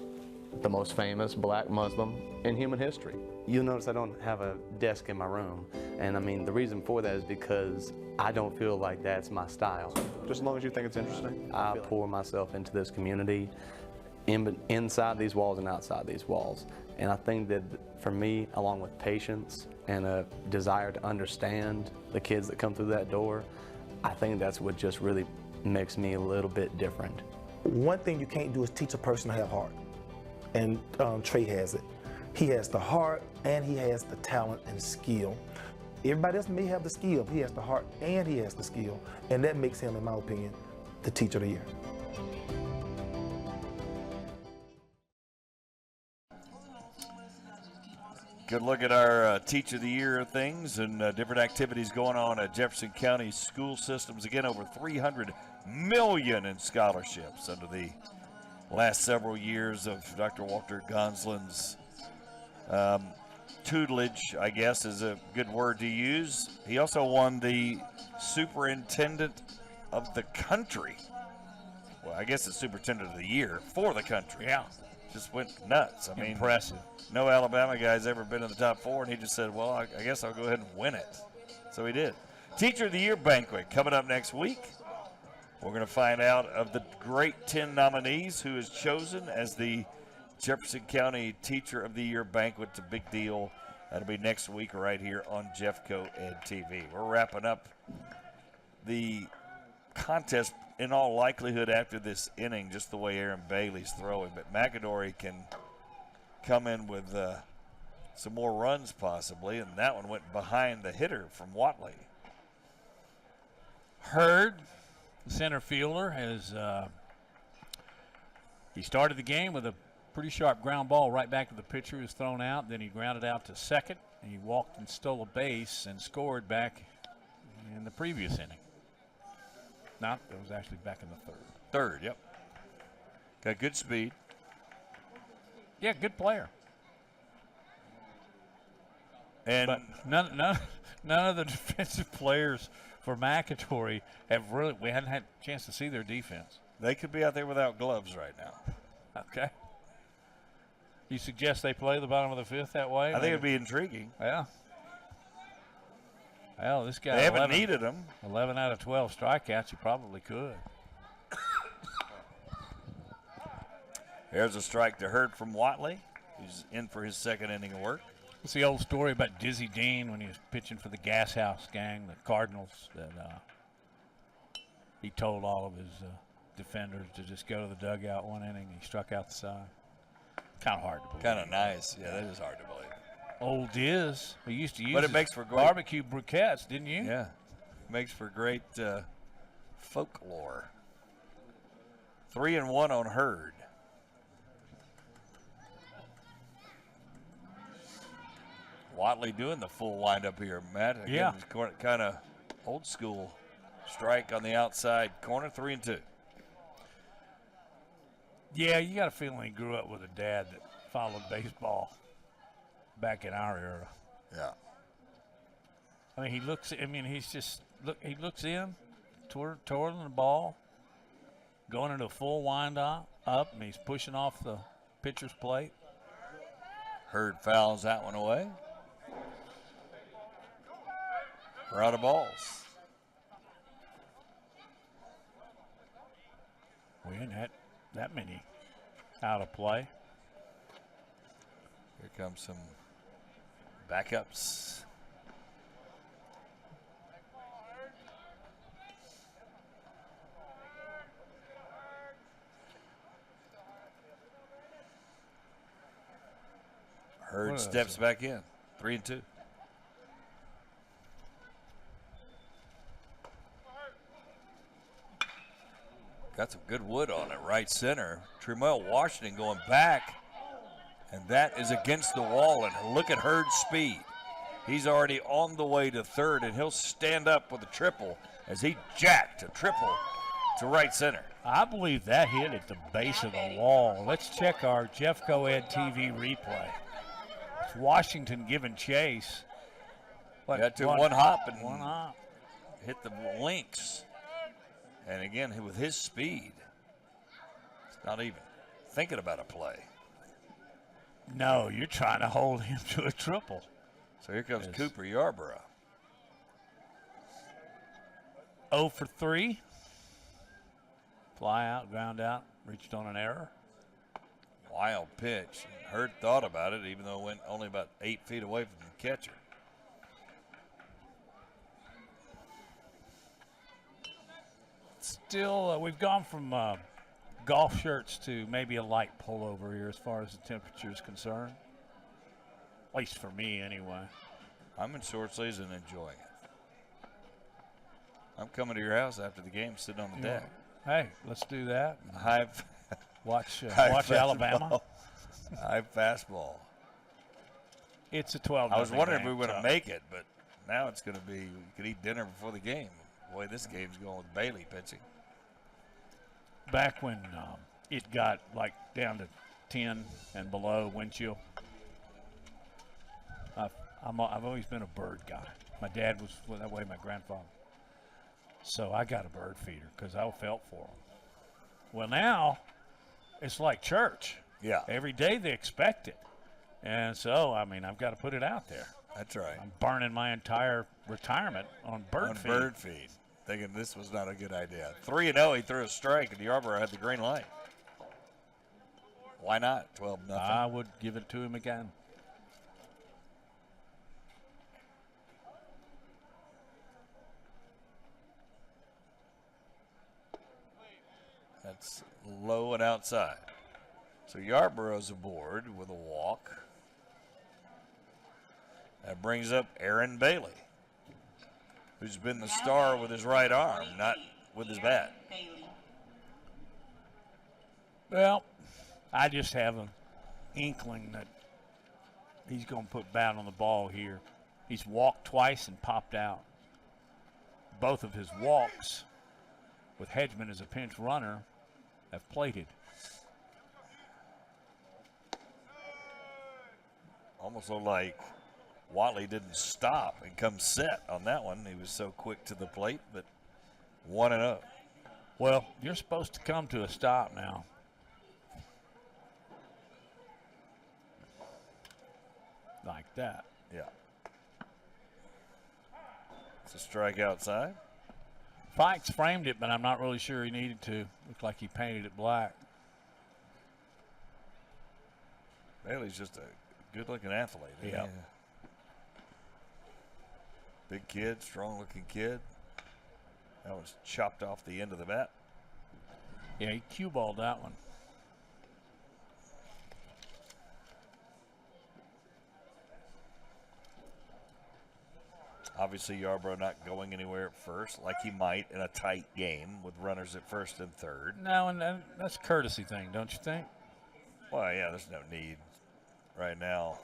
K: the most famous black Muslim in human history. You'll notice I don't have a desk in my room, and I mean the reason for that is because I don't feel like that's my style.
L: Just as long as you think it's interesting.
K: I pour myself into this community inside these walls and outside these walls. And I think that for me, along with patience and a desire to understand the kids that come through that door, I think that's what just really makes me a little bit different.
J: One thing you can't do is teach a person to have heart. And Trey has it. He has the heart and he has the talent and skill. Everybody else may have the skill, but he has the heart and he has the skill. And that makes him, in my opinion, the Teacher of the Year.
A: Good look at our Teacher of the Year things and different activities going on at Jefferson County school systems. Again, over $300 million in scholarships under the last several years of Dr. Walter Gonsolin's tutelage, I guess is a good word to use. He also won the Superintendent of the Country. Well, I guess it's Superintendent of the Year for the country.
C: Yeah.
A: Just went nuts. I mean,
C: impressive.
A: No Alabama guy's ever been in the top four, and he just said, well, I guess I'll go ahead and win it. So he did. Teacher of the Year banquet coming up next week. We're going to find out of the great 10 nominees who is chosen as the Jefferson County Teacher of the Year banquet. It's a big deal. That'll be next week right here on Jeffco Ed TV. We're wrapping up the contest in all likelihood after this inning, just the way Aaron Bailey's throwing. But McAdory can come in with some more runs possibly, and that one went behind the hitter from Watley.
C: Hurd, the center fielder, has he started the game with a pretty sharp ground ball right back to the pitcher who was thrown out. Then he grounded out to second, and he walked and stole a base and scored back in the previous inning. It was actually back in the third.
A: Third, yep. Got good speed.
C: Yeah, good player.
A: And
C: but none of the defensive players for McAdory we hadn't had a chance to see their defense.
A: They could be out there without gloves right now.
C: Okay. You suggest they play the bottom of the fifth that way?
A: I think it'd be intriguing.
C: Yeah. Well, this guy.
A: They haven't needed them.
C: 11 out of 12 strikeouts. You probably could.
A: There's a strike to Hurd from Watley, who's in for his second inning of work.
C: It's the old story about Dizzy Dean when he was pitching for the Gas House gang, the Cardinals, that he told all of his defenders to just go to the dugout one inning. He struck out the side. Kind of hard to believe.
A: Kind of nice. Yeah, that is hard to believe.
C: Old Diz. We used to use
A: but it makes for great
C: barbecue briquettes, didn't you?
A: Yeah. Makes for great folklore. 3-1 on Hurd. Watley doing the full windup here, Matt. Again,
C: yeah.
A: Kind of old school strike on the outside corner, 3-2.
C: Yeah, you got a feeling he grew up with a dad that followed baseball back in our era.
A: Yeah.
C: I mean, he looks in, twirling the ball, going into a full wind up, and he's pushing off the pitcher's plate.
A: Hurd fouls that one away. We're out of balls.
C: We ain't had that many out of play.
A: Here comes some backups. Hurd steps back in, 3-2. Got some good wood on it, right center. Tremel Washington going back, and that is against the wall. And look at Hurd's speed. He's already on the way to third, and he'll stand up with a triple as he jacked a triple to right center.
C: I believe that hit at the base of the wall. Let's check our Jeffco Ed TV replay. It's Washington giving chase.
A: Got to one hop and
C: one hop.
A: Hit the links. And again, with his speed, it's not even thinking about a play.
C: No, you're trying to hold him to a triple.
A: So here comes Cooper Yarborough.
C: 0 for 3. Fly out, ground out, reached on an error.
A: Wild pitch. Hurd thought about it, even though it went only about 8 feet away from the catcher.
C: Still, we've gone from golf shirts to maybe a light pullover here as far as the temperature is concerned. At least for me, anyway.
A: I'm in short sleeves and enjoying it. I'm coming to your house after the game, sitting on the deck.
C: Hey, let's do that. Watch
A: High
C: Alabama.
A: High fastball.
C: It's a 12.
A: I was wondering if we were going to make it, but now it's going to be, we could eat dinner before the game. Boy, this game's going with Bailey pitching.
C: Back when it got like down to 10 and below wind chill, I've always been a bird guy. My dad was that way, my grandfather. So I got a bird feeder because I felt for them. Well, now it's like church.
A: Yeah.
C: Every day they expect it. And so, I mean, I've got to put it out there.
A: That's right.
C: I'm burning my entire retirement on bird feed.
A: Bird feed. Thinking this was not a good idea. 3-0, he threw a strike, and Yarborough had the green light. Why not? 12-0.
C: I would give it to him again.
A: That's low and outside. So Yarborough's aboard with a walk. That brings up Aaron Bailey, who's been the star with his right arm, not with his bat.
C: Well, I just have an inkling that he's going to put bat on the ball here. He's walked twice and popped out. Both of his walks, with Hedgeman as a pinch runner, have plated.
A: Almost looked like Watley didn't stop and come set on that one. He was so quick to the plate, but 1-0.
C: Well, you're supposed to come to a stop now. Like that.
A: Yeah. It's a strike outside.
C: Fikes framed it, but I'm not really sure he needed to. Looked like he painted it black.
A: Bailey's just a good-looking athlete.
C: Yeah.
A: Big kid, strong-looking kid. That was chopped off the end of the bat.
C: Yeah, he cue-balled that one.
A: Obviously, Yarborough not going anywhere at first, like he might in a tight game with runners at first and third.
C: No, and that's a courtesy thing, don't you think?
A: Well, yeah, there's no need right now.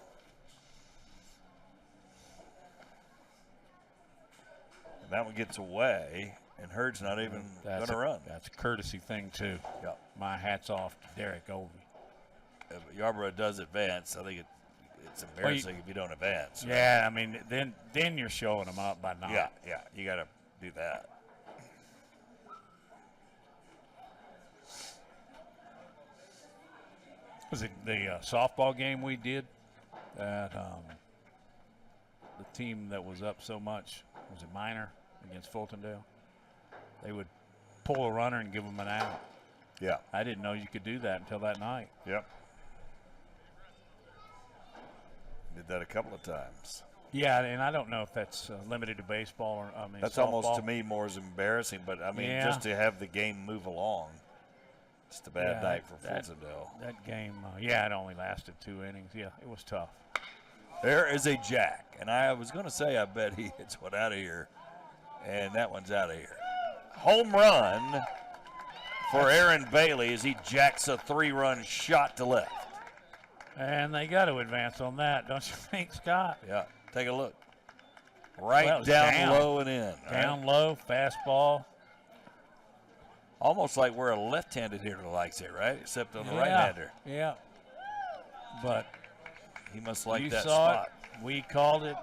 A: And that one gets away, and Hurd's not even going to run.
C: That's a courtesy thing, too.
A: Yep.
C: My hat's off to Derek Ovey.
A: If Yarborough does advance, I think it's embarrassing if you don't advance. Right?
C: Yeah, I mean, then you're showing them up by not.
A: Yeah, you got to do that.
C: Was it the softball game we did that the team that was up so much, was it Minor against Fultondale? They would pull a runner and give them an out.
A: Yeah.
C: I didn't know you could do that until that night.
A: Yep. Did that a couple of times.
C: Yeah, and I don't know if that's limited to baseball or
A: that's
C: softball.
A: Almost to me more as embarrassing, but I mean just to have the game move along. Just a bad night for Fultondale.
C: That game, it only lasted 2 innings. Yeah, it was tough.
A: There is a jack, and I was going to say I bet he hits one out of here, and that one's out of here. Home run for Aaron Bailey as he jacks a 3-run shot to left.
C: And they got to advance on that, don't you think, Scott?
A: Yeah, take a look. Right down low and in.
C: Down low, fastball.
A: Almost like we're a left-handed hitter likes it, right? Except on the right-hander.
C: Yeah. But
A: he must like
C: you
A: that
C: saw
A: spot.
C: It. We called it.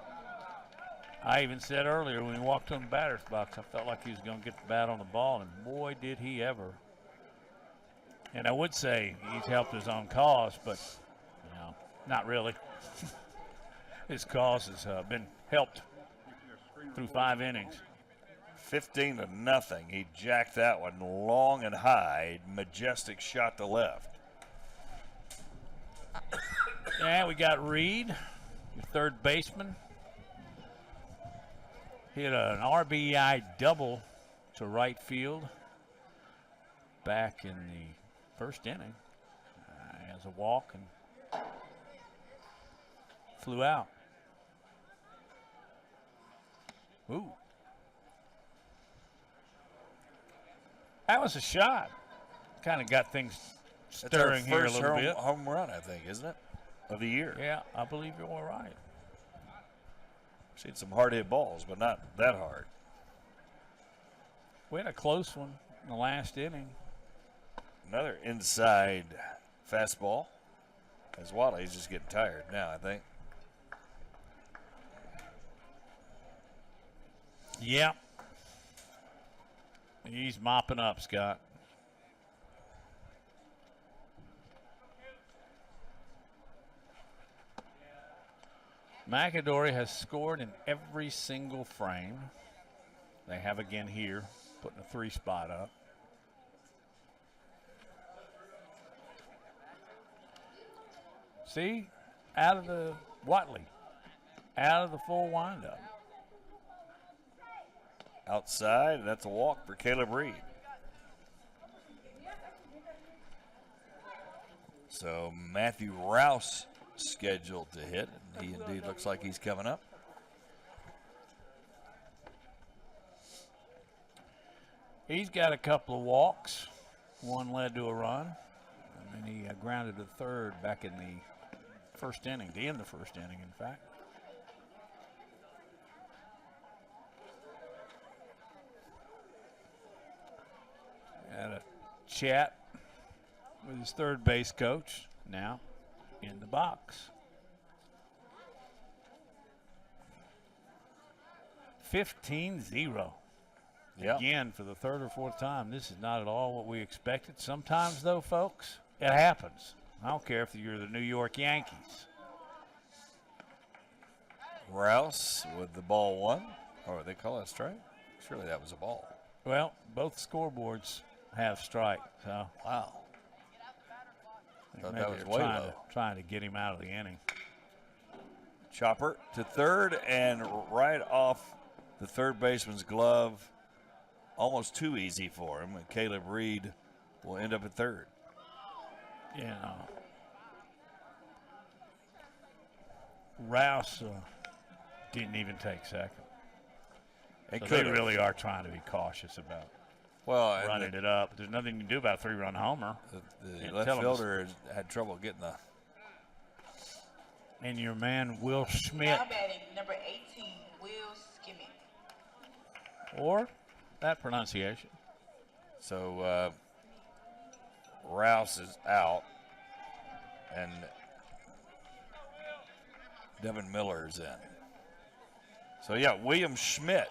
C: I even said earlier when he walked on the batter's box, I felt like he was going to get the bat on the ball, and boy, did he ever. And I would say he's helped his own cause, but not really. His cause has been helped through 5 innings.
A: 15-0. He jacked that one long and high. Majestic shot to left.
C: Yeah, we got Reed, your third baseman. Hit an RBI double to right field back in the first inning. Has a walk and flew out. Ooh. That was a shot. Kind of got things stirring here a little bit.
A: Home run, I think, isn't it? Of the year.
C: Yeah, I believe you're all right.
A: Seen some hard hit balls, but not that hard.
C: We had a close one in the last inning.
A: Another inside fastball. As Wadley's just getting tired now, I think.
C: Yeah. He's mopping up, Scott. McAdory has scored in every single frame. They have again here, putting a 3 spot up. See, out of the Watley, out of the full windup.
A: Outside, and that's a walk for Caleb Reed. So Matthew Rouse scheduled to hit, and he indeed looks like he's coming up.
C: He's got a couple of walks. One led to a run, and then he grounded to third back in the first inning, to end the first inning, in fact. Had a chat with his third base coach, now in the box. 15-0.
A: Yep.
C: Again, for the third or fourth time, this is not at all what we expected. Sometimes, though, folks, it happens. I don't care if you're the New York Yankees.
A: Rouse with the ball 1. Or they call it a strike? Surely that was a ball.
C: Well, both scoreboards have strike. So
A: wow. Thought
C: maybe
A: that was
C: they're
A: way low.
C: Trying to get him out of the inning.
A: Chopper to third, and right off the third baseman's glove. Almost too easy for him, and Caleb Reed will end up at third.
C: Yeah. Rouse didn't even take second. So they really are trying to be cautious about running it up. There's nothing you can do about a 3-run homer.
A: The left fielder had trouble getting the.
C: And your man, Will Schmidt.
M: Now batting, number 18, Will Schmidt.
C: Or that pronunciation.
A: So Rouse is out, and Devin Miller's in. So yeah, William Schmidt,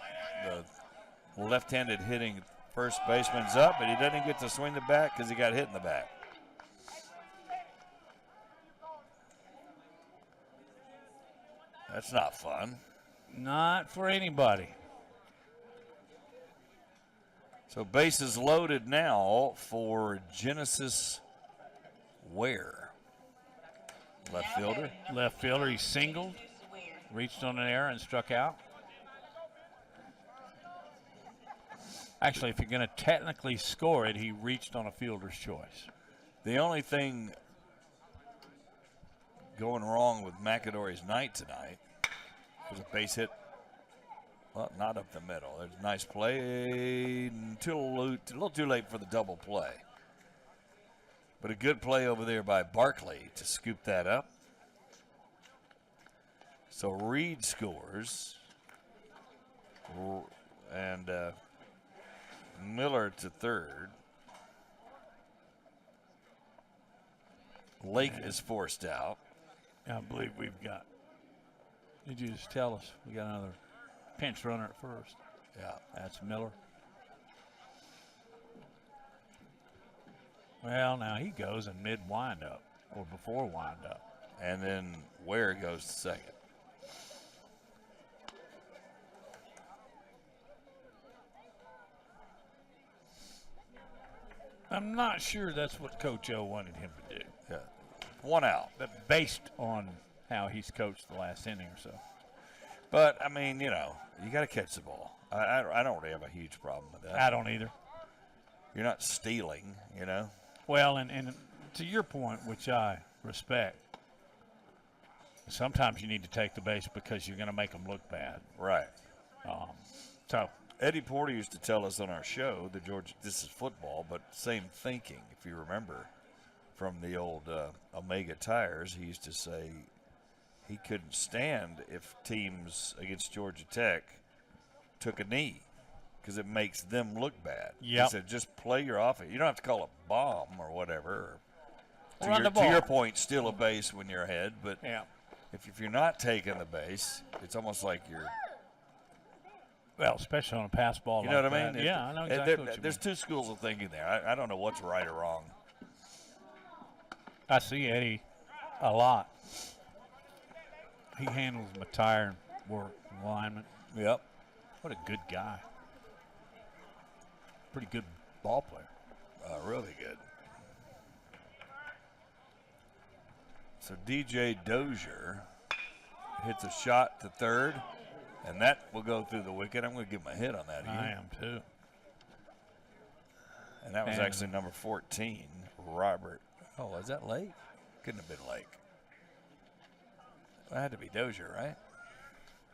A: the left-handed hitting first baseman's up, but he doesn't get to swing the bat because he got hit in the back. That's not fun.
C: Not for anybody.
A: So bases loaded now for Genesis Ware. Left fielder.
C: Left fielder, he singled, reached on an error and struck out. Actually, if you're going to technically score it, he reached on a fielder's choice.
A: The only thing going wrong with McAdory's night tonight was a base hit. Well, not up the middle. There's a nice play. A little too late for the double play. But a good play over there by Barkley to scoop that up. So Reed scores. And Miller to third. Lake is forced out.
C: I believe we've got. Did you just tell us we got another pinch runner at first?
A: Yeah.
C: That's Miller. Well, now he goes in mid windup or before windup.
A: And then Ware goes to second.
C: I'm not sure that's what Coach O wanted him to do.
A: Yeah. One out.
C: But based on how he's coached the last inning or so.
A: But, I mean, you got to catch the ball. I don't really have a huge problem with that.
C: I don't either.
A: You're not stealing,
C: Well, and to your point, which I respect, sometimes you need to take the base because you're going to make them look bad.
A: Right.
C: So
A: Eddie Porter used to tell us on our show, this is football, but same thinking, if you remember, from the old Omega Tires. He used to say he couldn't stand if teams against Georgia Tech took a knee because it makes them look bad.
C: Yep.
A: He said, just play your offense. You don't have to call a bomb or whatever.
C: To
A: your point, steal a base when you're ahead, but
C: yeah.
A: if you're not taking the base, it's almost like you're –
C: well, especially on a pass ball.
A: You know
C: like
A: what I mean?
C: That. Yeah, I know exactly what you
A: There's two schools of thinking there. I don't know what's right or wrong.
C: I see Eddie a lot. He handles my tire work alignment.
A: Yep.
C: What a good guy. Pretty good ball player.
A: Really good. So DJ Dozier hits a shot to third, and that will go through the wicket. I'm going to give him a hit on that.
C: I am too.
A: And that was actually number 14, Robert. Oh, was that Lake? Couldn't have been Lake. That had to be Dozier, right?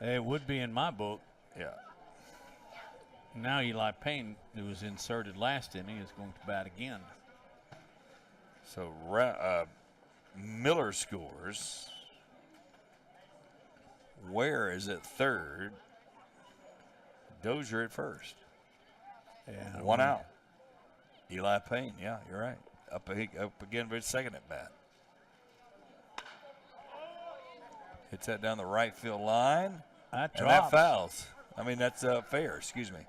C: It would be in my book.
A: Yeah.
C: Now Eli Payne, who was inserted last inning, is going to bat again.
A: So Miller scores. Ware is at third. Dozier at first.
C: Yeah,
A: One out. Eli Payne, yeah, you're right. Up again for his second at bat. Hits that down the right field line.
C: That
A: and that fouls. I mean, that's fair, excuse me.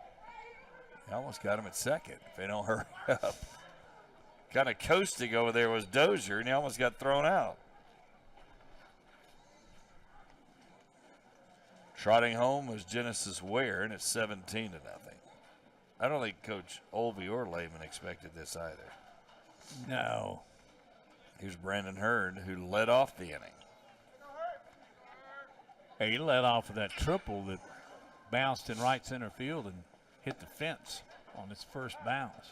A: I almost got him at second if they don't hurry up. Kind of coasting over there was Dozier, and he almost got thrown out. Trotting home was Genesis Ware, and it's 17-0. I don't think Coach Olvey or Lehman expected this either.
C: No.
A: Here's Brandon Hurd, who led off the inning.
C: Hey, he led off with that triple that bounced in right center field and hit the fence on its first bounce.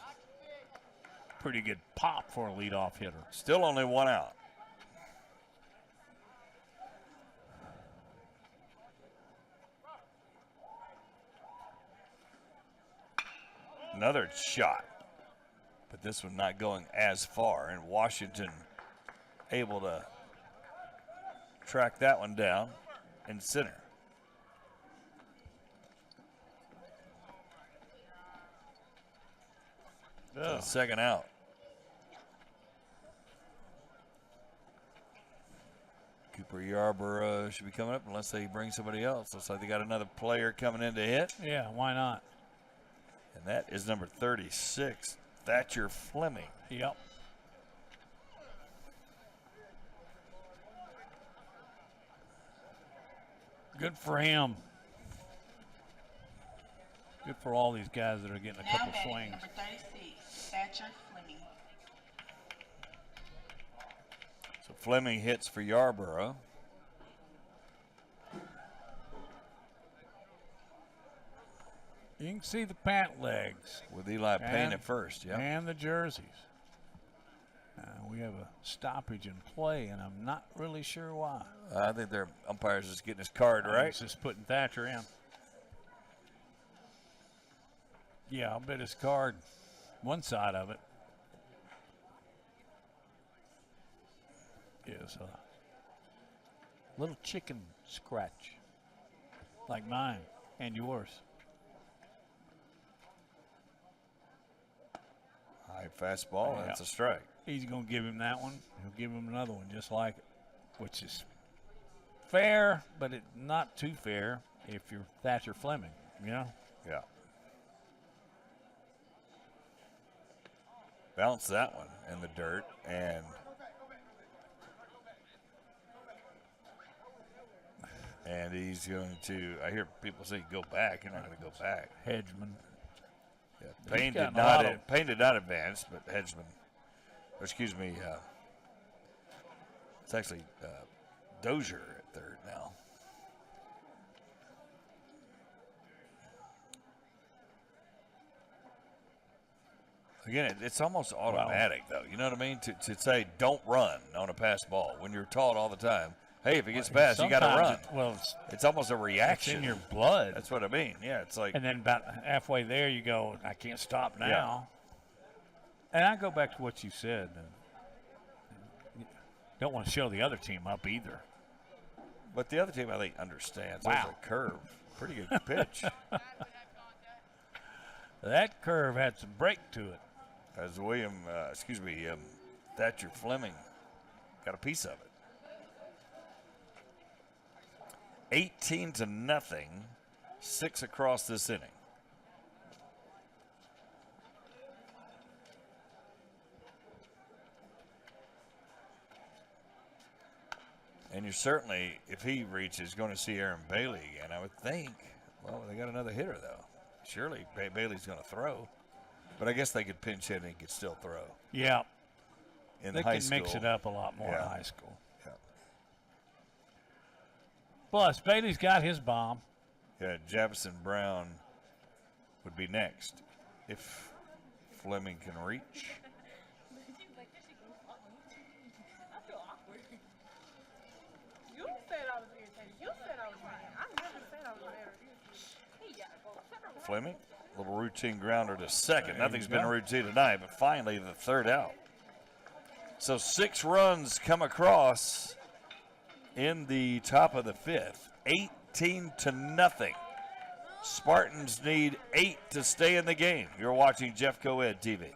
C: Pretty good pop for a leadoff hitter.
A: Still only one out. Another shot, but this one not going as far, and Washington able to track that one down in center. So second out. Cooper Yarborough should be coming up unless they bring somebody else. Looks like they got another player coming in to hit.
C: Yeah, why not?
A: And that is number 36, Thatcher Fleming.
C: Yep. Good for him. Good for all these guys that are getting a couple swings.
M: Number 36, Thatcher Fleming.
A: So Fleming hits for Yarborough.
C: You can see the pant legs.
A: With Eli Payne at first, yeah.
C: And the jerseys. We have a stoppage in play, and I'm not really sure why.
A: I think their umpire's just getting his card right.
C: He's just putting Thatcher in. Yeah, I'll bet his card, one side of it, is a little chicken scratch, like mine and yours.
A: High fastball, that's a strike.
C: He's going to give him that one. He'll give him another one just like it, which is fair, but not too fair if you're Thatcher Fleming, you know?
A: Yeah. Bounce that one in the dirt, and he's going to, I hear people say go back. You're not going to go back.
C: Hedgeman.
A: Yeah, Payne did not advance, but Hedgeman, It's actually Dozier at third now. Again, it's almost automatic, though. You know what I mean? To say don't run on a pass ball when you're taught all the time, hey, if it gets past, you got to run. It's almost a reaction.
C: It's in your blood.
A: That's what I mean. Yeah, it's like.
C: And then about halfway there, you go, I can't stop now. Yeah. And I go back to what you said. Don't want to show the other team up either.
A: But the other team, I think, understands.
C: Wow.
A: There's a curve. Pretty good pitch.
C: That curve had some break to it.
A: As Thatcher Fleming got a piece of it. 18-0, 6 across this inning. And you're certainly, if he reaches, going to see Aaron Bailey again, I would think. Well, they got another hitter, though. Surely Bailey's going to throw. But I guess they could pinch hit and he could still throw.
C: Yeah.
A: In high school.
C: They can mix it up a lot more in high school.
A: Yeah.
C: Plus, Bailey's got his bomb.
A: Yeah, Jefferson Brown would be next if Fleming can reach.
H: You said I was irritated. You said I was mad. I never said I was irritated.
A: Fleming, a little routine grounder to second.
C: There
A: Nothing's
C: you
A: been
C: go.
A: routine tonight, but finally the third out. So 6 runs come across in the top of the fifth. 18-0. Spartans need 8 to stay in the game. You're watching Jeff Coed TV.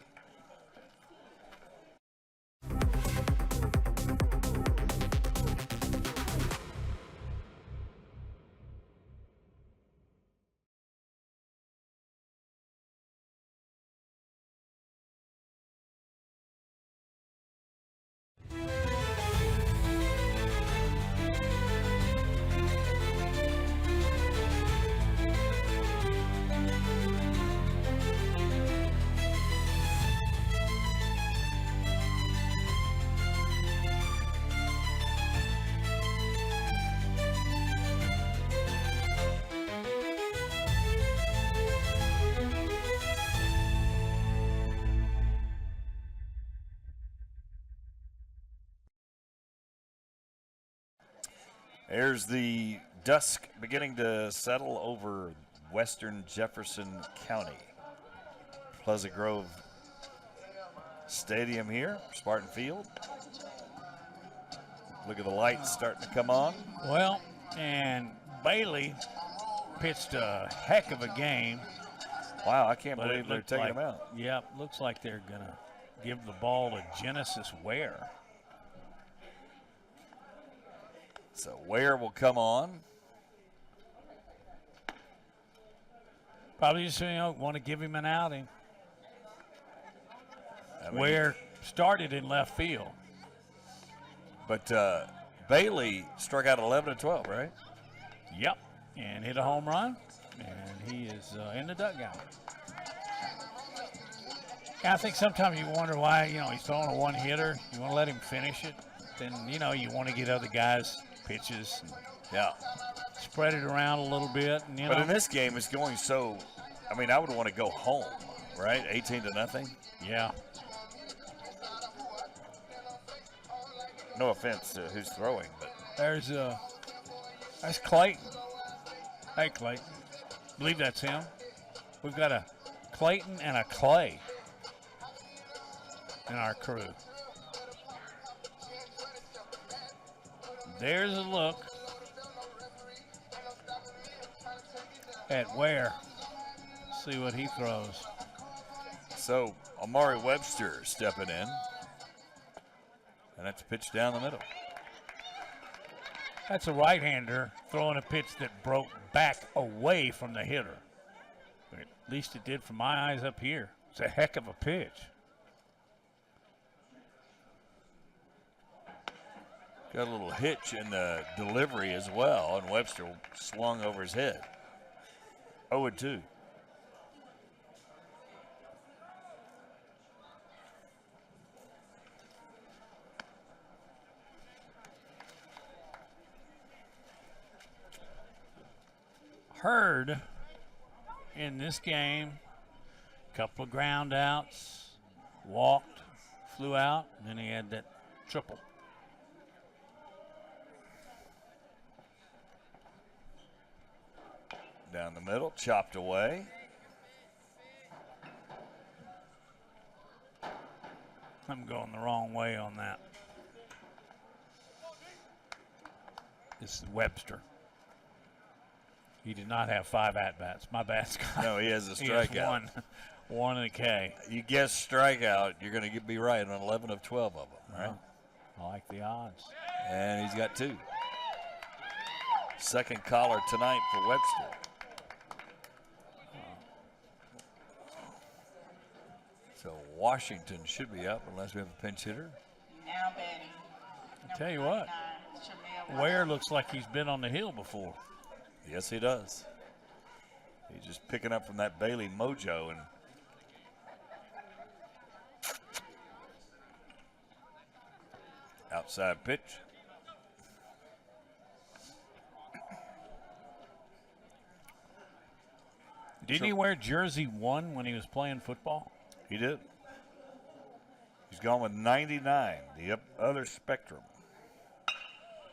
A: There's the dusk beginning to settle over western Jefferson County. Pleasant Grove Stadium here, Spartan Field. Look at the lights starting to come on.
C: Well, and Bailey pitched a heck of a game.
A: Wow, I can't
C: but
A: believe
C: it
A: they're
C: looked
A: taking
C: like,
A: him out.
C: Yep, looks like they're going to give the ball to Genesis Ware.
A: So Ware will come on.
C: Probably just, want to give him an outing.
A: I mean,
C: Ware started in left field.
A: But Bailey struck out 11 of 12, right?
C: Yep, and hit a home run, and he is in the dugout. I think sometimes you wonder why, he's throwing a one-hitter. You want to let him finish it. Then, you want to get other guys pitches.
A: Yeah.
C: Spread it around a little bit. And,
A: But in this game, it's going so, I would want to go home, right? 18-0.
C: Yeah.
A: No offense to who's throwing, but.
C: That's Clayton. Hey, Clayton. I believe that's him. We've got a Clayton and a Clay in our crew. There's a look at Ware. See what he throws.
A: So Amari Webster stepping in. And that's a pitch down the middle.
C: That's a right-hander throwing a pitch that broke back away from the hitter. Or at least it did from my eyes up here. It's a heck of a pitch.
A: Got a little hitch in the delivery as well, and Webster swung over his head. 0-2.
C: Hurd in this game, couple of ground outs, walked, flew out, and then he had that triple.
A: Down the middle, chopped away.
C: I'm going the wrong way on that. This is Webster. He did not have 5 at-bats. My bad, Scott.
A: No, he has a
C: He has
A: strikeout.
C: one and a K.
A: You guess strikeout, you're going to be right on 11 of 12 of them, right?
C: I like the odds.
A: And he's got 2. Second caller tonight for Webster. So Washington should be up unless we have a pinch hitter.
M: Now batting.
C: I tell you what, Ware looks like he's been on the hill before.
A: Yes, he does. He's just picking up from that Bailey mojo. And outside pitch.
C: Didn't he wear jersey 1 when he was playing football?
A: He did. He's gone with 99, the other spectrum.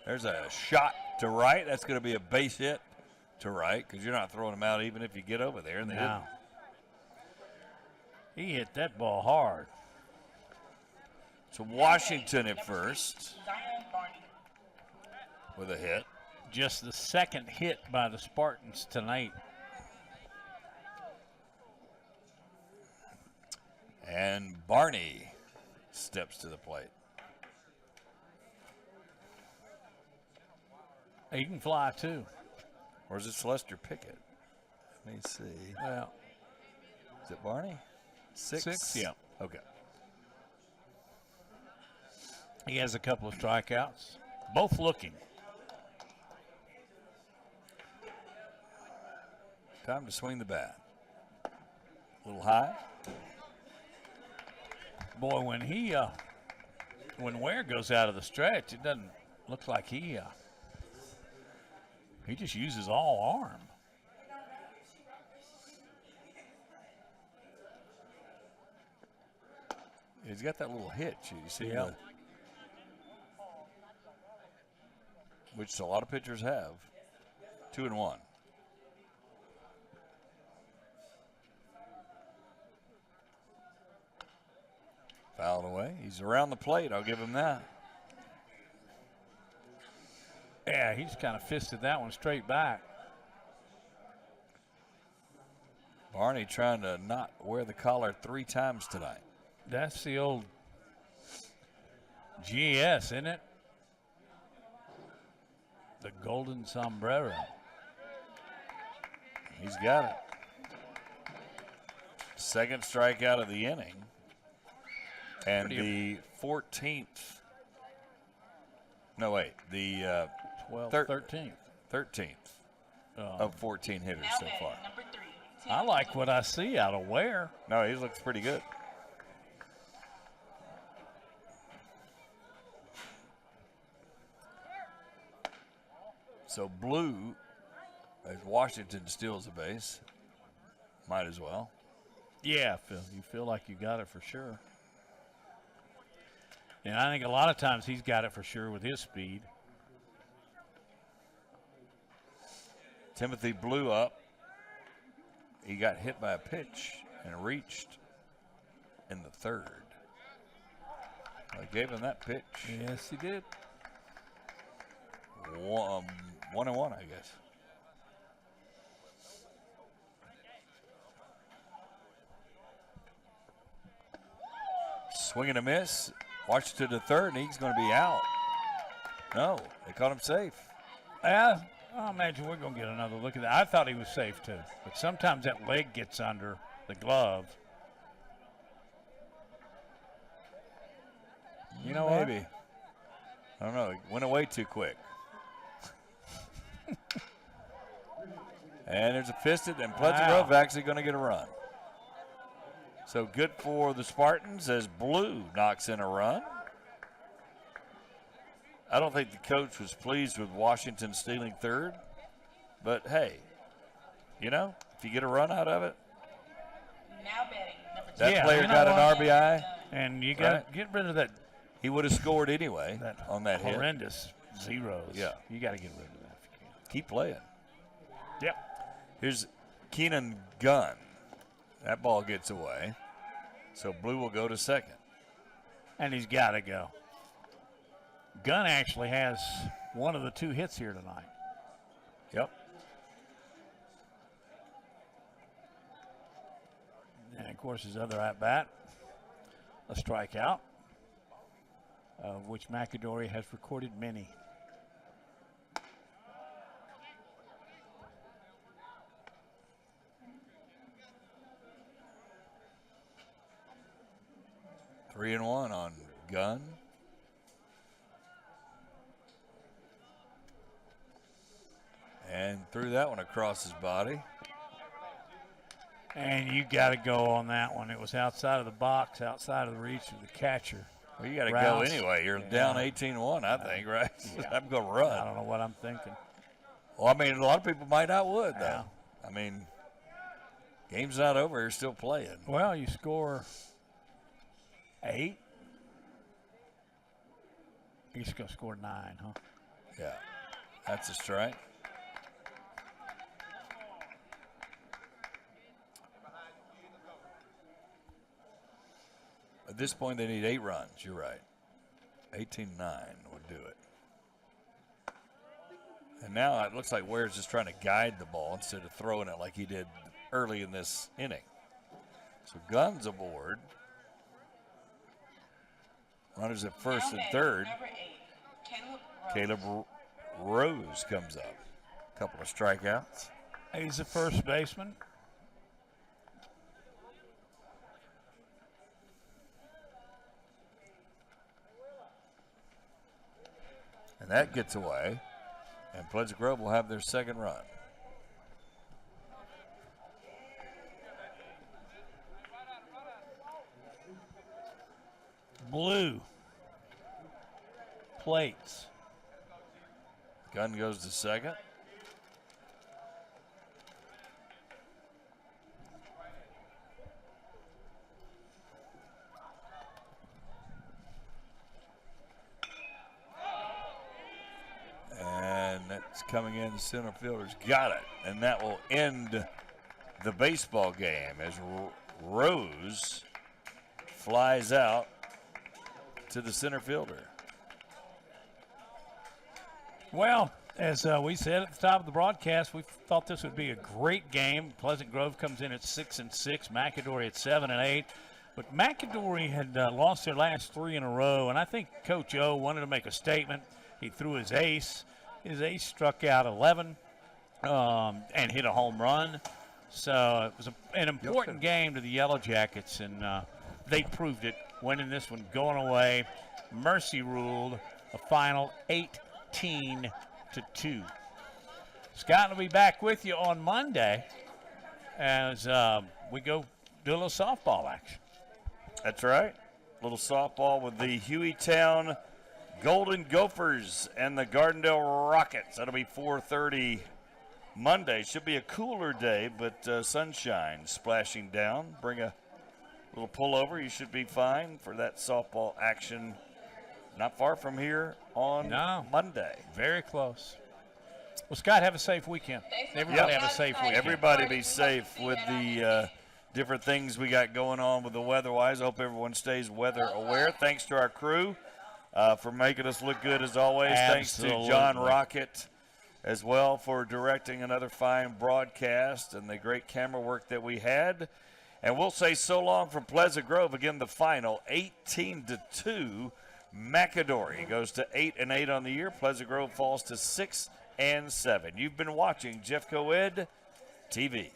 A: There's a shot to right. That's going to be a base hit to right because you're not throwing him out even if you get over there. And they didn't.
C: He hit that ball hard.
A: So Washington at first with a hit.
C: Just the second hit by the Spartans tonight.
A: And Barney steps to the plate.
C: He can fly too.
A: Or is it Lester Pickett? Let me see.
C: Well,
A: is it Barney? 6?
C: Yeah.
A: Okay.
C: He has a couple of strikeouts, both looking.
A: Time to swing the bat. A little high.
C: Boy, when Ware goes out of the stretch, it doesn't look like he just uses all arm.
A: He's got that little hitch. You see,
C: Yeah.
A: Which a lot of pitchers have. 2-1. Fouled away. He's around the plate. I'll give him that.
C: Yeah, he just kind of fisted that one straight back.
A: Barney trying to not wear the collar 3 times tonight.
C: That's the old GS, isn't it? The golden sombrero.
A: He's got it. Second strikeout of the inning. And the 14th. No, wait. The
C: 13th.
A: 13th of 14 hitters so far.
C: I like what I see out of Ware.
A: No, he looks pretty good. So blue, as Washington steals a base, might as well.
C: Yeah, Phil, you feel like you got it for sure. And I think a lot of times he's got it for sure with his speed.
A: Timothy blew up. He got hit by a pitch and reached in the 3rd. I gave him that pitch.
C: Yes, he did.
A: 1-1, I guess. Swing and a miss. Washington to 3rd, and he's going to be out. No, they caught him safe.
C: Yeah, I imagine we're going to get another look at that. I thought he was safe too, but sometimes that leg gets under the glove.
A: You know what? Maybe. I don't know. It went away too quick. And there's a fisted, and Pleasant Grove actually going to get a run. So good for the Spartans as Blue knocks in a run. I don't think the coach was pleased with Washington stealing 3rd, but hey, You know, if you get a run out of it.
M: Now betting number 2.
A: That player got an RBI.
C: And you got to get rid of that.
A: He would have scored anyway on that hit.
C: Horrendous zeros.
A: Yeah.
C: You got to get rid of that if you can.
A: Keep playing.
C: Yep.
A: Here's Keenan Gunn. That ball gets away. So Blue will go to second.
C: And he's got to go. Gunn actually has one of the 2 hits here tonight.
A: Yep.
C: And, of course, his other at-bat, a strikeout, of which McAdory has recorded many.
A: Three and one on Gunn. And threw that one across his body.
C: And you got to go on that one. It was outside of the box, outside of the reach of the catcher.
A: Well, you got to go anyway. You're down 18-1, I think, right?
C: Yeah.
A: I'm going to run.
C: I don't know what I'm thinking.
A: Well, I mean, a lot of people might not would, though. I mean, game's not over. You're still playing.
C: Well, you score 8. He's going to score 9, huh?
A: Yeah. That's a strike. At this point, they need 8 runs. You're right. 18-9 would do it. And now it looks like Ware's just trying to guide the ball instead of throwing it like he did early in this inning. So Gunn's aboard. Runners at first and third. Caleb Rose comes up. A couple of strikeouts.
C: He's a first baseman.
A: And that gets away. And Pleasant Grove will have their second run.
C: Blue plates.
A: Gunn goes to second. And that's coming in. Center fielder's got it. And that will end the baseball game as Rose flies out to the center fielder.
C: Well, as we said at the top of the broadcast, we thought this would be a great game. Pleasant Grove comes in at 6-6, McAdory at 7-8. But McAdory had lost their last 3 in a row, and I think Coach O wanted to make a statement. He threw his ace. His ace struck out 11 and hit a home run. So it was an important game to the Yellow Jackets, and they proved it, winning this one, going away. Mercy ruled a final 18-2. Scott will be back with you on Monday as we go do a little softball action.
A: That's right. A little softball with the Hueytown Golden Gophers and the Gardendale Rockets. That'll be 4:30 Monday. Should be a cooler day, but sunshine splashing down. Bring a little pullover. You should be fine for that softball action. Not far from here on Monday.
C: Very close. Well, Scott, have a safe weekend. Everybody have a safe weekend.
A: Everybody be safe with the different things we got going on with the weather-wise. I hope everyone stays weather aware. Thanks to our crew for making us look good as always.
C: Absolutely.
A: Thanks to John Rocket as well for directing another fine broadcast and the great camera work that we had. And we'll say so long from Pleasant Grove. Again, the final 18-2. McAdory goes to 8-8 on the year. Pleasant Grove falls to 6-7. You've been watching Jeff Coed TV.